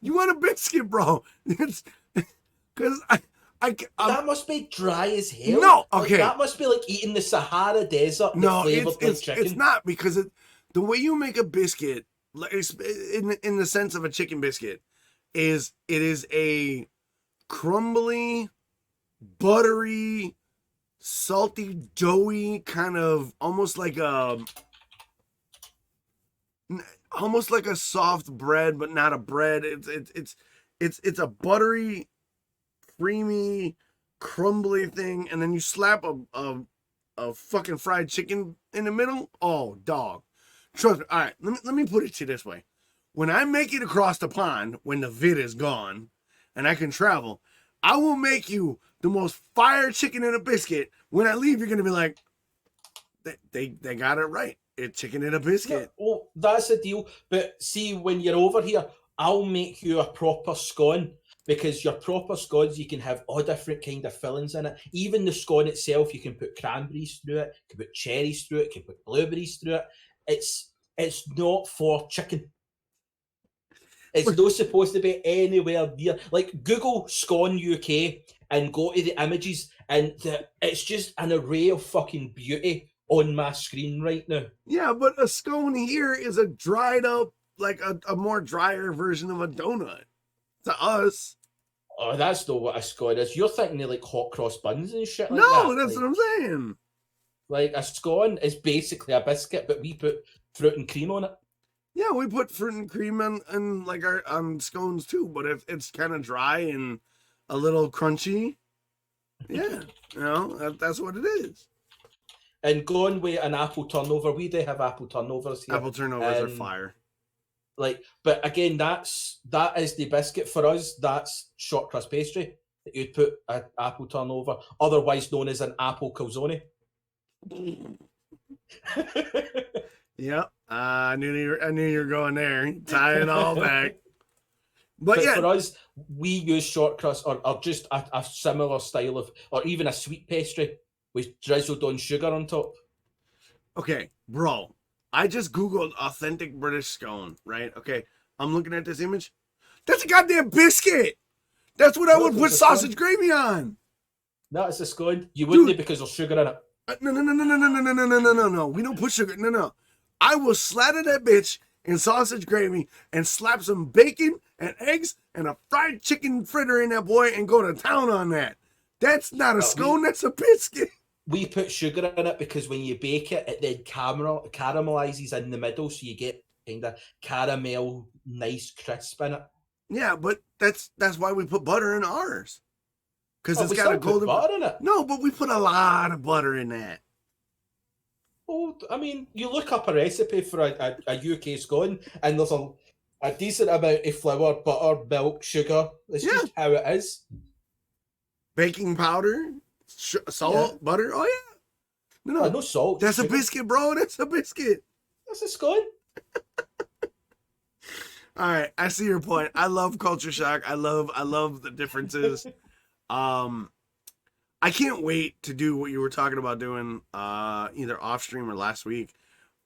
you want a biscuit, bro. It's because that must be dry as hell. No, like, okay. That must be like eating the Sahara Desert. No, it's chicken. It's not, because the way you make a biscuit, in the sense of a chicken biscuit, is it is a crumbly, buttery, salty, doughy kind of almost like a soft bread, but not a bread. It's a buttery, creamy, crumbly thing, and then you slap a fucking fried chicken in the middle. Oh, dog. Trust me. All right, let me put it to you this way. When I make it across the pond, when the vid is gone, and I can travel, I will make you the most fire chicken in a biscuit. When I leave, you're gonna be like, they got it right. It's chicken in a biscuit. Yeah, well, that's the deal. But see, when you're over here, I'll make you a proper scone, because your proper scones, you can have all different kind of fillings in it. Even the scone itself, you can put cranberries through it, you can put cherries through it, you can put blueberries through it. It's not for chicken. It's not supposed to be anywhere near. Like, Google scone UK and go to the images, and it's just an array of fucking beauty on my screen right now. Yeah, but a scone here is a dried up, like a more drier version of a donut to us. Oh, that's not what a scone is. You're thinking of like hot cross buns and shit like no, that. That's like, what I'm saying. Like, a scone is basically a biscuit, but we put fruit and cream on it. Yeah, we put fruit and cream on like on scones too, but if it's kind of dry and a little crunchy, yeah, that's what it is. And going with an apple turnover, we do have apple turnovers here. Apple turnovers are fire. Like, but again, that is the biscuit for us. That's short crust pastry that you'd put an apple turnover, otherwise known as an apple calzone. Yep, I knew you were going there. Tie it all back. But yeah, for us, we use short crust or just a similar style of, or even a sweet pastry with drizzled on sugar on top. Okay, bro. I just Googled authentic British scone, right? Okay, I'm looking at this image. That's a goddamn biscuit. That's what I would put sausage gravy on. That's a scone. You wouldn't, because there's sugar in it. No. We don't put sugar. No. I will slather that bitch in sausage gravy and slap some bacon and eggs and a fried chicken fritter in that boy and go to town on that. That's not a scone. That's a biscuit. We put sugar in it because when you bake it, it then caramelizes in the middle, so you get kind of caramel, nice crisp in it. Yeah, but that's why we put butter in ours. Because it's we got a still golden put butter in it. No, but we put a lot of butter in that. Oh, I mean, you look up a recipe for a UK scone, and there's a decent amount of flour, butter, milk, sugar. It's just how it is. Baking powder, salt, butter. Oh yeah. No salt. That's sugar. A biscuit, bro. That's a biscuit. That's a scone. All right, I see your point. I love culture shock. I love the differences. I can't wait to do what you were talking about doing, either off stream or last week.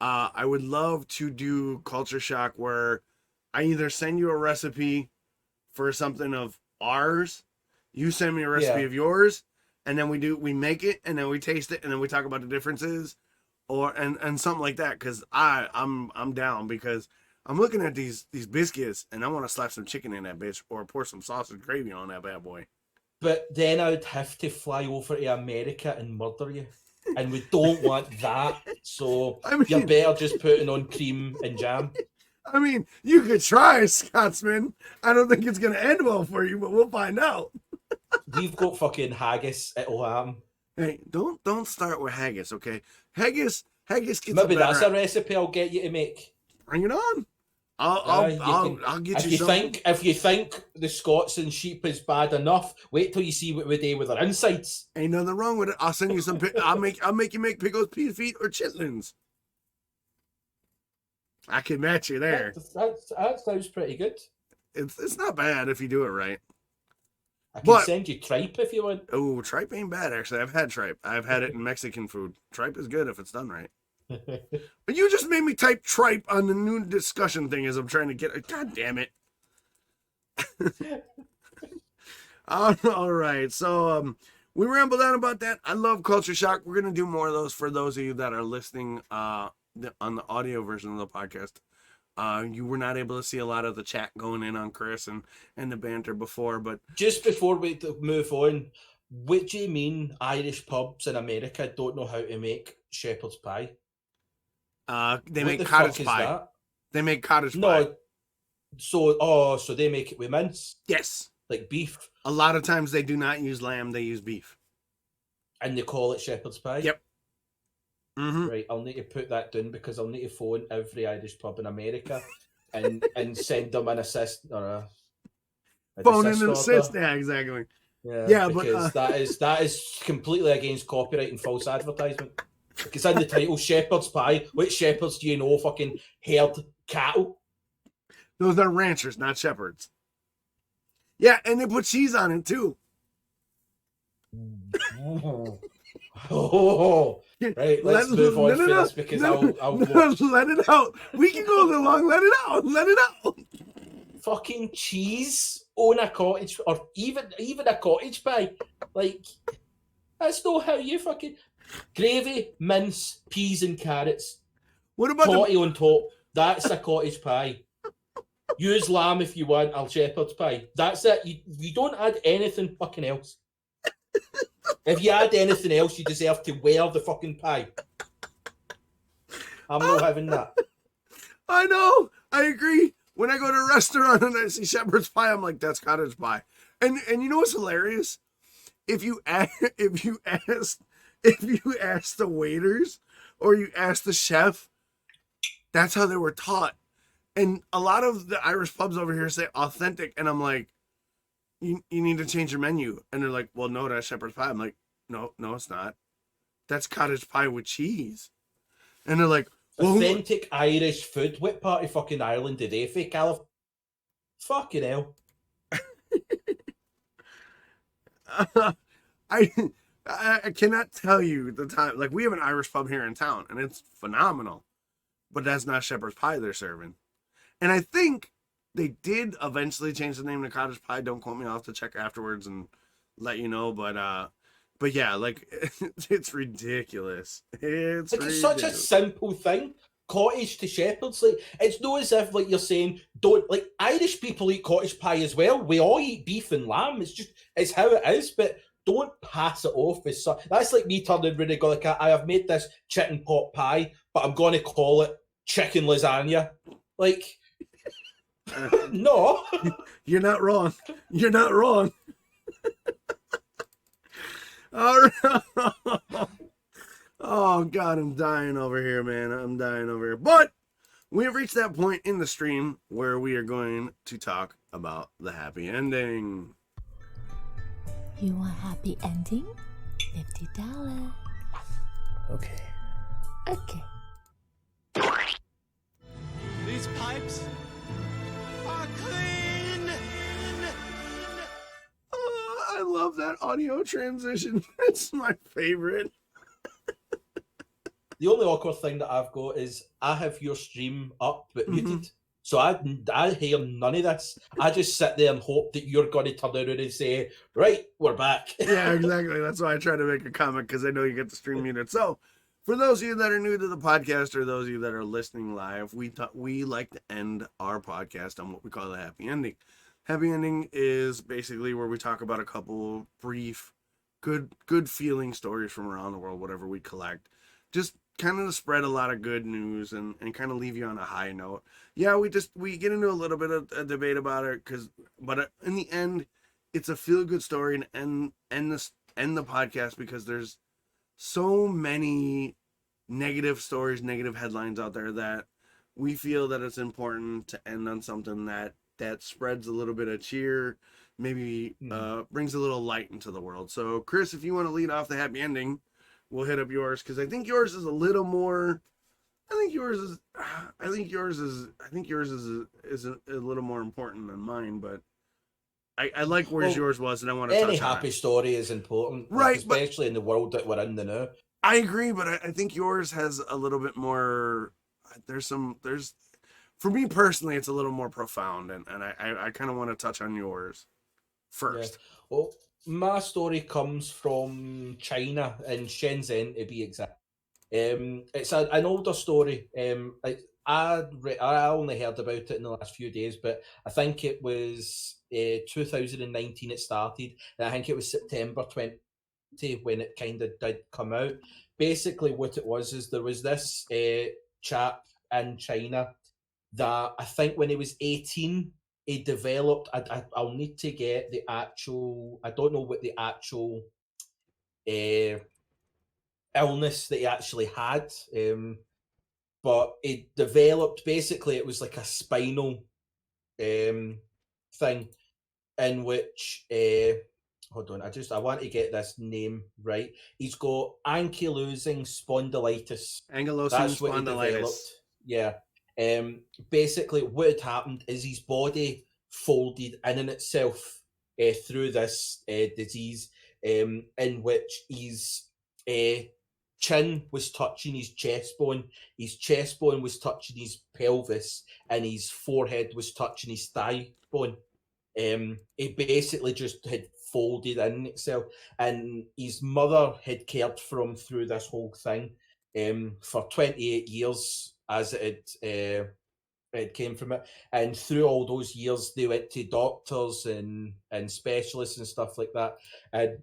I would love to do culture shock where I either send you a recipe for something of ours, you send me a recipe of yours, and then we make it, and then we taste it, and then we talk about the differences, and something like that. Because I'm down, because I'm looking at these biscuits and I want to slap some chicken in that bitch or pour some sausage gravy on that bad boy. But then I'd have to fly over to America and murder you. And we don't want that. So I mean, you're better just putting on cream and jam. I mean, you could try, Scotsman. I don't think it's going to end well for you, but we'll find out. We've got fucking haggis. It'll happen. Hey, don't start with haggis, okay? Haggis gets Maybe that's a recipe I'll get you to make. Bring it on. I'll get you something. If you think the Scots and sheep is bad enough, wait till you see what we do with our insides. Ain't nothing wrong with it. I'll send you some. I'll make you make pickled pea feet or chitlins. I can match you there. That sounds pretty good. It's not bad if you do it right. I can send you tripe if you want. Oh, tripe ain't bad actually. I've had tripe. I've had it in Mexican food. Tripe is good if it's done right. But you just made me type tripe on the new discussion thing as I'm trying to get it. God damn it. All right. So we rambled on about that. I love Culture Shock. We're going to do more of those for those of you that are listening on the audio version of the podcast. You were not able to see a lot of the chat going in on Chris and the banter before, but just before we move on, what do you mean Irish pubs in America don't know how to make shepherd's pie? They make cottage pie. They make cottage pie. No, so they make it with mince? Yes. Like beef? A lot of times they do not use lamb, they use beef. And they call it shepherd's pie? Yep. Mm-hmm. Right, I'll need to put that down because I'll need to phone every Irish pub in America and send them an assist or a phone and an assist. Yeah, exactly. Yeah, because that is completely against copyright and false advertisement. It's in the title, Shepherd's Pie. Which shepherds do you know fucking herd cattle? Those are ranchers, not shepherds. Yeah, and they put cheese on it too. Oh. Right, let's move on for this because I'll let it out. We can go along. Let it out. Let it out. Fucking cheese on a cottage, or even a cottage pie. Like, that's not how you fucking... Gravy, mince, peas and carrots. What about totty on top? That's a cottage pie. Use lamb if you want, or shepherd's pie. That's it. You don't add anything fucking else. If you add anything else, you deserve to wear the fucking pie. I'm not having that. I know. I agree. When I go to a restaurant and I see shepherd's pie, I'm like, that's cottage pie. And you know what's hilarious? If you ask the waiters or you ask the chef, that's how they were taught. And a lot of the Irish pubs over here say authentic, and I'm like, you need to change your menu. And they're like, well, no, that's shepherd's pie. I'm like, no, it's not. That's cottage pie with cheese. And they're like, well, authentic Irish food. What part of fucking Ireland did they fake California? Fucking hell. I cannot tell you the time. Like, we have an Irish pub here in town, and it's phenomenal. But that's not shepherd's pie they're serving. And I think they did eventually change the name to cottage pie. Don't quote me. I'll have to check afterwards and let you know. But yeah, like, it's ridiculous. It's ridiculous. Such a simple thing. Cottage to shepherds. Like, it's not as if, like, you're saying, don't, like, Irish people eat cottage pie as well. We all eat beef and lamb. It's how it is, but don't pass it off as such. That's like me turning around and going, like, I have made this chicken pot pie, but I'm going to call it chicken lasagna. Like, no. You're not wrong. You're not wrong. All right. Oh, God, I'm dying over here, man. I'm dying over here. But we have reached that point in the stream where we are going to talk about the happy ending. You want happy ending? $50. Okay. These pipes are clean. I love that audio transition. It's my favorite. The only awkward thing that I've got is I have your stream up but muted. So I hear none of this. I just sit there and hope that you're going to turn around and say, right, we're back. Yeah, exactly. That's why I try to make a comment, because I know you get the stream muted. So for those of you that are new to the podcast, or those of you that are listening live, we like to end our podcast on what we call a happy ending. Happy ending is basically where we talk about a couple brief, good feeling stories from around the world, whatever we collect. Just kind of to spread a lot of good news and kind of leave you on a high note. Yeah, we get into a little bit of a debate about it but in the end, it's a feel good story and end the podcast because there's so many negative stories, negative headlines out there that we feel that it's important to end on something that spreads a little bit of cheer, maybe brings a little light into the world. So, Chris, if you want to lead off the happy ending, we'll hit up yours because I think yours is a little more. I think yours is a little more important than mine, but I like where yours was, and I want to touch on any happy story is important, right? Especially in the world that we're in now. I agree, but I think yours has a little bit more. There's for me personally, it's a little more profound, and I kind of want to touch on yours first. Yeah. Well, my story comes from China, in Shenzhen to be exact. It's an older story. I only heard about it in the last few days, but I think it was 2019 it started, and I think it was September 20 when it kind of did come out. Basically, what it was is there was this chap in China that I think when he was 18, he developed. I'll need to get the actual. I don't know what the actual illness that he actually had, but it developed. Basically, it was like a spinal thing in which. Hold on, I want to get this name right. He's got ankylosing spondylitis. Ankylosing spondylitis. Yeah. Basically, what had happened is his body folded in itself through this disease, in which his chin was touching his chest bone was touching his pelvis, and his forehead was touching his thigh bone. He basically just had folded in itself, and his mother had cared for him through this whole thing for 28 years as it came from it. And through all those years, they went to doctors and specialists and stuff like that, and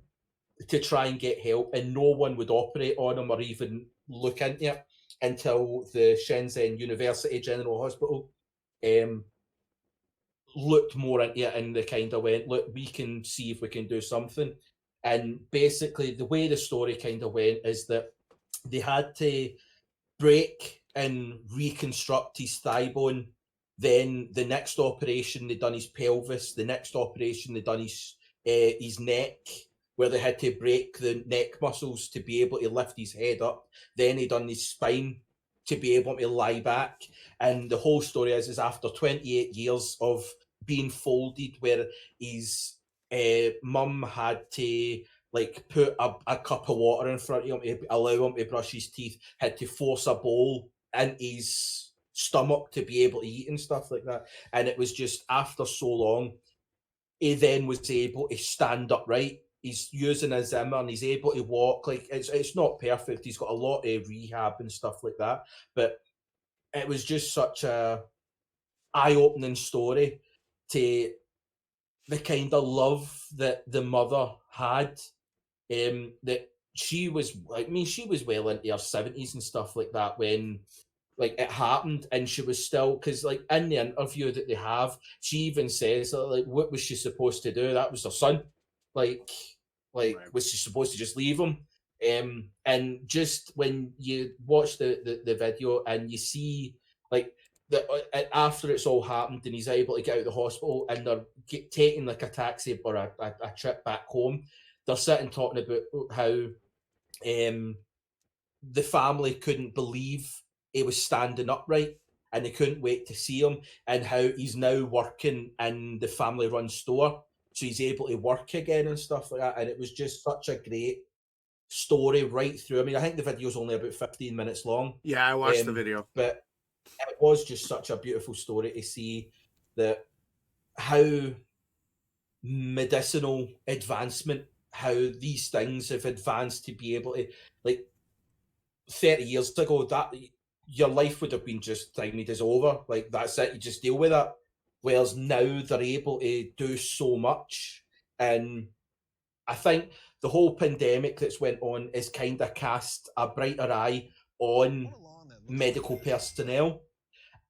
to try and get help, and no one would operate on him or even look into it until the Shenzhen University General Hospital looked more into it, and they kind of went, look, we can see if we can do something. And basically the way the story kind of went is that they had to break and reconstruct his thigh bone. Then the next operation, they done his pelvis. The next operation, they done his neck, where they had to break the neck muscles to be able to lift his head up. Then they done his spine to be able to lie back. And the whole story is after 28 years of being folded, where his mum had to like put a cup of water in front of him to allow him to brush his teeth, had to force a bowl in his stomach to be able to eat and stuff like that. And it was just after so long, he then was able to stand upright. He's using a Zimmer and he's able to walk. Like it's not perfect. He's got a lot of rehab and stuff like that. But it was just such a eye-opening story to the kind of love that the mother had. That she was, she was well into her 70s and stuff like that when like it happened, and she was still, because like in the interview that they have, she even says like, what was she supposed to do? That was her son. Like right. Was she supposed to just leave him? And just when you watch the video and you see like after it's all happened and he's able to get out of the hospital and they're taking like a taxi or a trip back home, they're sitting talking about how the family couldn't believe he was standing upright and they couldn't wait to see him, and how he's now working in the family run store, so he's able to work again and stuff like that. And it was just such a great story right through. I mean, I think the video's only about 15 minutes long. Yeah, I watched the video. But it was just such a beautiful story to see that how medicinal advancement, how these things have advanced to be able to, like 30 years ago, that your life would have been just tiny as over. Like that's it, you just deal with that. whereas now they're able to do so much. And I think the whole pandemic that's went on is kind of cast a brighter eye on medical personnel,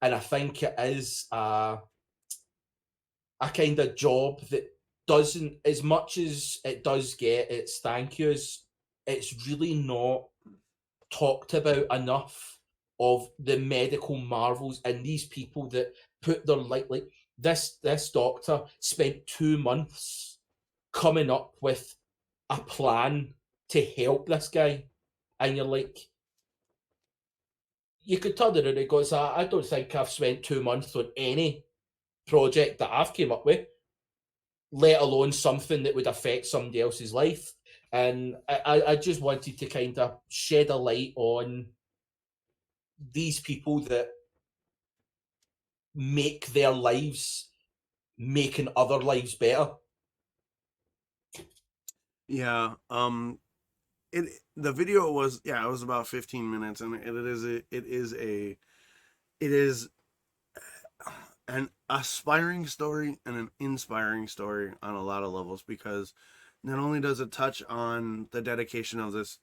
and I think it is a kind of job that doesn't, as much as it does get its thank yous, it's really not talked about enough of the medical marvels and these people that put their like this doctor spent 2 months coming up with a plan to help this guy, and you're like, you could turn it around and goes, I don't think I've spent 2 months on any project that I've came up with, let alone something that would affect somebody else's life. And I just wanted to kind of shed a light on these people that make their lives making other lives better. Yeah. The video was, it was about 15 minutes, and it is an aspiring story and an inspiring story on a lot of levels, because not only does it touch on the dedication of this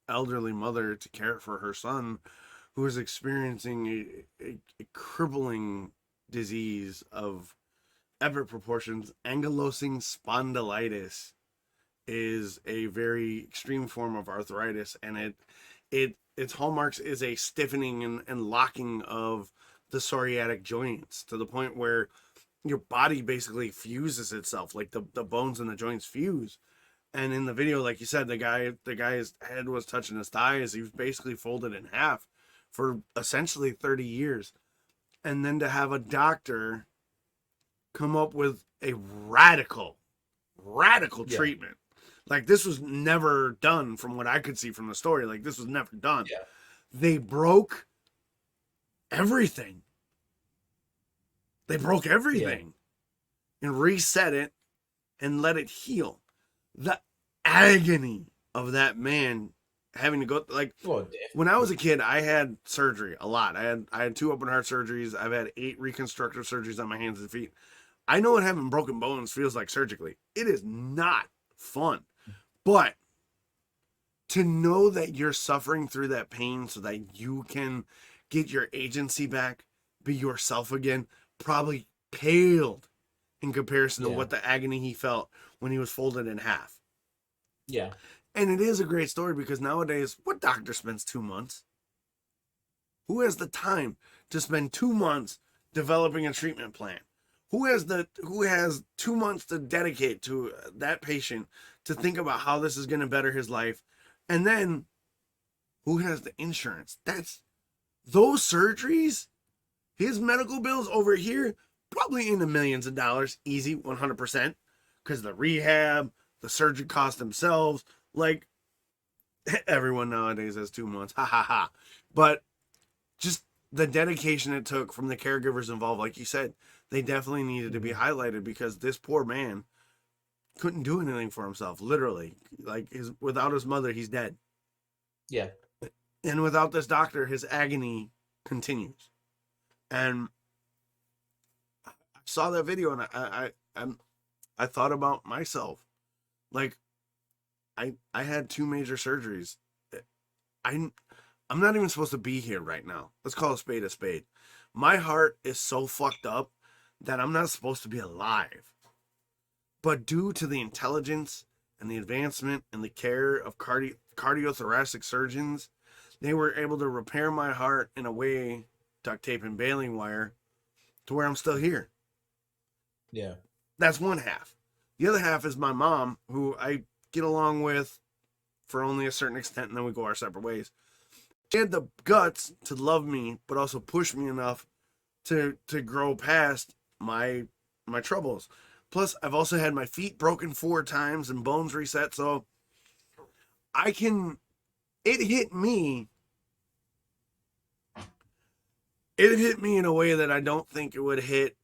elderly mother to care for her son, who is experiencing a crippling disease of epic proportions. Ankylosing spondylitis is a very extreme form of arthritis, and its hallmarks is a stiffening and locking of the psoriatic joints, to the point where your body basically fuses itself, like the bones and the joints fuse. And in the video, like you said, the guy's head was touching his thighs. He was basically folded in half for essentially 30 years. And then to have a doctor come up with a radical treatment. Like, this was never done from what I could see from the story. Like, this was never done. Yeah. They broke everything. And reset it and let it heal. The agony of that man having to go, like, when I was a kid, I had surgery a lot. I had 2 open heart surgeries. I've had 8 reconstructive surgeries on my hands and feet. I know what having broken bones feels like surgically. It is not fun. But to know that you're suffering through that pain so that you can get your agency back, be yourself again, probably paled in comparison to what the agony he felt when he was folded in half. Yeah. And it is a great story, because nowadays, what doctor spends 2 months? Who has the time to spend 2 months developing a treatment plan? Who has 2 months to dedicate to that patient to think about how this is going to better his life? And then who has the insurance? That's those surgeries, his medical bills over here, probably in the millions of dollars, easy, 100%, because the rehab, the surgery costs themselves. Like, everyone nowadays has 2 months, ha ha ha. But just the dedication it took from the caregivers involved, like you said, they definitely needed to be highlighted, because this poor man couldn't do anything for himself, literally. Like, without his mother, he's dead. Yeah. And without this doctor, his agony continues. And I saw that video, and I thought about myself. Like, I had 2 major surgeries. I'm not even supposed to be here right now. Let's call a spade a spade. My heart is so fucked up that I'm not supposed to be alive. But due to the intelligence and the advancement and the care of cardiothoracic surgeons, they were able to repair my heart in a way, duct tape and baling wire, to where I'm still here. Yeah. That's one half. The other half is my mom, who I get along with for only a certain extent, and then we go our separate ways. She had the guts to love me, but also push me enough to grow past my troubles. Plus, I've also had my feet broken 4 times and bones reset, so it hit me in a way that I don't think it would hit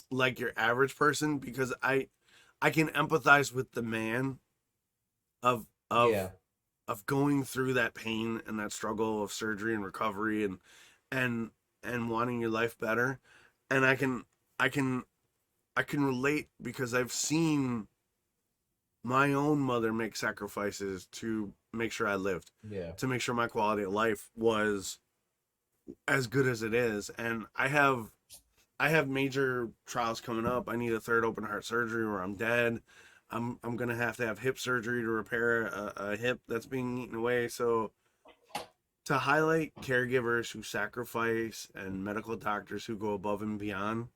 like your average person, because I can empathize with the man of going through that pain and that struggle of surgery and recovery and wanting your life better. And I can relate because I've seen my own mother make sacrifices to make sure I lived, Yeah. to make sure my quality of life was as good as it is. And I have major trials coming up. I need a third open heart surgery or I'm dead. I'm gonna have to have hip surgery to repair a hip that's being eaten away. So to highlight caregivers who sacrifice and medical doctors who go above and beyond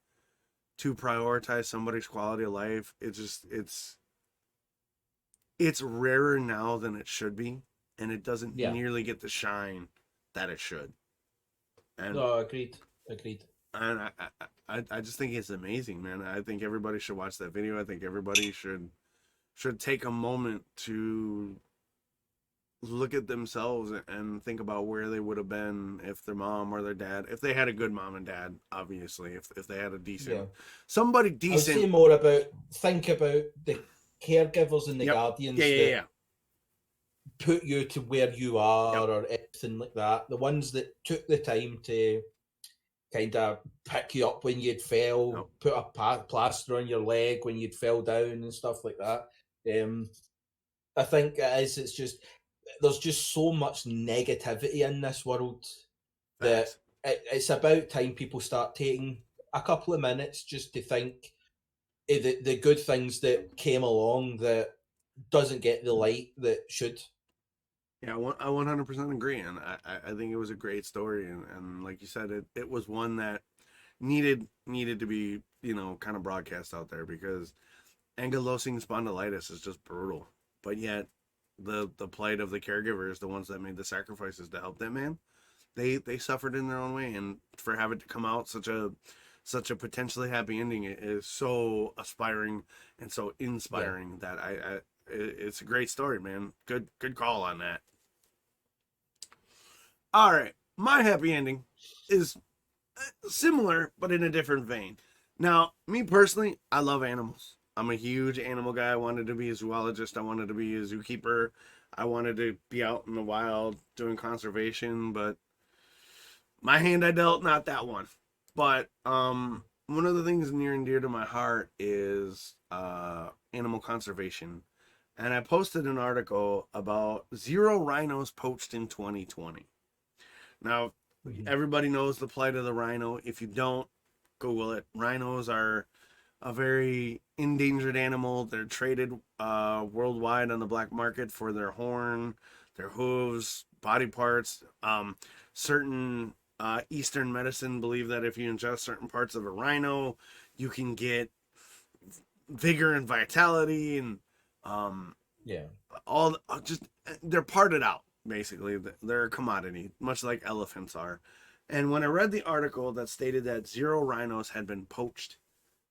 to prioritize somebody's quality of life, it's rarer now than it should be, and it doesn't Yeah. nearly get the shine that it should. And No, agreed. and I just think it's amazing, man. I think everybody should watch that video. I think everybody should take a moment to look at themselves and think about where they would have been if their mom or their dad, if they had a good mom and dad, obviously, if they had a decent, somebody I would decent. say more about, think about the caregivers and the guardians Yeah. put you to where you are or anything like that. The ones that took the time to kind of pick you up when you'd fell, put a plaster on your leg when you'd fell down and stuff like that. I think it's just, there's just so much negativity in this world that it's about time people start taking a couple of minutes just to think the good things that came along that doesn't get the light that should. Yeah, I 100% agree, and I think it was a great story, and like you said, it was one that needed to be, kind of broadcast out there, because ankylosing spondylitis is just brutal. But yet the plight of the caregivers, the ones that made the sacrifices to help that man, they suffered in their own way, and for having to come out such a potentially happy ending is so aspiring and so inspiring that it's a great story, man. Good call on that. All right, my happy ending is similar but in a different vein. Now, me personally, I love animals. I'm a huge animal guy. I wanted to be a zoologist. I wanted to be a zookeeper. I wanted to be out in the wild doing conservation, but my hand I dealt, not that one. But one of the things near and dear to my heart is animal conservation. And I posted an article about 0 rhinos poached in 2020. Now, everybody knows the plight of the rhino. If you don't, Google it. Rhinos are a very endangered animal. They're traded worldwide on the black market for their horn, their hooves, body parts. Certain Eastern medicine believe that if you ingest certain parts of a rhino, you can get vigor and vitality, and all just they're parted out. Basically, they're a commodity, much like elephants are. And when I read the article that stated that 0 rhinos had been poached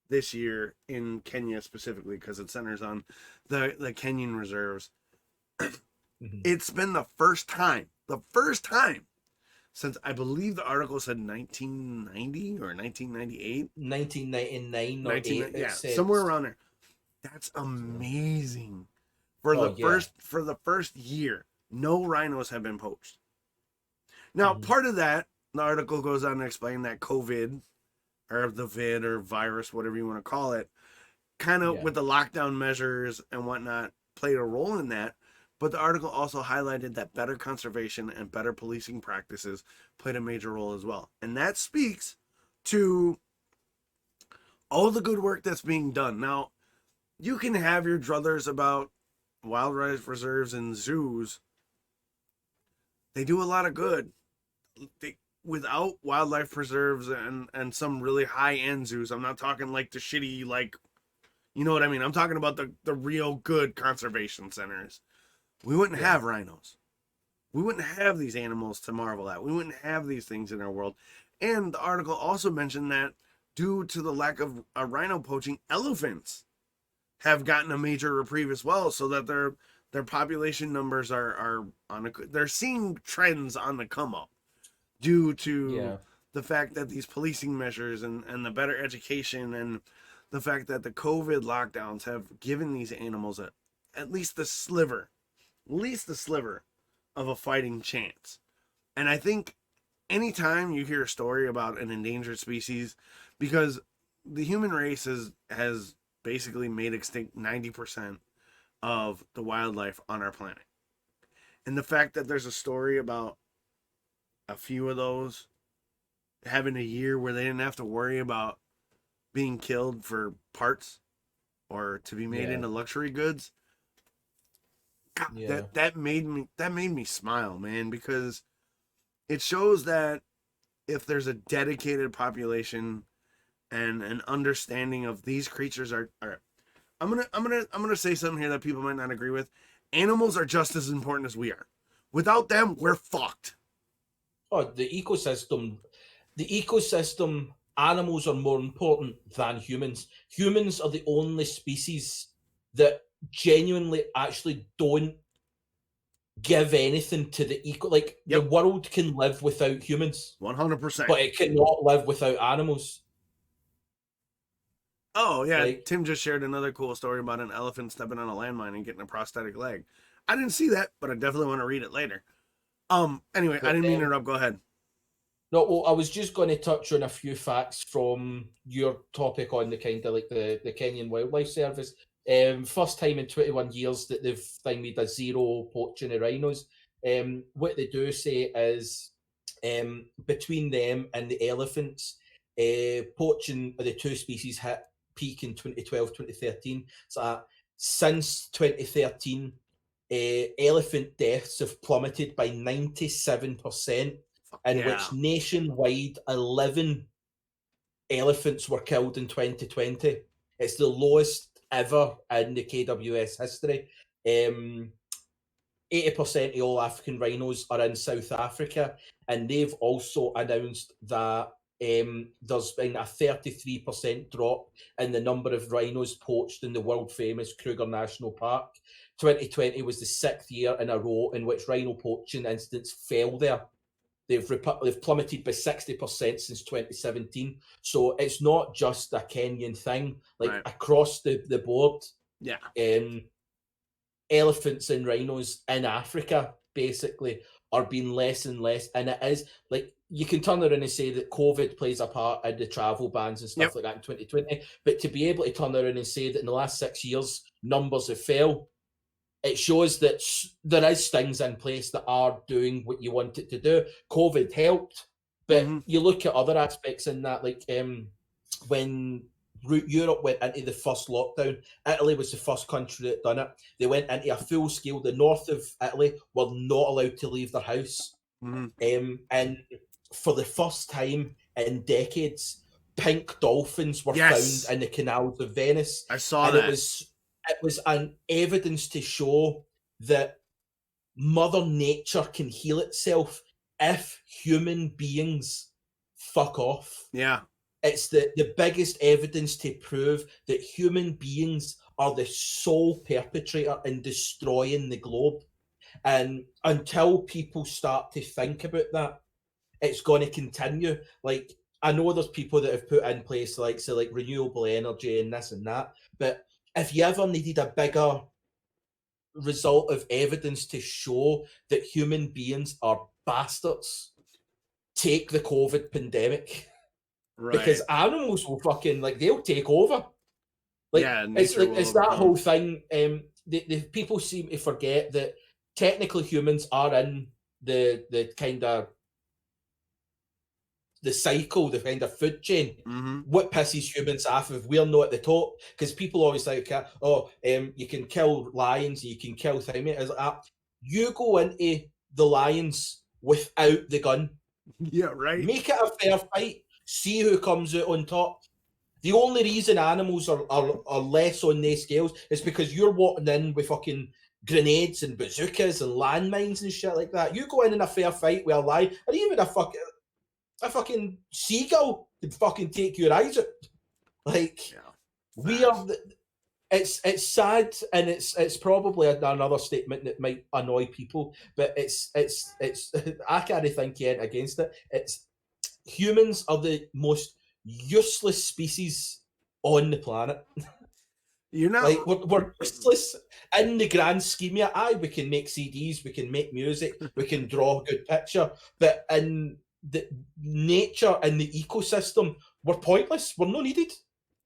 this year in Kenya specifically, because it centers on the Kenyan reserves, it's been the first time since, I believe the article said 1990 or 1998, 1999 or 8, somewhere around there. That's amazing. For the first year, no rhinos have been poached. Now, part of that, the article goes on to explain that COVID, or the vid or virus, whatever you want to call it, kind of with the lockdown measures and whatnot, played a role in that. But the article also highlighted that better conservation and better policing practices played a major role as well. And that speaks to all the good work that's being done. Now, you can have your druthers about wildlife reserves and zoos. They do a lot of good. Without wildlife preserves and some really high-end zoos, I'm not talking like the shitty, like, you know what I mean? I'm talking about the real good conservation centers. We wouldn't have rhinos. We wouldn't have these animals to marvel at. We wouldn't have these things in our world. And the article also mentioned that due to the lack of rhino poaching, elephants have gotten a major reprieve as well, so that their population numbers are they're seeing trends on the come up due to the fact that these policing measures and the better education and the fact that the COVID lockdowns have given these animals at least the sliver of a fighting chance. And I think anytime you hear a story about an endangered species because the human race has basically made extinct 90% of the wildlife on our planet. And the fact that there's a story about a few of those having a year where they didn't have to worry about being killed for parts or to be made into luxury goods. God, that made me smile, man, because it shows that if there's a dedicated population and an understanding of these creatures are I'm gonna say something here that people might not agree with. Animals are just as important as we are. Without them, we're fucked. Oh, the ecosystem, animals are more important than humans. Humans are the only species that genuinely actually don't give anything to the eco. Like, the world can live without humans. 100%. But it cannot live without animals. Oh, yeah. Tim just shared another cool story about an elephant stepping on a landmine and getting a prosthetic leg. I didn't see that, but I definitely want to read it later. Anyway, I didn't mean to interrupt. Go ahead. No, well, I was just going to touch on a few facts from your topic on the kind of like the Kenyan Wildlife Service. First time in 21 years that they've made a zero poaching of rhinos. What they do say is between them and the elephants, poaching of the two species hit peak in 2012, 2013. So since 2013, elephant deaths have plummeted by 97%, in which nationwide 11 elephants were killed in 2020. It's the lowest ever in the KWS history. 80% of all African rhinos are in South Africa, and they've also announced that there's been a 33% drop in the number of rhinos poached in the world-famous Kruger National Park. 2020 was the 6th year in a row in which rhino poaching incidents fell there. They've plummeted by 60% since 2017. So it's not just a Kenyan thing. Across the board, elephants and rhinos in Africa basically are being less and less. And it is like, you can turn around and say that COVID plays a part in the travel bans and stuff like that in 2020. But to be able to turn around and say that in the last 6 years, numbers have fell, it shows that there is things in place that are doing what you want it to do. COVID helped, but you look at other aspects in that, like when Europe went into the first lockdown, Italy was the first country that done it. They went into a full scale. The north of Italy were not allowed to leave their house. And for the first time in decades, pink dolphins were found in the canals of Venice. I saw that. It was an evidence to show that Mother Nature can heal itself if human beings fuck off. Yeah. It's the biggest evidence to prove that human beings are the sole perpetrator in destroying the globe. And until people start to think about that, it's going to continue. Like, I know there's people that have put in place like renewable energy and this and that, but if you ever needed a bigger result of evidence to show that human beings are bastards, take the COVID pandemic. Right. Because animals will fucking, they'll take over. It's that whole thing. The people seem to forget that technically humans are in the kind of the cycle, the kind of food chain. What pisses humans off if we're not at the top? Because people always like, you can kill lions, you can kill things. You go into the lions without the gun. Yeah, right. Make it a fair fight. See who comes out on top. The only reason animals are less on these scales is because you're walking in with fucking grenades and bazookas and landmines and shit like that. You go in a fair fight with a lion, or even a fucking seagull can fucking take your eyes out. We are. It's sad, and it's probably another statement that might annoy people, but it's I can't think against it. It's humans are the most useless species on the planet. You know, we're useless in the grand scheme of we can make CDs, we can make music, we can draw a good picture, but in the nature and the ecosystem were pointless. We're not needed.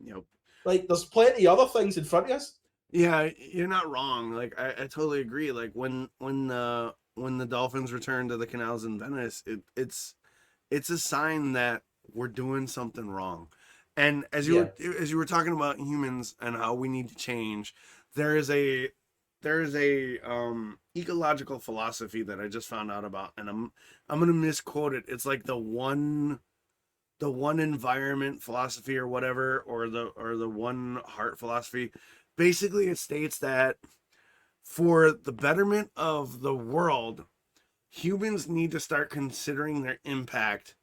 Yep. Like, there's plenty of other things in front of us. Yeah, you're not wrong. Like I totally agree. Like when the dolphins return to the canals in Venice, it's a sign that we're doing something wrong. And as you were talking about humans and how we need to change, there is a ecological philosophy that I just found out about, and I'm gonna misquote it. It's like the one environment philosophy or whatever, or the one heart philosophy. Basically, it states that for the betterment of the world, humans need to start considering their impact,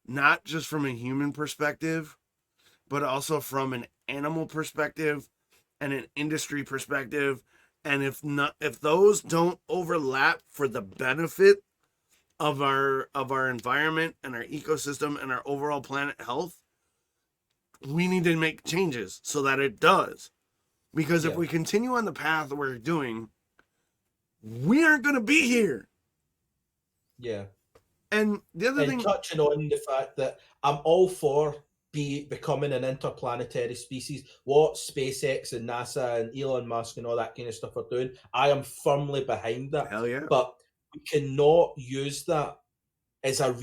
not just from a human perspective, but also from an animal perspective and an industry perspective. And if those don't overlap for the benefit of our environment and our ecosystem and our overall planet health, we need to make changes so that it does. Because if we continue on the path we're doing, we aren't going to be here. Yeah. And the other thing, touching on the fact that I'm all for becoming an interplanetary species, what SpaceX and NASA and Elon Musk and all that kind of stuff are doing, I am firmly behind that. hell yeah. But we cannot use that as a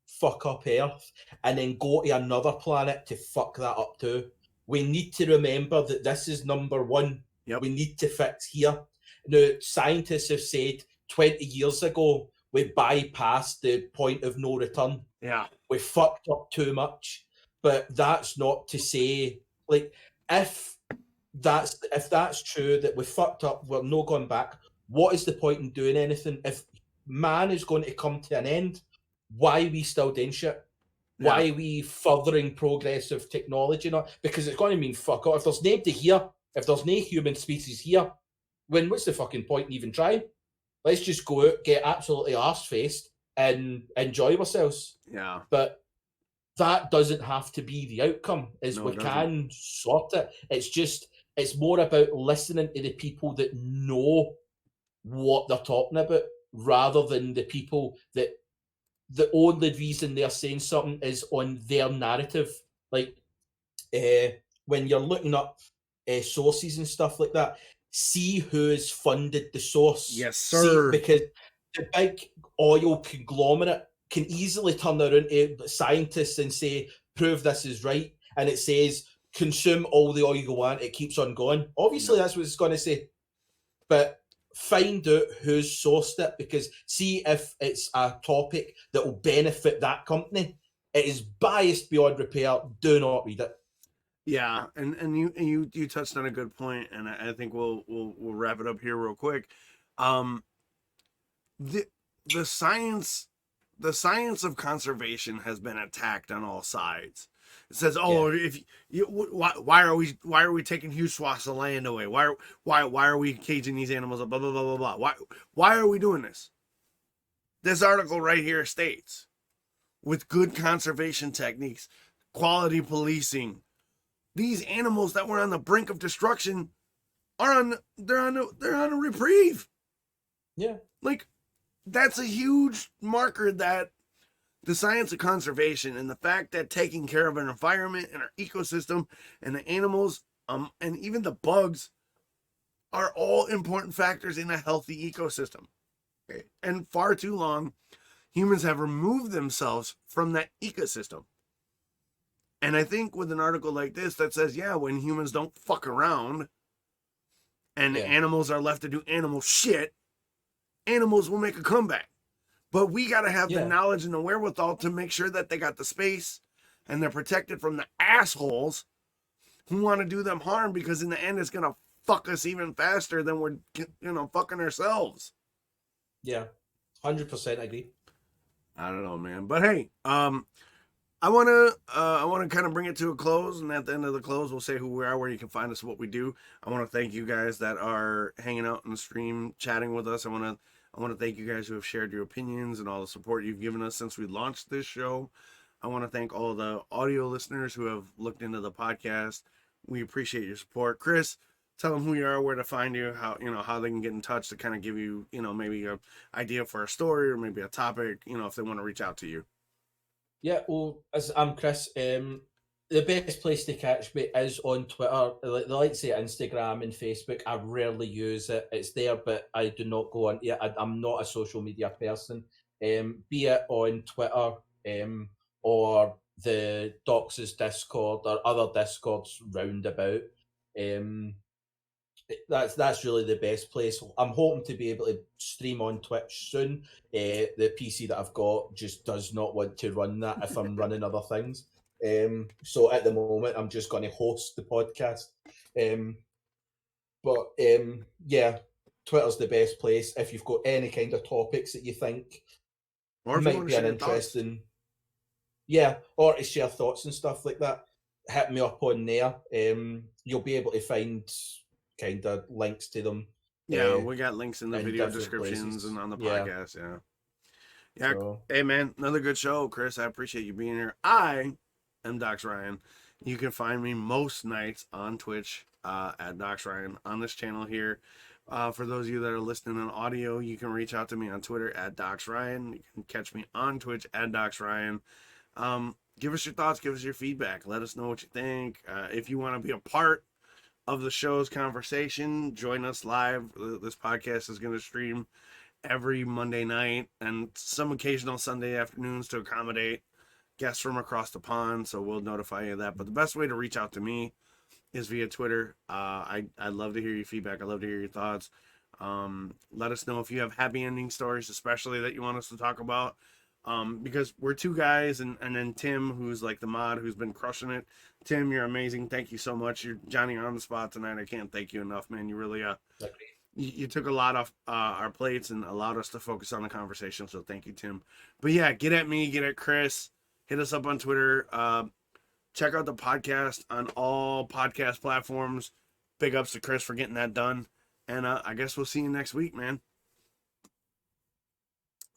fuck up Earth and then go to another planet to fuck that up too. We need to remember that this is number one. Yep. We need to fix here. Now, scientists have said 20 years ago, we bypassed the point of no return. Yeah. We fucked up too much. But that's not to say, like, if that's true, that we fucked up, we're not going back, what is the point in doing anything? If man is going to come to an end, why are we still doing shit? Yeah. Why are we furthering progressive technology? Not because it's going to mean fuck off. If there's nobody here, if there's no human species here, then what's the fucking point in even trying? Let's just go out, get absolutely arse-faced, and enjoy ourselves. Yeah. But that doesn't have to be the outcome, is we can sort it. It's more about listening to the people that know what they're talking about, rather than the people that the only reason they're saying something is on their narrative. Like, when you're looking up sources and stuff like that, see who's funded the source. Yes, sir. Because the big oil conglomerate can easily turn around to scientists and say, prove this is right. And it says, consume all the oil you want. It keeps on going. Obviously, that's what it's going to say. But find out who's sourced it, because see if it's a topic that will benefit that company. It is biased beyond repair. Do not read it. Yeah, and you touched on a good point, and I think we'll wrap it up here real quick. The science of conservation has been attacked on all sides. It says, if you, why are we taking huge swaths of land away? Why are we caging these animals up? Blah blah blah blah blah. Why are we doing this? This article right here states, with good conservation techniques, quality policing, these animals that were on the brink of destruction they're on a reprieve. Yeah, like that's a huge marker that the science of conservation and the fact that taking care of an environment and our ecosystem and the animals, and even the bugs, are all important factors in a healthy ecosystem. Okay. And far too long, humans have removed themselves from that ecosystem. And I think with an article like this that says, when humans don't fuck around and animals are left to do animal shit, animals will make a comeback. But we got to have the knowledge and the wherewithal to make sure that they got the space and they're protected from the assholes who want to do them harm, because in the end, it's going to fuck us even faster than we're, fucking ourselves. Yeah, 100% agree. I don't know, man. But hey, I want to kind of bring it to a close, and at the end of the close, we'll say who we are, where you can find us, what we do. I want to thank you guys that are hanging out in the stream, chatting with us. I want to thank you guys who have shared your opinions and all the support you've given us since we launched this show. I want to thank all the audio listeners who have looked into the podcast. We appreciate your support. Chris, tell them who you are, where to find you, how they can get in touch to kind of give you, maybe an idea for a story or maybe a topic, if they want to reach out to you. Yeah, well, as I'm Chris, the best place to catch me is on Twitter. Like they like to say Instagram and Facebook. I rarely use it. It's there, but I do not go on. Yeah, I'm not a social media person. Be it on Twitter, or the Dox's Discord or other Discords roundabout. Um, that's really the best place. I'm hoping to be able to stream on Twitch soon. The PC that I've got just does not want to run that if I'm running other things. So at the moment, I'm just going to host the podcast. Yeah, Twitter's the best place if you've got any kind of topics that you think Or if you might want be to an share your thoughts. interesting. Yeah, or to share thoughts and stuff like that. Hit me up on there. You'll be able to find kind of links to them. Yeah, we got links in the in video different descriptions places. and on the Yeah. podcast. Yeah. Yeah. So, Hey, man, another good show, Chris. I appreciate you being here. I am DoxRyan. You can find me most nights on Twitch at DoxRyan on this channel here. For those of you that are listening on audio, you can reach out to me on Twitter at DoxRyan. You can catch me on Twitch at DoxRyan. Give us your thoughts. Give us your feedback. Let us know what you think. If you want to be a part of the show's conversation, join us live. This podcast is going to stream every Monday night and some occasional Sunday afternoons to accommodate guests from across the pond. So we'll notify you of that. But the best way to reach out to me is via Twitter. I'd love to hear your feedback. I'd love to hear your thoughts. Let us know if you have happy ending stories, especially that you want us to talk about. Because we're two guys, and then Tim, who's like the mod, who's been crushing it. Tim, you're amazing. Thank you so much. You're Johnny on the spot tonight. I can't thank you enough, man. You really you took a lot off our plates and allowed us to focus on the conversation. So thank you, Tim. But yeah, get at me, get at Chris. Hit us up on Twitter. Check out the podcast on all podcast platforms. Big ups to Chris for getting that done. And I guess we'll see you next week, man.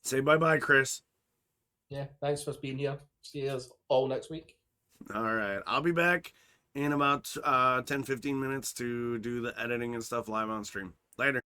Say bye-bye, Chris. yeah, thanks for being here. See you all next week. All right. I'll be back in about 10-15 minutes to do the editing and stuff live on stream. Later.